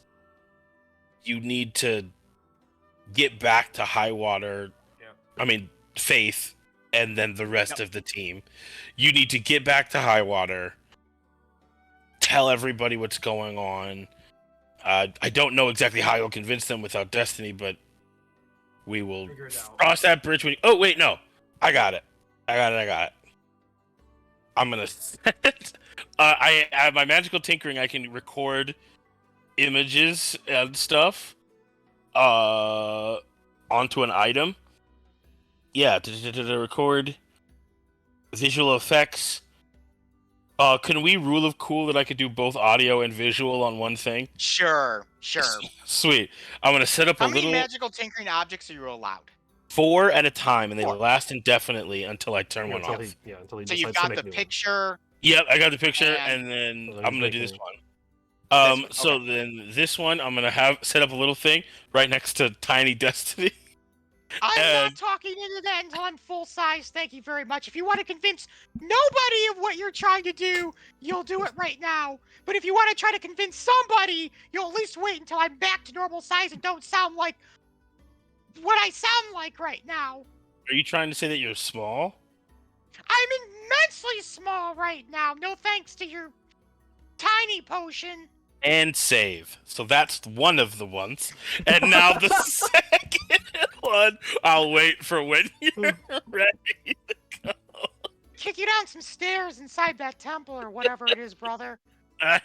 you need to get back to high water. Yeah. I mean, Faith, and then the rest of the team. You need to get back to high water. Tell everybody what's going on. I don't know exactly how you'll convince them without Destiny, but we will Figure it out. cross that bridge when. Oh wait, no, I got it. I got it. I'm gonna. I have my magical tinkering. I can record images and stuff onto an item. Yeah, to record visual effects. Can we rule of cool that I could do both audio and visual on one thing? Sure. Sweet. I'm gonna set up How a many little magical tinkering objects are you allowed? 4 at a time, and they 4. last indefinitely until I turn yeah, one until off. he So decides you've to got make the new ones. picture. Yep, I got the picture, And- and then So then I'm he's gonna do this making- one. This So one, then this one, I'm gonna have set up a little thing right next to Tiny Destiny. I'm And- not talking into that until I'm full size. Thank you very much. If you want to convince nobody of what you're trying to do, you'll do it right now. But if you want to try to convince somebody, you'll at least wait until I'm back to normal size and don't sound like what I sound like right now. Are you trying to say that you're small? I'm immensely small right now. No thanks to your tiny potion. And save. So that's one of the ones. And now the second one, I'll wait for when you're ready. Kick you down some stairs inside that temple or whatever it is, brother. I'm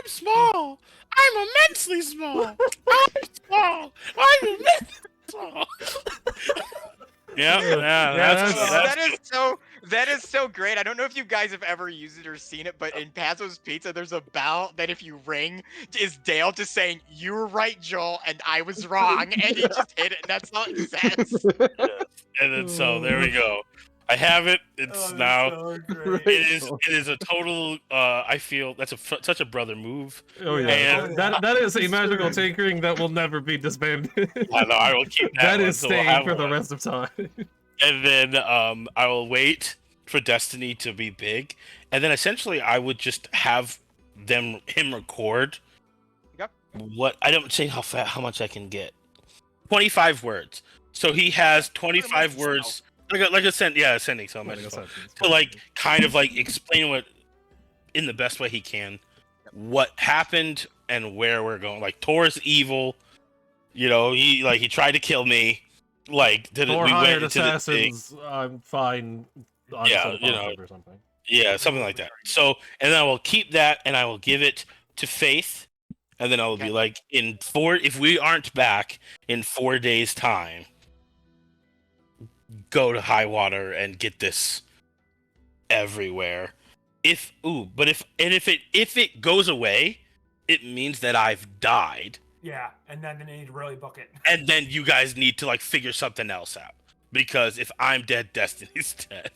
small. I'm immensely small. I'm small. I'm immensely small. That's That is so great. I don't know if you guys have ever used it or seen it, but in Pazzo's Pizza, there's a bell that if you ring, is Dale just saying, "You were right, Joel, and I was wrong," and he just hit it, and that's all it says. And then so there we go. I have it. It's now. So great. It is a total. I feel that's such a brother move. Oh yeah, And- that is a It's magical true. tinkering that will never be disbanded. I know. I will keep that. That one, is so we'll staying have for the one. rest of time. And then I will wait for Destiny to be big, and then essentially I would just have him record. Yep. What I don't say how much I can get. 25 words. So he has 25 words. Like a sending. So I'm Like I said, to like kind of like explain what in the best way he can what happened and where we're going. Like Tor's evil. You know, he tried to kill me. Like we Or went hired into the thing. assassins. I'm fine. On Yeah, some you know. positive or something. Yeah, something like that. So, and then I will keep that and I will give it to Faith. And then I will be Okay. like, if we aren't back in 4 days' time, go to high water and get this everywhere. If it goes away, it means that I've died. Yeah, and then they need to really book it. And then you guys need to like figure something else out. Because if I'm dead, Destiny's dead.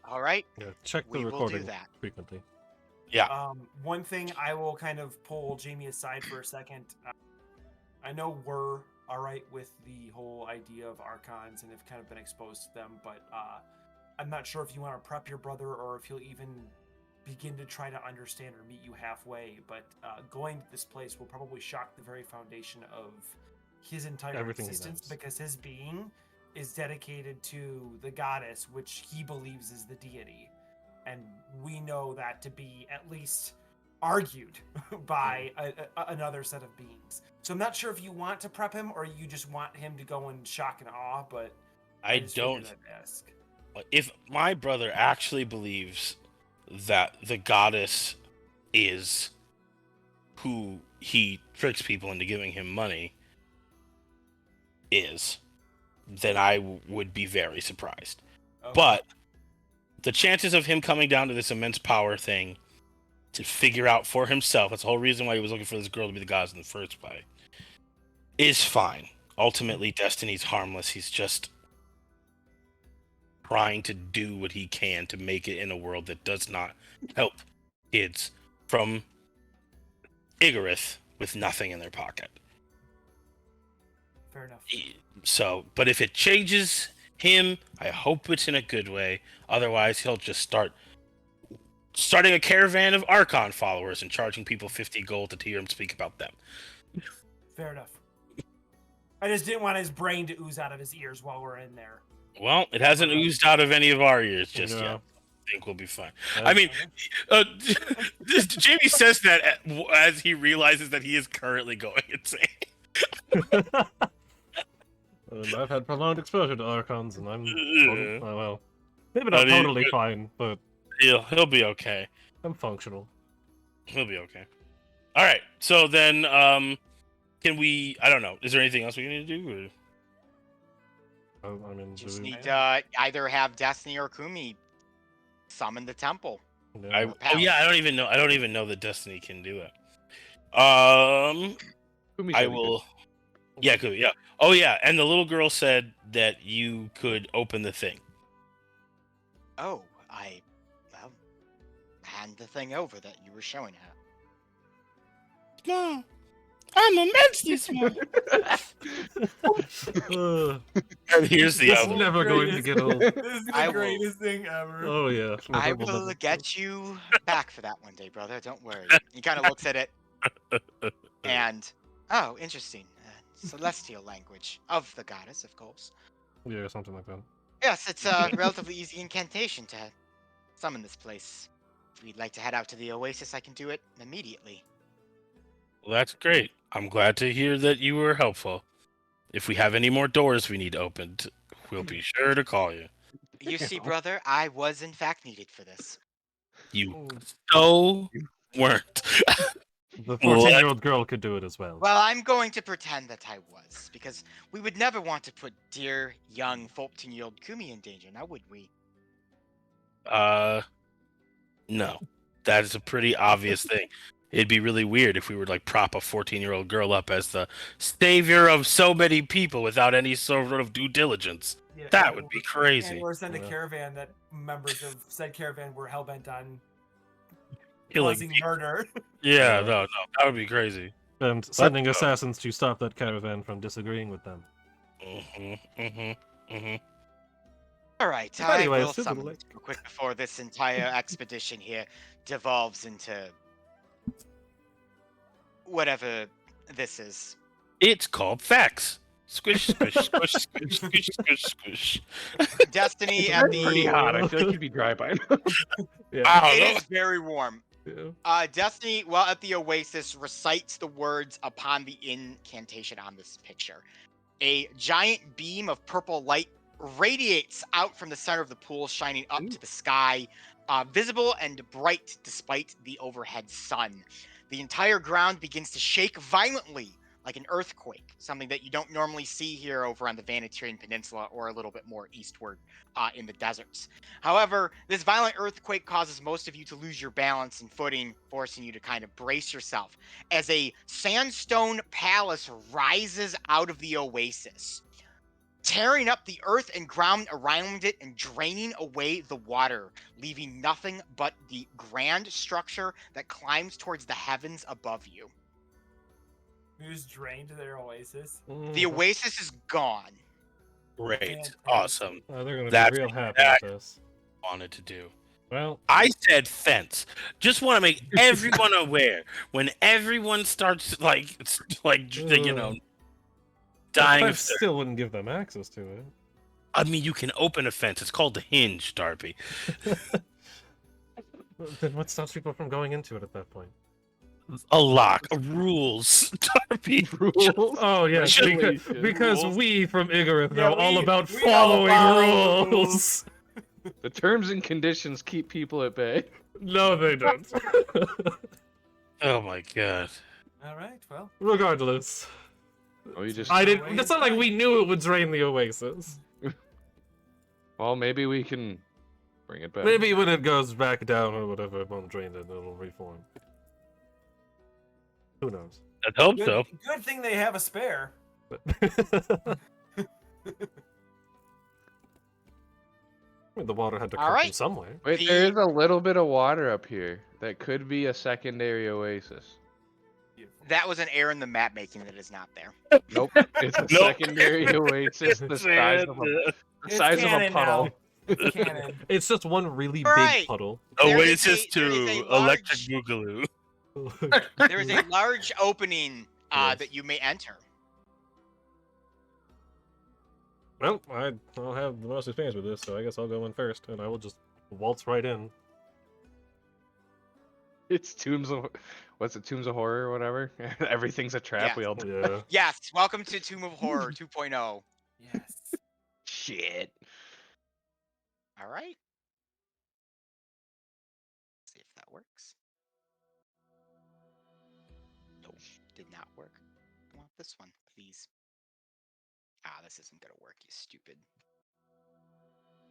All right, Yeah, check the we will do recording that. frequently. One thing I will kind of pull Jamie aside for a second. I know we're all right with the whole idea of archons and have kind of been exposed to them, but I'm not sure if you want to prep your brother or if he'll even begin to try to understand or meet you halfway. But going to this place will probably shock the very foundation of his entire Everything he existence knows. because his being is dedicated to the goddess, which he believes is the deity. And we know that to be at least argued by another set of beings. So I'm not sure if you want to prep him or you just want him to go in shock and awe, but I just figured don't. I'd ask. If my brother actually believes that the goddess is who he tricks people into giving him money then I would be very surprised. Okay. But the chances of him coming down to this immense power thing to figure out for himself, that's the whole reason why he was looking for this girl to be the goddess in the first place, is fine. Ultimately, Destiny's harmless. He's just trying to do what he can to make it in a world that does not help kids from Igorith with nothing in their pocket. Fair enough. So, but if it changes him, I hope it's in a good way. Otherwise, he'll just starting a caravan of Archon followers and charging people 50 gold to hear him speak about them. Fair enough. I just didn't want his brain to ooze out of his ears while we're in there. Well, it hasn't oozed out of any of our ears just No. yet. I think we'll be fine. I mean, Jamie says that as he realizes that he is currently going insane. I've had prolonged exposure to Archons, and I'm Yeah. oh, well, maybe not totally fine, but He'll be okay. I'm functional. He'll be okay. All right. So then, can we? I don't know. Is there anything else we need to do? I mean, do Just we- need to either have Destiny or Kumi summon the temple. yeah. Oh yeah, I don't even know that Destiny can do it. Kumi I said we could. will. Yeah, cool. Yeah. Oh yeah, and the little girl said that you could open the thing. Oh, well, hand the thing over that you were showing her. Small. I'm immensely small. And here's the This is other. never going to get old. This is the I will- greatest thing ever. Oh yeah. I Never- will never- get you back for that one day, brother. Don't worry. He kind of looks at it, and oh, interesting. Celestial language of the goddess, of course. Yeah, something like that. Yes, it's a relatively easy incantation to summon this place. If we'd like to head out to the oasis, I can do it immediately. Well, that's great. I'm glad to hear that you were helpful. If we have any more doors we need opened, we'll be sure to call you. You see, brother, I was in fact needed for this. You so weren't. The 14-year-old girl could do it as well. Well, I'm going to pretend that I was, because we would never want to put dear, young, 14-year-old Kumi in danger, now would we? No. That is a pretty obvious thing. It'd be really weird if we would like prop a 14-year-old girl up as the savior of so many people without any sort of due diligence. Yeah, That would be crazy. And or send a Yeah. caravan that members of said caravan were hell-bent on Killing causing people. murder. Yeah, no, that would be crazy. And sending assassins to stop that caravan from disagreeing with them. All right, But I anyway, will super summon late. this real quick before this entire expedition here devolves into whatever this is. It's called facts. Squish, squish, squish, squish, squish, squish, squish. Destiny at the Pretty hot. I feel like you'd be dry by now. Yeah. Wow, It that is very warm. Yeah. Destiny, while at the oasis, recites the words upon the incantation on this picture. A giant beam of purple light radiates out from the center of the pool, shining up to the sky, visible and bright despite the overhead sun. The entire ground begins to shake violently, like an earthquake, something that you don't normally see here over on the Vanitarian Peninsula or a little bit more eastward in the deserts. However, this violent earthquake causes most of you to lose your balance and footing, forcing you to kind of brace yourself as a sandstone palace rises out of the oasis, tearing up the earth and ground around it and draining away the water, leaving nothing but the grand structure that climbs towards the heavens above you. Who's drained their oasis? The oasis is gone. great. Fantastic. Awesome. They're gonna That's be real happy exactly- with this. Wanted to do. Well, I said fence. Just want to make everyone aware when everyone starts like dying I of thirst. still wouldn't give them access to it. I mean, you can open a fence. It's called the hinge, Darby. Then what stops people from going into it at that point? a lock, rules, Darby. Rules. Oh yeah, Regulation. because Rules. we from Igorith Yeah, know all we- about we all following follow rules. The terms and conditions keep people at bay. No, they don't. Oh my god. All right. Well, Regardless, Oh, you just. I didn't. way It's to not like die. we knew it would drain the Oasis. Well, maybe we can bring it back. Maybe when it goes back down or whatever, it won't drain it. It'll reform. Who knows? I hope good, so. good thing they have a spare. I mean, the water had to All come from right. somewhere. Wait, The- there is a little bit of water up here that could be a secondary oasis. That was an error in the map making that is not there. Nope, it's a Nope. secondary oasis the size of a, It's size of a canon puddle. now. It's canon. It's just one really All big right. puddle. There is Oasis a- there is to a electric large- boogaloo. There is a large opening Yes. that you may enter. Well, I don't have the most experience with this, so I guess I'll go in first, and I will just waltz right in. It's Tombs of, what's it, Tombs of Horror or whatever? Everything's a trap. Yeah. We all do. Yeah. Yes, welcome to Tomb of Horror 2.0. Yes. Shit. All right. See if that works. No, did not work. I want this one, please. Ah, this isn't gonna work, you stupid.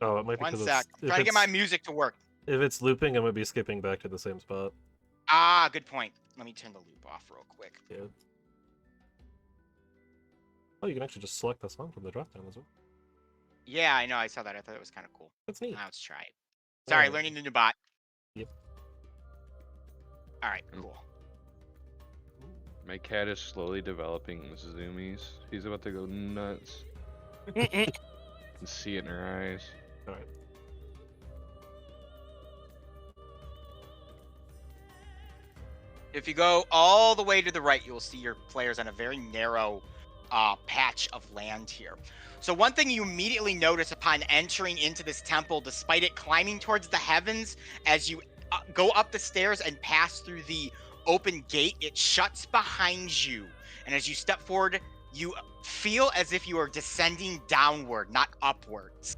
Oh, it might be One because sec. I'm trying to get my music to work. if it's looping, I might be skipping back to the same spot. Ah, good point. Let me turn the loop off real quick. Yeah. Oh, you can actually just select the song from the dropdown as well. Yeah, I know. I saw that. I thought it was kind of cool. That's neat. Now let's try it. Sorry, Alright. learning the new bot. Yep. All right, Mm. cool. My cat is slowly developing zoomies. He's about to go nuts. Mm-mm. And see it in her eyes. All right. If you go all the way to the right, you will see your players on a very narrow patch of land here. So one thing you immediately notice upon entering into this temple, despite it climbing towards the heavens, as you go up the stairs and pass through the open gate, it shuts behind you. And as you step forward, you feel as if you are descending downward, not upwards.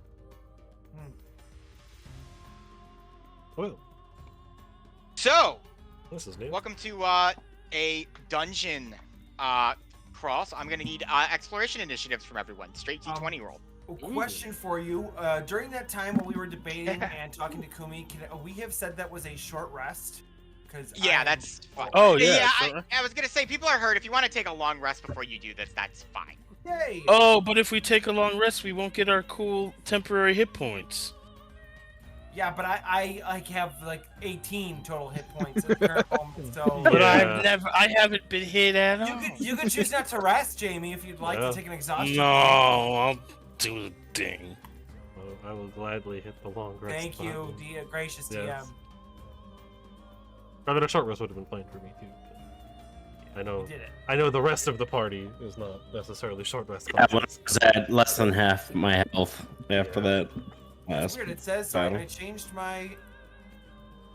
Well, So, this is new. welcome to a dungeon crawl. So I'm going to need exploration initiatives from everyone. Straight D20 roll. A question for you. During that time when we were debating and talking to Kumi, we have said that was a short rest? Because Yeah, that's fine. Oh, yeah, I, sure. I was going to say, people are hurt. If you want to take a long rest before you do this, that's fine. Yay! Oh, but if we take a long rest, we won't get our cool temporary hit points. Yeah, but I like have like 18 total hit points at the current moment. So But Yeah. I haven't been hit at all. you could choose not to rest, Jamie, if you'd like Yeah. to take an exhaustion. No, I'll do the thing. Well, I will gladly hit the long rest. Thank you, button. gracious Yes. DM. I mean, a short rest would have been fine for me too. But You did it. I know the rest of the party is not necessarily short rest. Yeah, when I conscious. was at less than half my health after Yeah. that It's last weird. It says battle. I changed my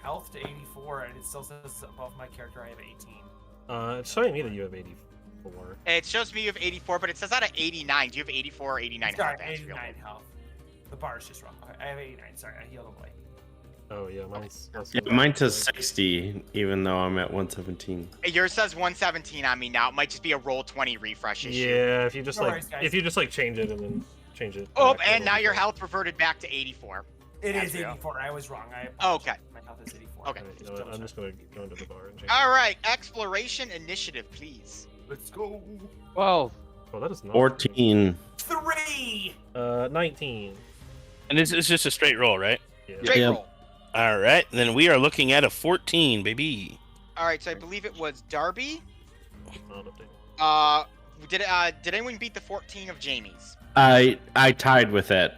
health to 84, and it still says above my character I have 18. It's showing me that you have 84. It shows me you have 84, but it says out of 89. Do you have 84 or 89 Sorry, health? 89 health. The bar is just wrong. Okay, I have 89. Sorry, I healed away. Oh yeah, mine's. Yeah, mine says 60, even though I'm at 117. Yours says 117 on me now. It might just be a roll 20 refresh issue. Yeah, if you just No like, worries, guys. if you just like change it and then change it. Oh, back, and it'll now be your fine. health reverted back to 84. It That's is real. 84. I was wrong. I Okay. My health is 84. Okay. Alright, you know what, I'm just gonna go into the bar and change. All right, exploration initiative, please. Let's go. Well, Oh, that is not 14. 3. 19. And it's just a straight roll, right? Yeah. Straight Yep. roll. All right, then we are looking at a 14, baby. All right, so I believe it was Darby. Not updated. Did anyone beat the 14 of Jamie's? I tied with it.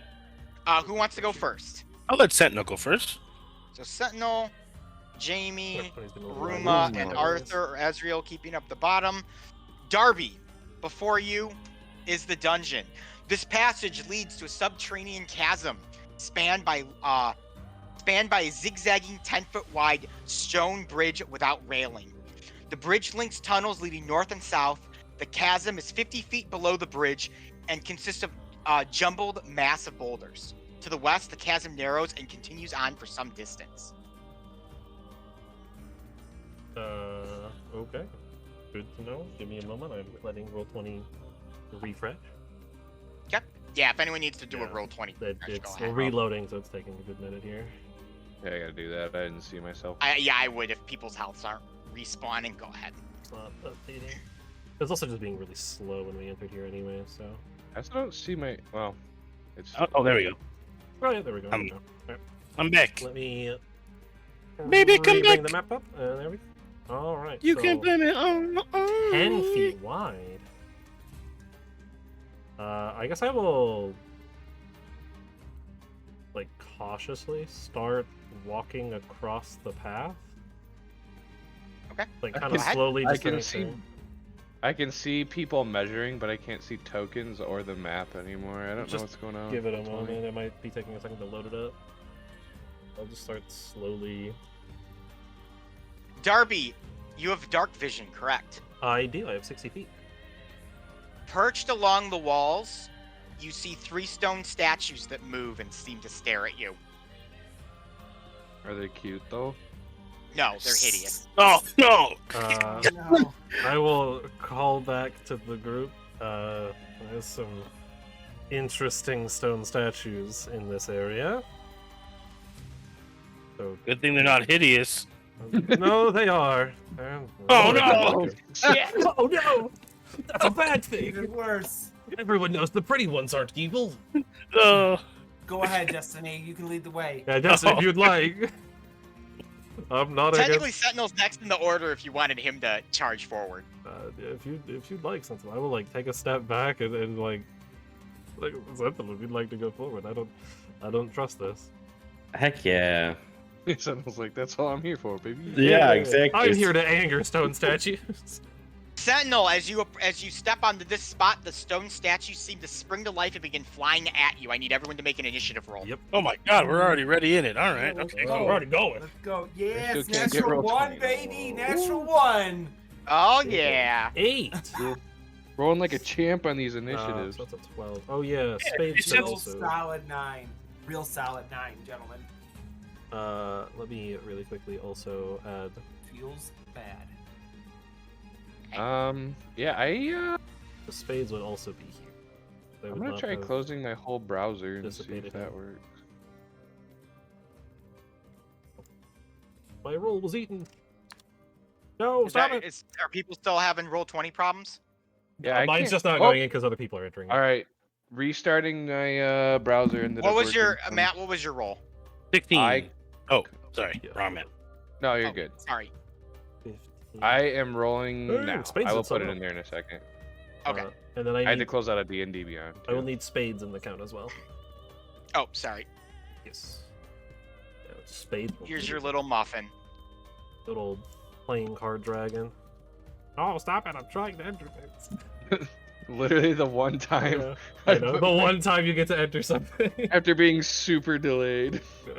Who wants to go first? I'll let Sentinel go first. So Sentinel, Jamie, Everybody's been over Ruma, there. and Arthur or Ezreal keeping up the bottom. Darby, before you is the dungeon. This passage leads to a subterranean chasm spanned by a zigzagging 10-foot wide stone bridge without railing. The bridge links tunnels leading north and south. The chasm is 50 feet below the bridge and consists of jumbled mass of boulders. To the west, the chasm narrows and continues on for some distance. Okay. Good to know. Give me a moment. I'm letting Roll20 refresh. Okay. Yeah, if anyone needs to do a Yeah, roll 20, It's go ahead. reloading, so it's taking a good minute here. Yeah, I gotta do that. I didn't see myself. I would if people's healths aren't respawning. Go ahead. It's not updating. It's also just being really slow when we entered here anyway, so. I still don't see my. Well, it's. Oh, there we go. Oh yeah, there we go. Um, There we go. I'm back. Let me. Baby, come bring back. the map up. There we go. All right. You so can blame it on 10 feet wide. I guess I will, like, cautiously start walking across the path. Okay. Like, I kind can- of slowly. I Just can entering. I can see people measuring, but I can't see tokens or the map anymore. I don't know Just what's going on. Give it a It's funny. moment. It might be taking a second to load it up. I'll just start slowly. Darby, you have dark vision, correct? I do. I have 60 feet. Perched along the walls, you see 3 stone statues that move and seem to stare at you. Are they cute though? No, they're hideous. Oh no! No. I will call back to the group. There's some interesting stone statues in this area. So, Good thing they're not hideous. no, they are. Oh, no! Oh no! That's a bad thing. Even worse. Everyone knows the pretty ones aren't evil. Uh, Go ahead, Destiny. You can lead the way. Yeah, just if you'd like. I'm not Technically, against. Sentinel's next in the order if you wanted him to charge forward. If you'd like something, I will like take a step back and like Sentinel, if you'd like to go forward. I don't trust this. Heck yeah. Sounds like that's all I'm here for, baby. Yeah, exactly. I'm here to anger stone statues. Sentinel, as you step onto this spot, the stone statues seem to spring to life and begin flying at you. I need everyone to make an initiative roll. Yep. oh my god, we're already ready in it. All right. Okay. Oh, we're Cool. already going. Let's go. Yes, still can't get natural roll 1, 20. baby. Natural 1. Oh yeah. 8. Rolling like a champ on these So initiatives. that's a 12. Oh yeah, spades it's could Real also. solid 9. Real solid 9, gentlemen. Let me really quickly also add. Feels bad. Yeah, The spades would also be here. They I'm would gonna not try have- closing my whole browser and see dissipated if that him. works. My roll was eaten. No, stop it. Are people still having roll 20 problems? Yeah, I Mine's can't- just not Oh! going in because other people are entering. All right, restarting my browser ended What up was your working. Matt? What was your roll? 16. I- Oh, sorry. Yeah. Wrong man. No, you're Oh, good. Sorry. 15. I am rolling Ooh, now. spades I will did so put it well. in there in a second. Okay. And then I I had to need, close out a D&D Beyond. I will too. need spades in the count as well. Oh, sorry. Yes. Yeah, spades. will Here's be your the little muffin. good old playing card dragon. Oh, stop it! I'm trying to enter things. Literally the one time Yeah, I know. The one time you get to enter something. after being super delayed. Yeah.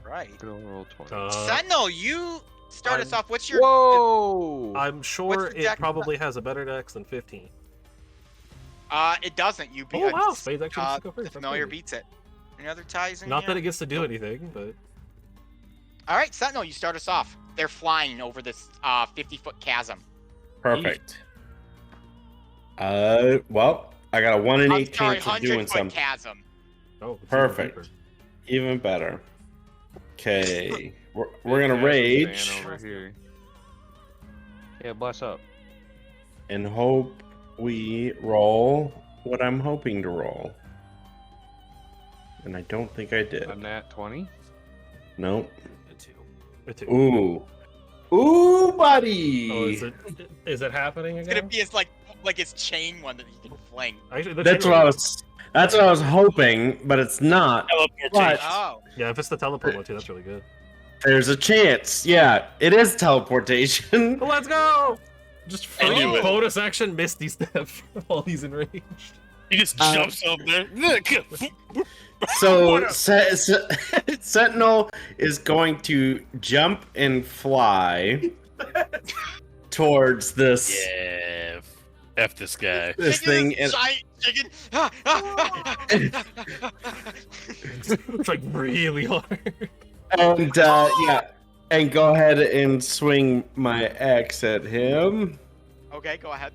Right. Good old roll 20. Sentinel, you start us off. What's your? Whoa! I'm sure What's the it dex- probably has a better dex than 15. It doesn't. You beat. Oh wow, spades actually gets to go the first. That's familiar crazy. beats it. Any other ties in Not here? that it gets to do anything, but All right, Sentinel, you start us off. They're flying over this 50-foot chasm. Perfect. Well, I got a 1 in 8 Sorry, chance of doing 100-foot something. chasm. oh, it's even Perfect. deeper. Even better. Okay. We're Big gonna ass rage man over here. Yeah, bless up. and hope we roll what I'm hoping to roll. And I don't think I did. A nat 20. Nope. A two. Ooh. Ooh, buddy. Oh, is it happening It's gonna again? be his like his chain one that he can fling. Actually, the That's chain what I one- was. That's what I was hoping, but it's not. Teleportation. Oh, Yeah, if it's the teleport one too, that's really good. There's a chance. Yeah, it is teleportation. Well, let's go! Just I knew free it. bonus action Misty Step while he's enraged. He just jumps up there. So Sentinel is going to jump and fly towards this Yeah. F this guy. this thing, and Giant chicken. It's like really hard. and yeah, and go ahead and swing my axe at him. Okay, go ahead.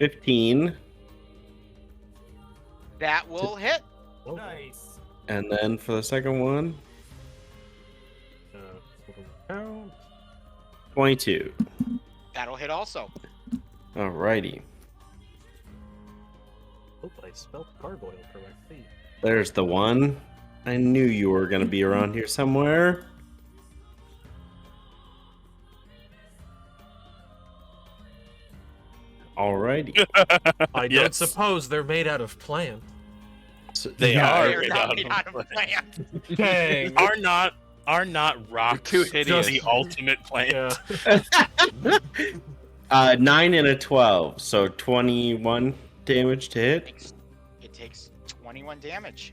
$15, That will hit. Oh, Nice. and then for the second one, count. 22. That'll hit also. Alrighty, Hope I spelled gargoyle correctly. there's the one. I knew you were gonna be around here somewhere. Alrighty. I don't Yes. suppose they're made out of plant. So, They yeah, are. They're made not out made of out of plant. Dang. Are not rocks too hideous. the ultimate plant? Yeah. 9 and a 12, so 21 damage to hit, It takes 21 damage.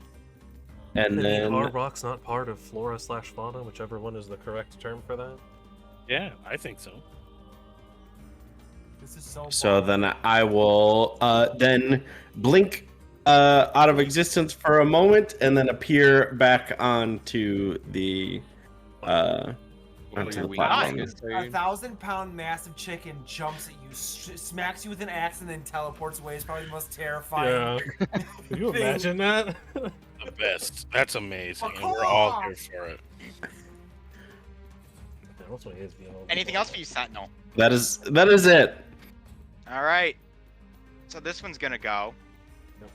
and then are rocks not part of flora/fauna, whichever one is the correct term for that? Yeah, I think so. This is so. so bomb. then I will then blink out of existence for a moment, and then appear back onto the onto the Weak platform. is A 1,000-pound massive chicken jumps at you, smacks you with an axe, and then teleports away. It's probably the most terrifying. Yeah. Can you thing. imagine that? The best. That's amazing. Fuck And we're all off. here for it. That also is being old. Anything else for you, Sentinel? That is it. All right. So this one's gonna go. Yep.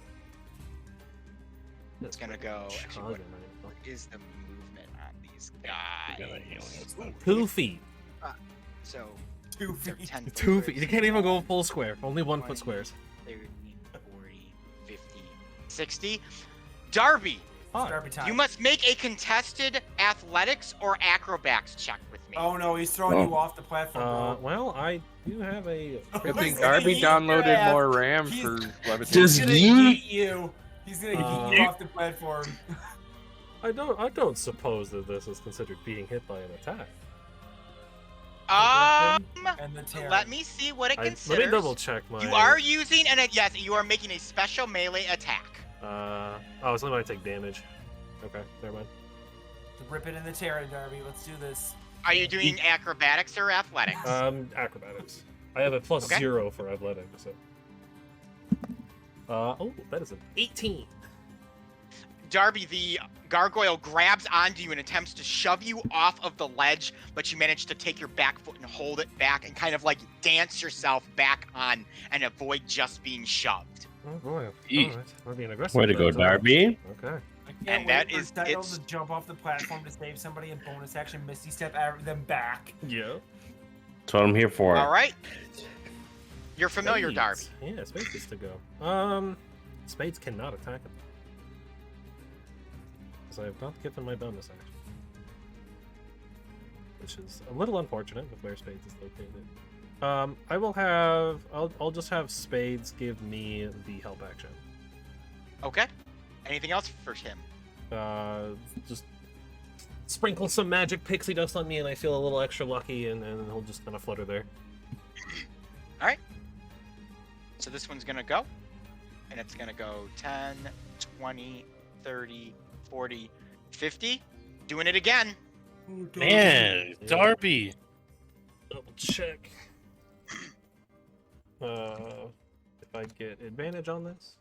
It's gonna go. Actually, what Chug, is the movement on these We got a guys? healing. It's not- 2 feet. So 2 they're feet. 10 2 feet. You can't even go full square. Only 1 foot 20, squares. 30, 40, 50, 60. Darby, Darby time. you must make a contested athletics or acrobatics check with me. Oh no, he's throwing Oh. you off the platform, bro. Well, I do have a. I He's think gonna Darby eat your downloaded ass. more RAM He's- for He's levitation. Just gonna yeet. eat you. He's gonna eat you off the platform. I don't suppose that this is considered being hit by an attack. And the terror. Let me see what it Let considers. me double check my. You are using yes, you are making a special melee attack. Oh, so I take damage. Okay, never mind. Rip it in the terror, Darby. Let's do this. Are you doing acrobatics or athletics? Acrobatics. I have a plus Okay. 0 for athletics. So. Oh, that is an 18. Darby, the gargoyle grabs onto you and attempts to shove you off of the ledge, but you manage to take your back foot and hold it back and kind of like dance yourself back on and avoid just being shoved. Oh boy. Eek. Alright, we're being aggressive. Way to go, then, so- Darby. Okay. I can't And wait that for is- Sentinel it's- to jump off the platform to save somebody and bonus action Misty Step them back. Yeah. That's what I'm here for. All right. You're familiar, Darby. Spades. Yeah, Spades gets to go. Spades cannot attack him. Because I have not given my bonus action. Which is a little unfortunate with where Spades is located. I will have... I'll just have Spades give me the help action. Okay. Anything else for him? Just sprinkle some magic pixie dust on me and I feel a little extra lucky and he'll just kind of flutter there. So this one's gonna go, and it's gonna go 10, 20, 30, 40, 50. Doing it again. Man, Darby. Double check. If I get advantage on this.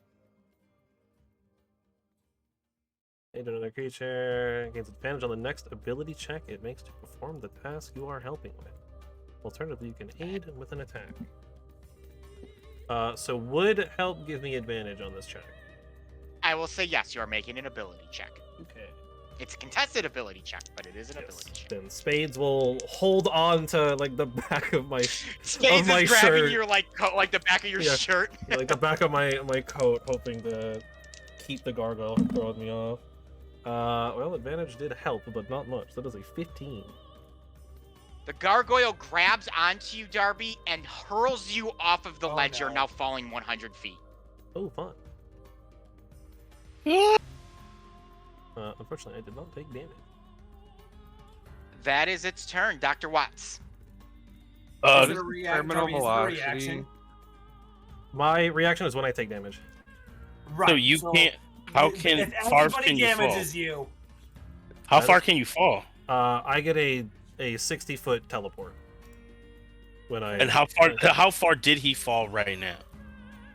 Aid another creature gains advantage on the next ability check it makes to perform the task you are helping with. Alternatively, you can aid with an attack. So would help give me advantage on this check? I will say yes, you are making an ability check. Okay. It's a contested ability check, but it is an ability check. Then Spades will hold on to like the back of my Spades my is grabbing shirt. your like the back of your Yeah. shirt. like the back of my coat, hoping to keep the gargoyle from throwing me off. Well, advantage did help, but not much. That is a 15. The gargoyle grabs onto you, Darby, and hurls you off of the Oh, ledge. You're no. now falling 100 feet. Oh, fun. Unfortunately, I did not take damage. That is its turn, Dr. Watts. Is this it a is reaction? terminal Darby, is it a velocity. reaction? My reaction is when I take damage. Right. So you can't. How if can far everybody can you fall? damages you, How That far is- can you fall? I get a 60-foot teleport. When I And how far did he fall right now?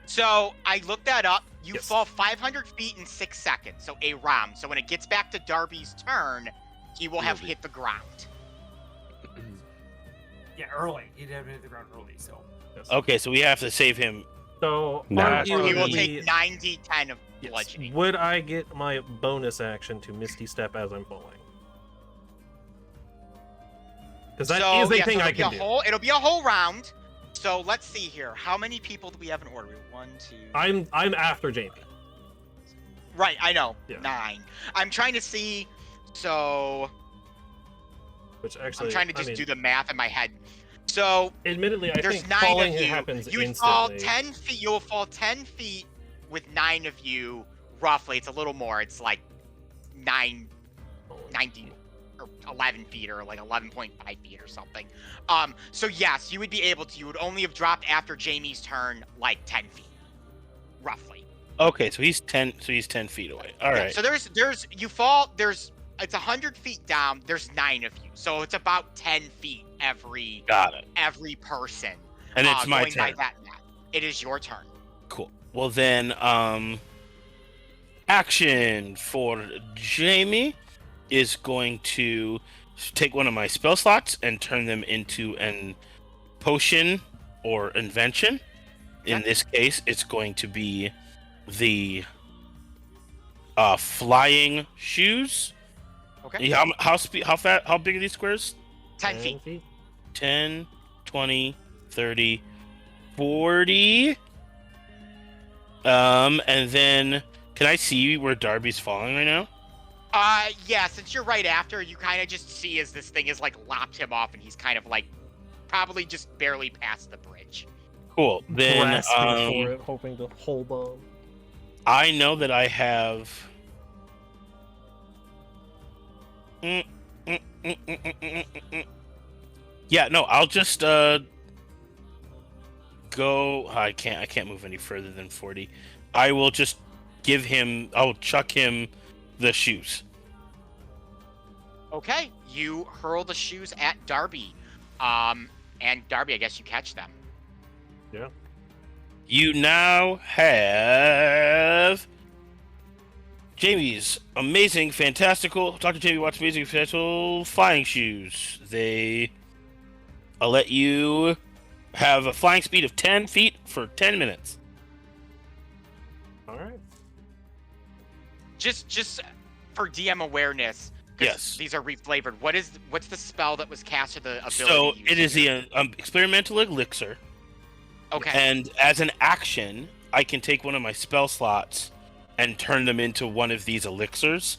So I looked that up. You Yes. fall 500 feet in 6 seconds, so a round. So when it gets back to Darby's turn, he will have hit the ground. yeah, early. He'd have hit the ground early. So Yes. Okay, so we have to save him. So No. Or he will arguably, take 9d10 of yes, bludgeoning. would I get my bonus action to Misty Step as I'm falling? Because that is a thing it'll I be can a do. whole, it'll be a whole round. So let's see here. How many people do we have in order? 1, 2. I'm after Jamie. Right, I know. Yeah. 9. I'm trying to see. So Which actually, I'm trying to I just mean, do the math in my head. So admittedly, I there's think 9 falling of you. happens You instantly. fall 10 feet. You'll fall 10 feet with 9 of you. Roughly, it's a little more. It's like 90 or 11 feet or like 11.5 feet or something. So yes, you would be able to. You would only have dropped after Jamie's turn like 10 feet, roughly. Okay, so he's 10. So he's 10 feet away. All Yeah, right. so there's you fall. It's 100 feet down. There's 9 of you, so it's about 10 feet Got it. every person. And it's my going by turn. that math. It is your turn. Cool. Well then, action for Jamie is going to take one of my spell slots and turn them into an potion or invention. In Okay. this case, it's going to be the flying shoes. Okay. How big are these squares? 10 feet. 10, 20, 30, 40. And then can I see where Darby's falling right now? Yeah. Since you're right after, you kind of just see as this thing is like lopped him off, and he's kind of like probably just barely past the bridge. Cool. Then Grasping for it, hoping to hold on. I know that I have. Yeah, no, I'll just go. I can't move any further than 40. I will just I'll chuck him the shoes. Okay. You hurl the shoes at Darby. And Darby, I guess you catch them. Yeah. You now have Jamie's amazing, fantastical. Dr. Jamie Watts' amazing, fantastical flying shoes. I'll let you have a flying speed of 10 feet for 10 minutes. All right. Just for DM awareness. 'Cause Yes. These are reflavored. What's the spell that was cast or the ability? So you it is here? the experimental elixir, Okay. and as an action, I can take one of my spell slots and turn them into one of these elixirs.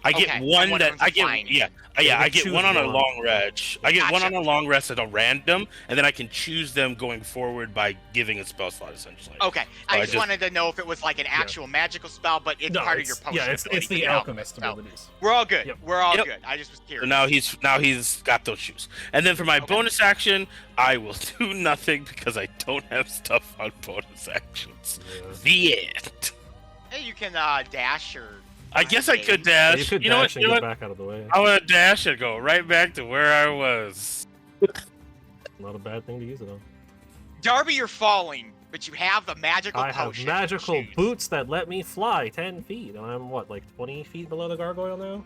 I get Okay, one and one of that them's I get. flying. Yeah, You I can get choose one on a one. long rest. I get one Gotcha. on a long rest at a random, and then I can choose them going forward by giving a spell slot essentially. Okay. I I just just- wanted to know if it was like an actual magical spell, but it's No, part of your potion. yeah, it's ability the to help. alchemist So, abilities. We're all good. Yep. We're all Yep. good. I just was So curious. now he's got those shoes, and then for my Okay. bonus action, I will do nothing because I don't have stuff on bonus actions. Yeah. The end. Hey, you can dash or. I guess I could Yeah, dash. you could know what? dash and You know get what? back out of the way. I want to dash and go right back to where I was. Not a bad thing to use it on. Darby, you're falling, but you have the magical I have potion. magical shoes. boots that let me fly 10 feet, and I'm what, like 20 feet below the gargoyle now?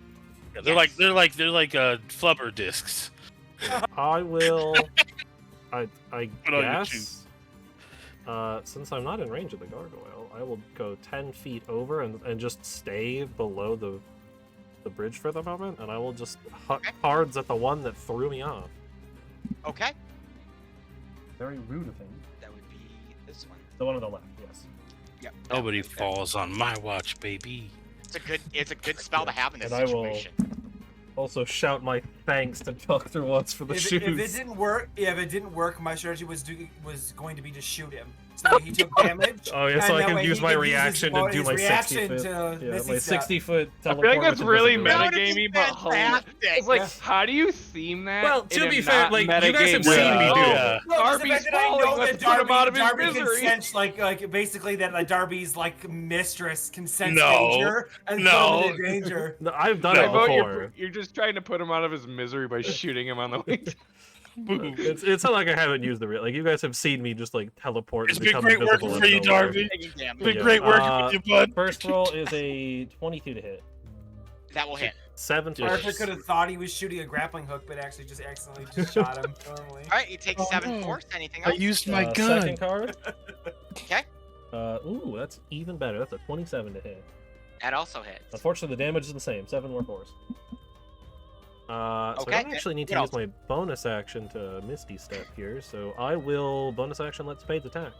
Yeah, they're Yes. like flubber discs. I will. I Put on your shoes. guess. Since I'm not in range of the gargoyle, I will go 10 feet over and just stay below the bridge for the moment, and I will just huck cards at the one that threw me off. Okay. Very rude of him. That would be this one. The one on the left, yes. Yep. Nobody falls on my watch, baby. It's a good spell to have in this And I will- situation. Also, shout my thanks to Tues-Thurs once for the if shoes. it didn't work, my strategy was going to be to shoot him. So he took damage. Oh yeah, and so I that can way use he my could use his reaction to bonus do my 60 reaction foot. to Yeah, Misty my Step. 60-foot I teleport. feel like that's with really invisibility. metagamey, but fantastic. it's like, Yeah. how do you theme that? Well, in to a be fair, not like, you guys have metagame seen way? me do Oh, it. No, just the Darby's fact that I falling, know let's that put him out of his Darby can misery. sense, like basically that Darby's like mistress can sense No. danger and No. put him in danger. No, I've done How it about before. you're just trying to put him out of his misery by shooting him on the way. Boom. It's not like I haven't used the real. Like you guys have seen me just like teleport. It's and been become great invisible working out for of you, nowhere. Darby. Taking damage. Been Yeah, great working with you, bud. First roll is a 22 to hit. That will hit. 7 to Arthur hit. could have thought he was shooting a grappling hook, but actually just accidentally just shot him normally. All right, you take 7 no. force. Anything I else? used my gun. Second card. Okay, Ooh, that's even better. That's a 27 to hit. that also hits. Unfortunately, the damage is the same. 7 more force. So I Okay, don't actually need to what use my bonus action to Misty Step here, so I will bonus action let Spades attack,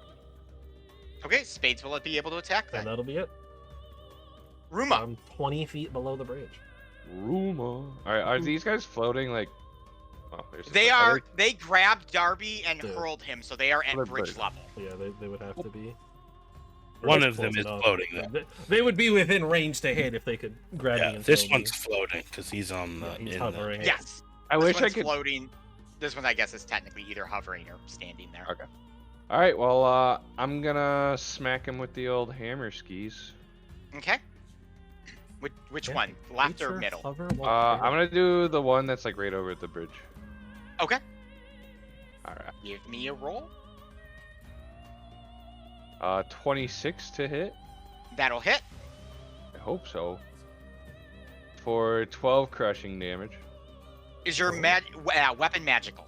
Okay, Spades will be able to attack and then. that'll be it. Ruma. I'm 20 feet below the bridge. Ruma. Are these guys floating like? Oh, there's They the- are. They grabbed Darby and Yeah. hurled him, so they are at They're bridge bridge. level. Yeah, they would have to be. One That's of them close is enough. floating, Yeah, though. they would be within range to hit if they could grab me Yeah, and this throw me. one's floating because he's on the. Yeah, he's in hovering. The... Yes. I This wish I one's could. floating. This one, I guess, is technically either hovering or standing there. Okay. All right. Well, I'm gonna smack him with the old hammer skis. Okay. Which Yeah, one? Left or Creature middle? hover while I'm gonna do the one that's like right over the bridge. Okay. All right. Give me a roll. 26 to hit. That'll hit. I hope so. For 12 crushing damage. Is your weapon magical?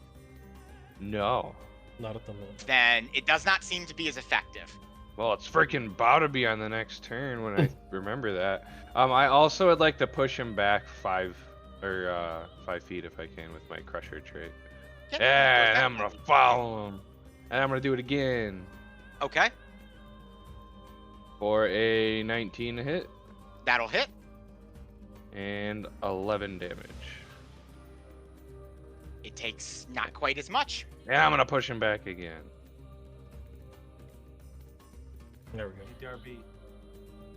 No. Not at the moment. Then it does not seem to be as effective. Well, it's freaking about to be on the next turn when I remember that. I also would like to push him back 5 feet if I can with my crusher trait. Yep, And goes I'm back gonna 5 feet. follow him. And I'm gonna do it again Okay. for a 19 to hit That'll hit. and 11 damage. It takes not quite as much. And I'm gonna push him back again. There we go. Hey, Darby,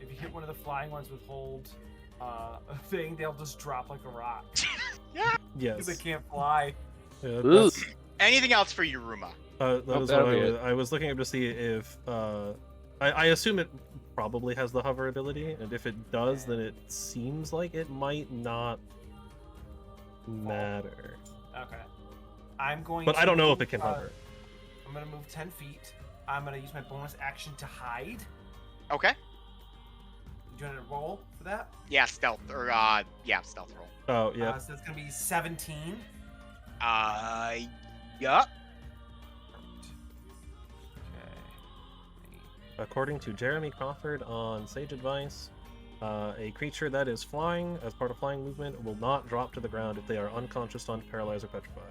if you hit one of the flying ones with hold thing, they'll just drop like a rock because Yes. they can't fly. Yeah, that's- Anything else for you, Ruma? that Nope, was that'll what be it. I was looking up to see if I assume it probably has the hover ability, and if it does, then it seems like it might not matter. Okay. I'm going. But to I don't know if move, it can hover. I'm gonna move 10 feet. I'm gonna use my bonus action to hide. Okay. Do you want to roll for that? Yeah, stealth or stealth roll. Oh yeah. So it's gonna be 17. Yup. Okay. According to Jeremy Crawford on Sage Advice, a creature that is flying as part of flying movement will not drop to the ground if they are unconscious, stunned, paralyzed, or petrified.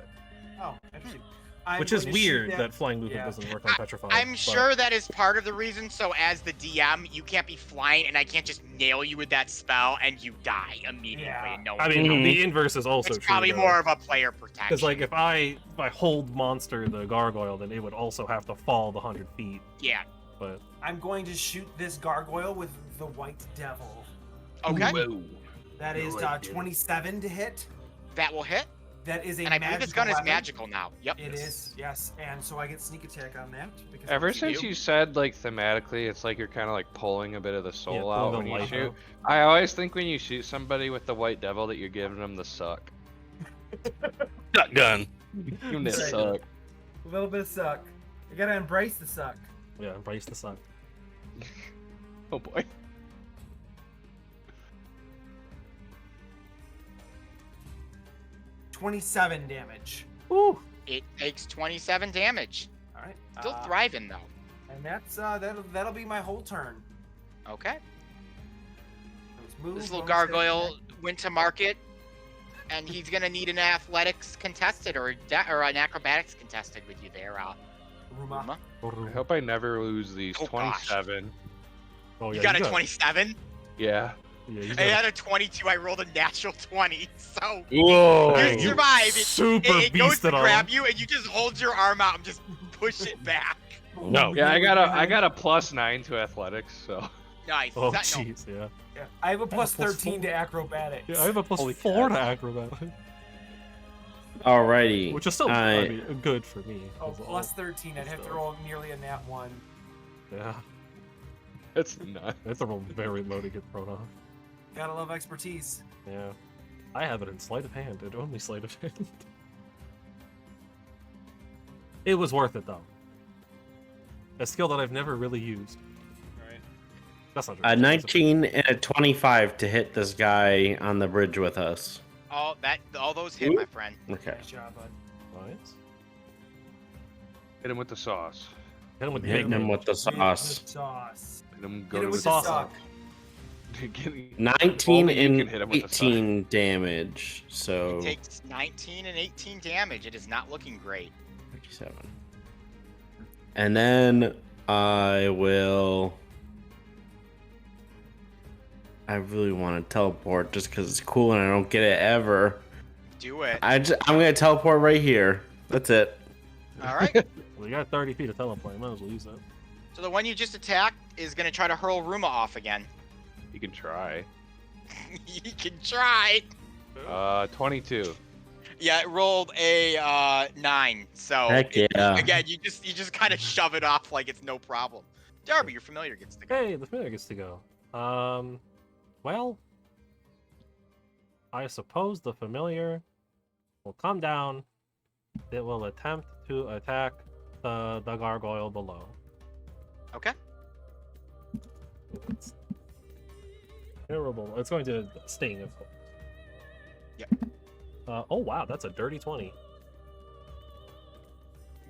Oh, interesting. I'm Which is going to shoot weird that flying movement Yeah. doesn't work on petrified. I'm but- sure that is part of the reason. So as the DM, you can't be flying, and I can't just nail you with that spell and you die immediately. Yeah. And no I one mean, Mhm. the inverse is also it's true. probably more of a player protection. Because like if I hold monster the gargoyle, then it would also have to fall the 100 feet. Yeah. But I'm going to shoot this gargoyle with the white devil. Okay. That is 27 to hit. That will hit. That is a And I believe this gun is weapon. magical now. Yep. It is, yes. And so I get sneak attack on that. Because Ever I'm since you. you said like thematically, it's like you're kind of like pulling a bit of the soul yeah, out pull when the you life shoot. out. I always think when you shoot somebody with the white devil that you're giving them the suck. Shotgun. You Right. suck. A little bit of suck. You gotta embrace the suck. Yeah, embrace the sun. Oh boy. 27 damage. Ooh. It takes 27 damage. All right. Still thriving though. And that's that'll be my whole turn. Okay. Let's move, This little bonus action. gargoyle went to market, and he's gonna need an athletics contested or an acrobatics contested with you there, Ruma. Ruma. I hope I never lose these. Oh, gosh. 27. Oh, You yeah, got a 27. Yeah. Yeah, you I got had a 22. I rolled a natural 20. So Whoa. you survive. super It goes beast to it all. grab you, and you just hold your arm out and just push it back. No. Yeah, I got a +9 to athletics, so Nice. Oh Sentinel. jeez, yeah. Yeah, I have a plus plus 13 to acrobatics. Yeah, I have a plus Holy 4 to cats. acrobatic, Alrighty. which is still I mean, good for me. Oh, 'cause plus I'll- 13. I'd have to roll nearly a nat 1. Yeah, it's not. I have to roll very low to get thrown off. Gotta love expertise. Yeah, I have it in sleight of hand. It only sleight of hand. It was worth it though. A skill that I've never really used. Right. That's not true. A 19 and a 25 to hit this guy on the bridge with us. All those hit, my friend. Okay. Nice job, bud. Nice. Hit him with the sauce. Hit him with the Hitting big him with the sauce. Sauce. Hit him. Hit Go it to with the the sauce. suck. 19 Only you and can hit him with the sauce. 18 damage. He So takes 19 and 18 damage. It is not looking great. 57. And then I will. I really want to teleport just because it's cool and I don't get it ever. Do it. I'm gonna teleport right here. That's it. All right. Well, you got 30 feet of teleport. Might as well use that. So the one you just attacked is going to try to hurl Ruma off again. You can try. You can try. 22. Yeah, it rolled a 9. So Heck yeah. again, you just kind of shove it off like it's no problem. Darby, your familiar gets to go. Hey, the familiar gets to go. Well, I suppose the familiar will come down. It will attempt to attack the gargoyle below. Okay. It's terrible. It's going to sting, of course. Yep. Oh wow, that's a dirty 20.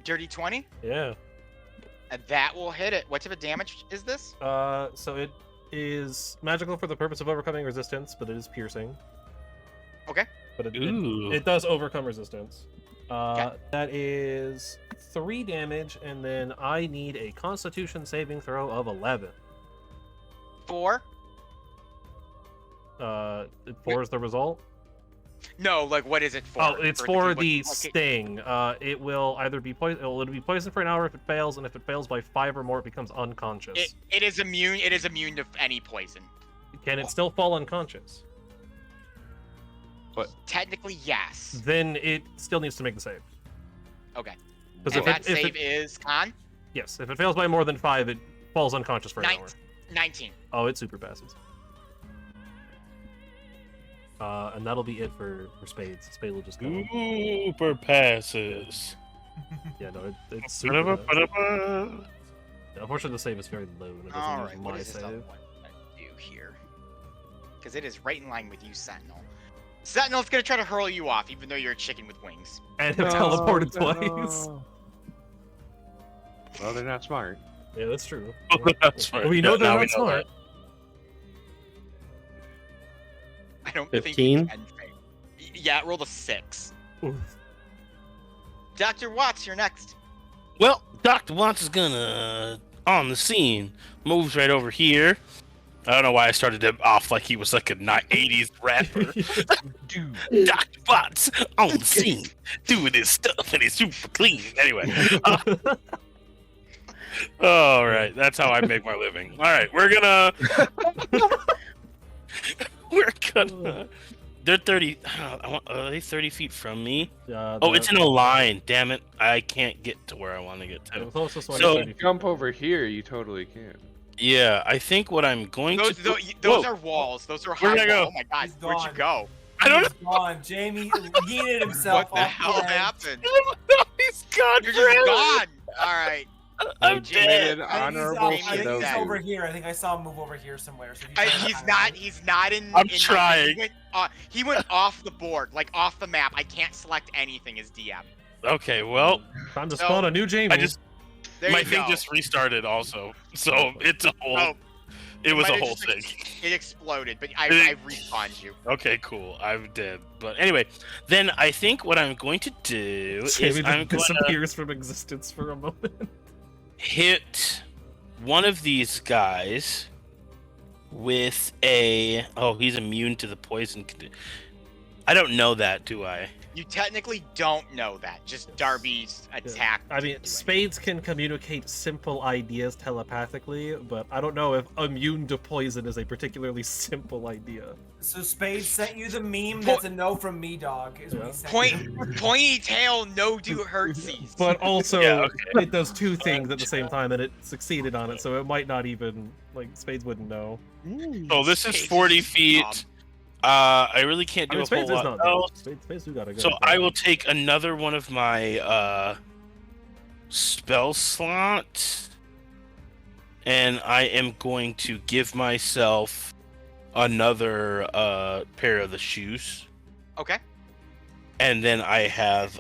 Dirty 20. Yeah. And that will hit it. What type of damage is this? So it is magical for the purpose of overcoming resistance, but it is piercing. Okay. But Ooh. it does overcome resistance. Okay. That is 3 damage, and then I need a Constitution saving throw of 11. 4. 4 is the result. No, like what is it for? Oh, it's Or for what- the like it- sting. It will either be poison. It'll be poisoned for an hour if it fails, and if it fails by 5 or more, it becomes unconscious. It is immune. It is immune to any poison. Can it still fall unconscious? Technically, yes. Then it still needs to make the save. Okay. Because And that if save is con yes, if it fails by more than 5, it falls unconscious for an Nine- hour. 19. Oh, it super passes. And that'll be it for Spades. Spade will just go. Super passes. Yeah, no, it's super. passes. Ba-da-ba-da-ba. Yeah, unfortunately, the save is very low, and it doesn't All use right. What my is this other save. one gonna do here? Because it is right in line with you, Sentinel. Sentinel's gonna try to hurl you off, even though you're a chicken with wings. And it teleported No. twice. Well, they're not smart. Yeah, that's true. That's right. We know Now they're we not smart. I don't 15? think you can fail. Yeah, roll a 6. Oof. Dr. Watts, you're next. Well, Dr. Watts is gonna on the scene. Moves right over here. I don't know why I started him off like he was like a 80s rapper. Dude. Dr. Watts on the scene, doing his stuff and he's super clean. Anyway. All right, that's how I make my living. All right, we're gonna. They're 30. Are they 30 feet from me? Oh, it's in a line. Damn it! I can't get to where I want to get The to. closest one is So- 30 feet. Jump over here, you totally can. Yeah, I think what I'm going Those, to. those Whoa, are walls. Those are Where'd high I go? walls. Oh my god, He's where'd you gone. go? I don't know. He's gone. Jamie yeeted himself What the off hell the edge. happened? He's gone. You're just forever. gone. All right. I'm They dead. did I think honorable he's, I think he's Sudoku. over here. I think I saw him move over here somewhere. So He's not. He's not in. I'm in trying. He went off the board, like off the map. I can't select anything as DM. Okay, well, Time to So, spawn a new Jamie. I just There my you thing go. just restarted also, so it's a whole. Oh, it was might a have whole just thing. It exploded, but I respawned you. Okay, cool. I'm dead. But anyway, then I think what I'm going to do Jamie is I'm going to disappears from existence for a moment. hit one of these guys with a. Oh, he's immune to the poison. I don't know that, do I? You technically don't know that. Just Yes. Darby's attack. I mean, didn't do anything. spades can communicate simple ideas telepathically, but I don't know if immune to poison is a particularly simple idea. So Spade sent you the meme that's a no from me, dog. Is what he sent you. Pointy tail, no do hurtsies. But also, Yeah, it does two things at the same time, and it succeeded on it, so it might not even, like, spades wouldn't know. So this is Spades 40 is feet. dumb. I really can't I do mean, a spades whole is lot not else. bad. Spades do got a good. So I will take another one of my spell slots, and I am going to give myself another pair of the shoes, Okay. and then I have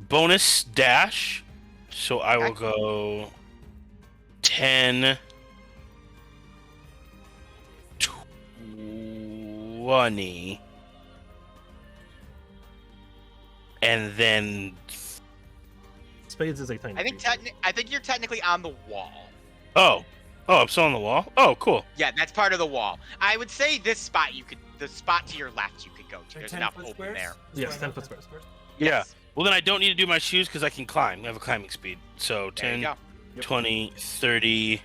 bonus dash, so I will go 10, 20, and then spades is a tiny. I think creature. I think you're technically on the wall. oh, I'm still on the wall. Oh, cool. Yeah, that's part of the wall. I would say this spot the spot to your left you could go to. They're There's 10 enough foot open squares? there. Just Yes, going 10 up foot 10 squares. Yeah. Yes. Well, then I don't need to do my shoes because I can climb. I have a climbing speed. So There you 10, go. 20, 30,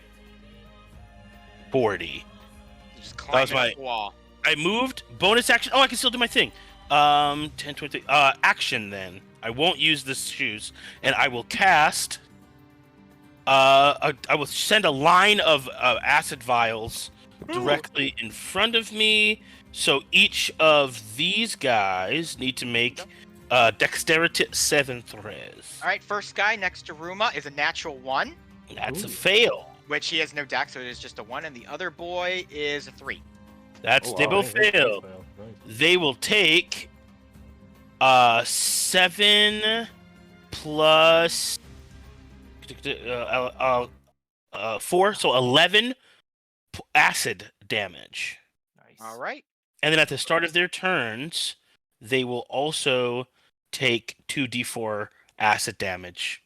40. You just was climb my- up the wall. I moved. Bonus action. Oh, I can still do my thing. 10, 20. Action then. I won't use the shoes, and I will cast. I will send a line of acid vials directly in front of me. So each of these guys need to make dexterity 7 throws. All right, first guy next to Ruma is a natural 1, That's a Ooh. fail. which he has no dex, so it is just a 1, and the other boy is a 3. That's Oh, they wow. both fail. Nice. They will take 7 plus 4, so 11 acid damage. Nice. All right. And then at the start of their turns, they will also take 2d4 acid damage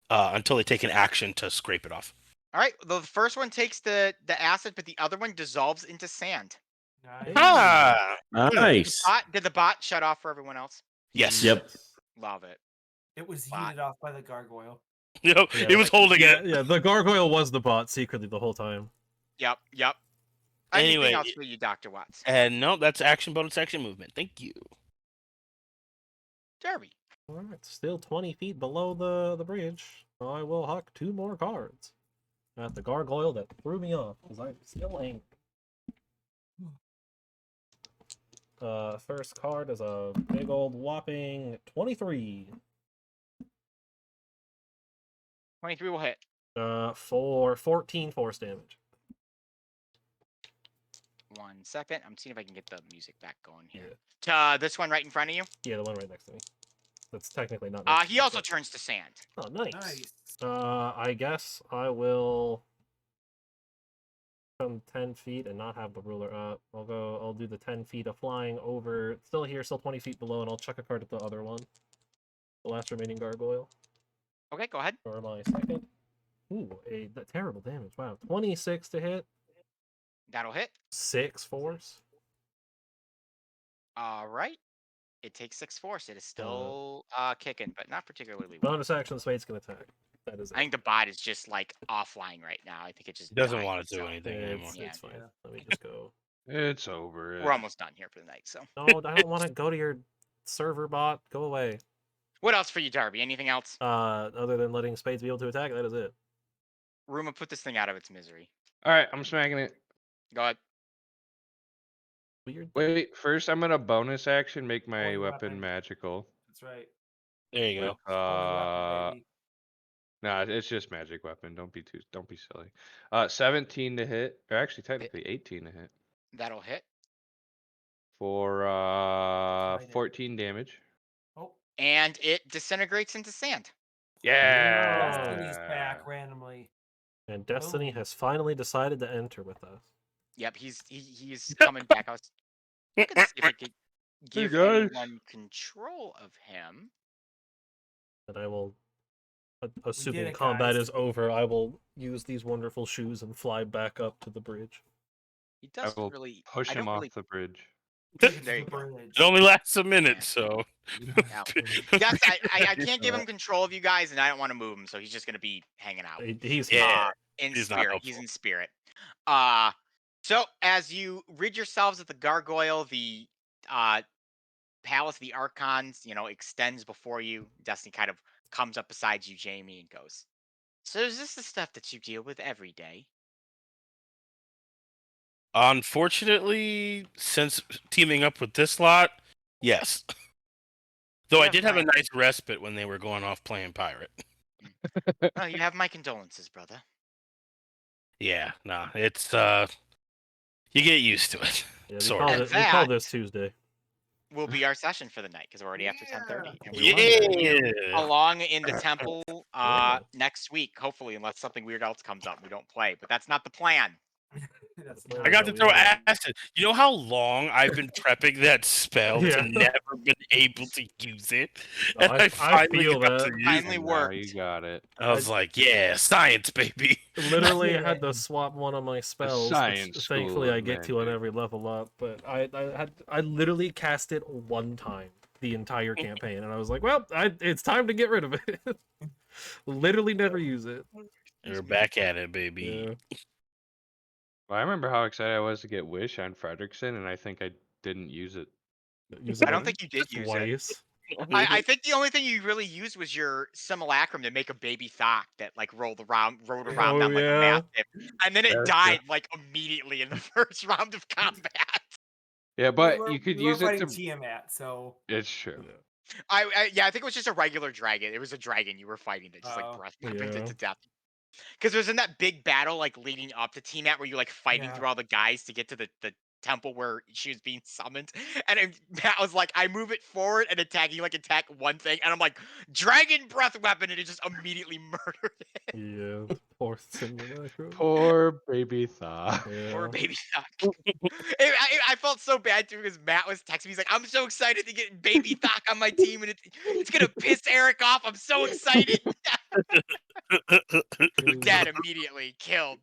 until they take an action to scrape it off. All right. The first one takes the acid, but the other one dissolves into sand. Nice. Ah, Nice. Did the bot shut off for everyone else? yes. Yep. Love it. It was Bot. heated off by the gargoyle. Yep, Yeah, it was holding Yeah, it. yeah. The gargoyle was the bot secretly the whole time. Yep. Anyway, Anything else for you, Dr. Watts? And no, that's action, bonus action, movement. Thank you. Derby. All right, still 20 feet below the bridge. I will huck 2 more cards at the gargoyle that threw me off because I'm still angry. First card is a big old whopping 23. 23 will hit. For 14 force damage. 1 second. I'm seeing if I can get the music back going here. Yeah. To this one right in front of you. Yeah, the one right next to me. That's technically not. He also turns to sand. Oh, nice. Nice. I guess I will come 10 feet and not have the ruler up. I'll do the 10 feet of flying over. Still here, still 20 feet below, and I'll chuck a card at the other one. The last remaining gargoyle. Okay, go ahead. For my second. Ooh, terrible damage. Wow. 26 to hit. That'll hit. 6 force. All right. It takes 6 force. It is still kicking, but not particularly well. Bonus action, Spades can attack. That is it. I think the bot is just like offline right now. I think it just It doesn't died, want to do so anything anymore. It's, Yeah. it's fine. Yeah. Let me just go. It's over. We're almost done here for the night. So, No, I don't want to go to your server bot. Go away. what else for you, Darby? Anything else? Other than letting Spades be able to attack, that is it. Ruma, put this thing out of its misery. All right, I'm smacking it. Go ahead. Weird. Wait, first I'm gonna bonus action make my Holy weapon weapon. magical. That's right. There you go. With, Holy weapon, baby. nah, it's just magic weapon. Don't be silly. 17 to hit, or actually technically 18 to hit That'll hit. for Right in. 14 damage. Oh, And it disintegrates into sand. Yeah. Destiny's back randomly. And Destiny Oh. has finally decided to enter with us. Yep, he's coming back. I was gonna see if I could give guys. anyone control of him. And I will, did assuming it, combat guys. is over, I will use these wonderful shoes and fly back up to the bridge. He I doesn't will really push I him don't off really the bridge. There you go. It only lasts a minute, so. Yeah. Yes, I can't give him control of you guys, and I don't want to move him, so he's just gonna be hanging out. He's Yeah. In He's not spirit. He's helpful. in spirit. So as you rid yourselves of the gargoyle, the palace of the archons, extends before you. Destiny kind of comes up beside you, Jamie, and goes, "So is this the stuff that you deal with every day?" Unfortunately, since teaming up with this lot, yes. Though I Yeah, did have a fine. nice respite when they were going off playing pirate. Well, you have my condolences, brother. Yeah, nah, it's you get used to it. Yeah, Sort of. we call this Tuesday. Will be our session for the night because we're already after 10:30, and we Yeah. will see you Yeah. along in the temple Yeah. next week, hopefully, unless something weird else comes up. We don't play, but that's not the plan. That's I I not got know, to we throw haven't- acid. You know how long I've been prepping that spell Yeah. to never been able to use it, No, and I I finally feel got that. to use Finally it. And now worked. you got it. I was like, "Yeah, science, baby." Literally had to swap one of my spells, science which school thankfully of I get to on magic. every level up. But I literally cast it one time the entire campaign, and I was like, well, it's time to get rid of it. Literally never use it. We're back at it, baby. Yeah. Well, I remember how excited I was to get Wish on Fredrickson, and I think I didn't use it. Use I it don't think you did use it. twice. I think the only thing you really used was your simulacrum to make a baby Thok that rode around Oh, down like a yeah. mastiff, and then it That's died immediately in the first round of combat. Yeah, but you could we were use it fighting to. Tiamat, so It's true. I think it was just a regular dragon. It was a dragon you were fighting that just Oh. breath weaponed it Yeah. to death. Because it was in that big battle leading up to Tiamat where you fighting Yeah. through all the guys to get to the temple where she was being summoned. And Matt was like, I move it forward and attack one thing, and I'm like, dragon breath weapon, and it just immediately murdered it. Yeah. Poor simulacrum. Poor baby Thaw. Poor Yeah. baby Thok. I felt so bad too because Matt was texting me. He's like, I'm so excited to get baby Thok on my team, and it's gonna piss Eric off. I'm so excited. Dead immediately, killed.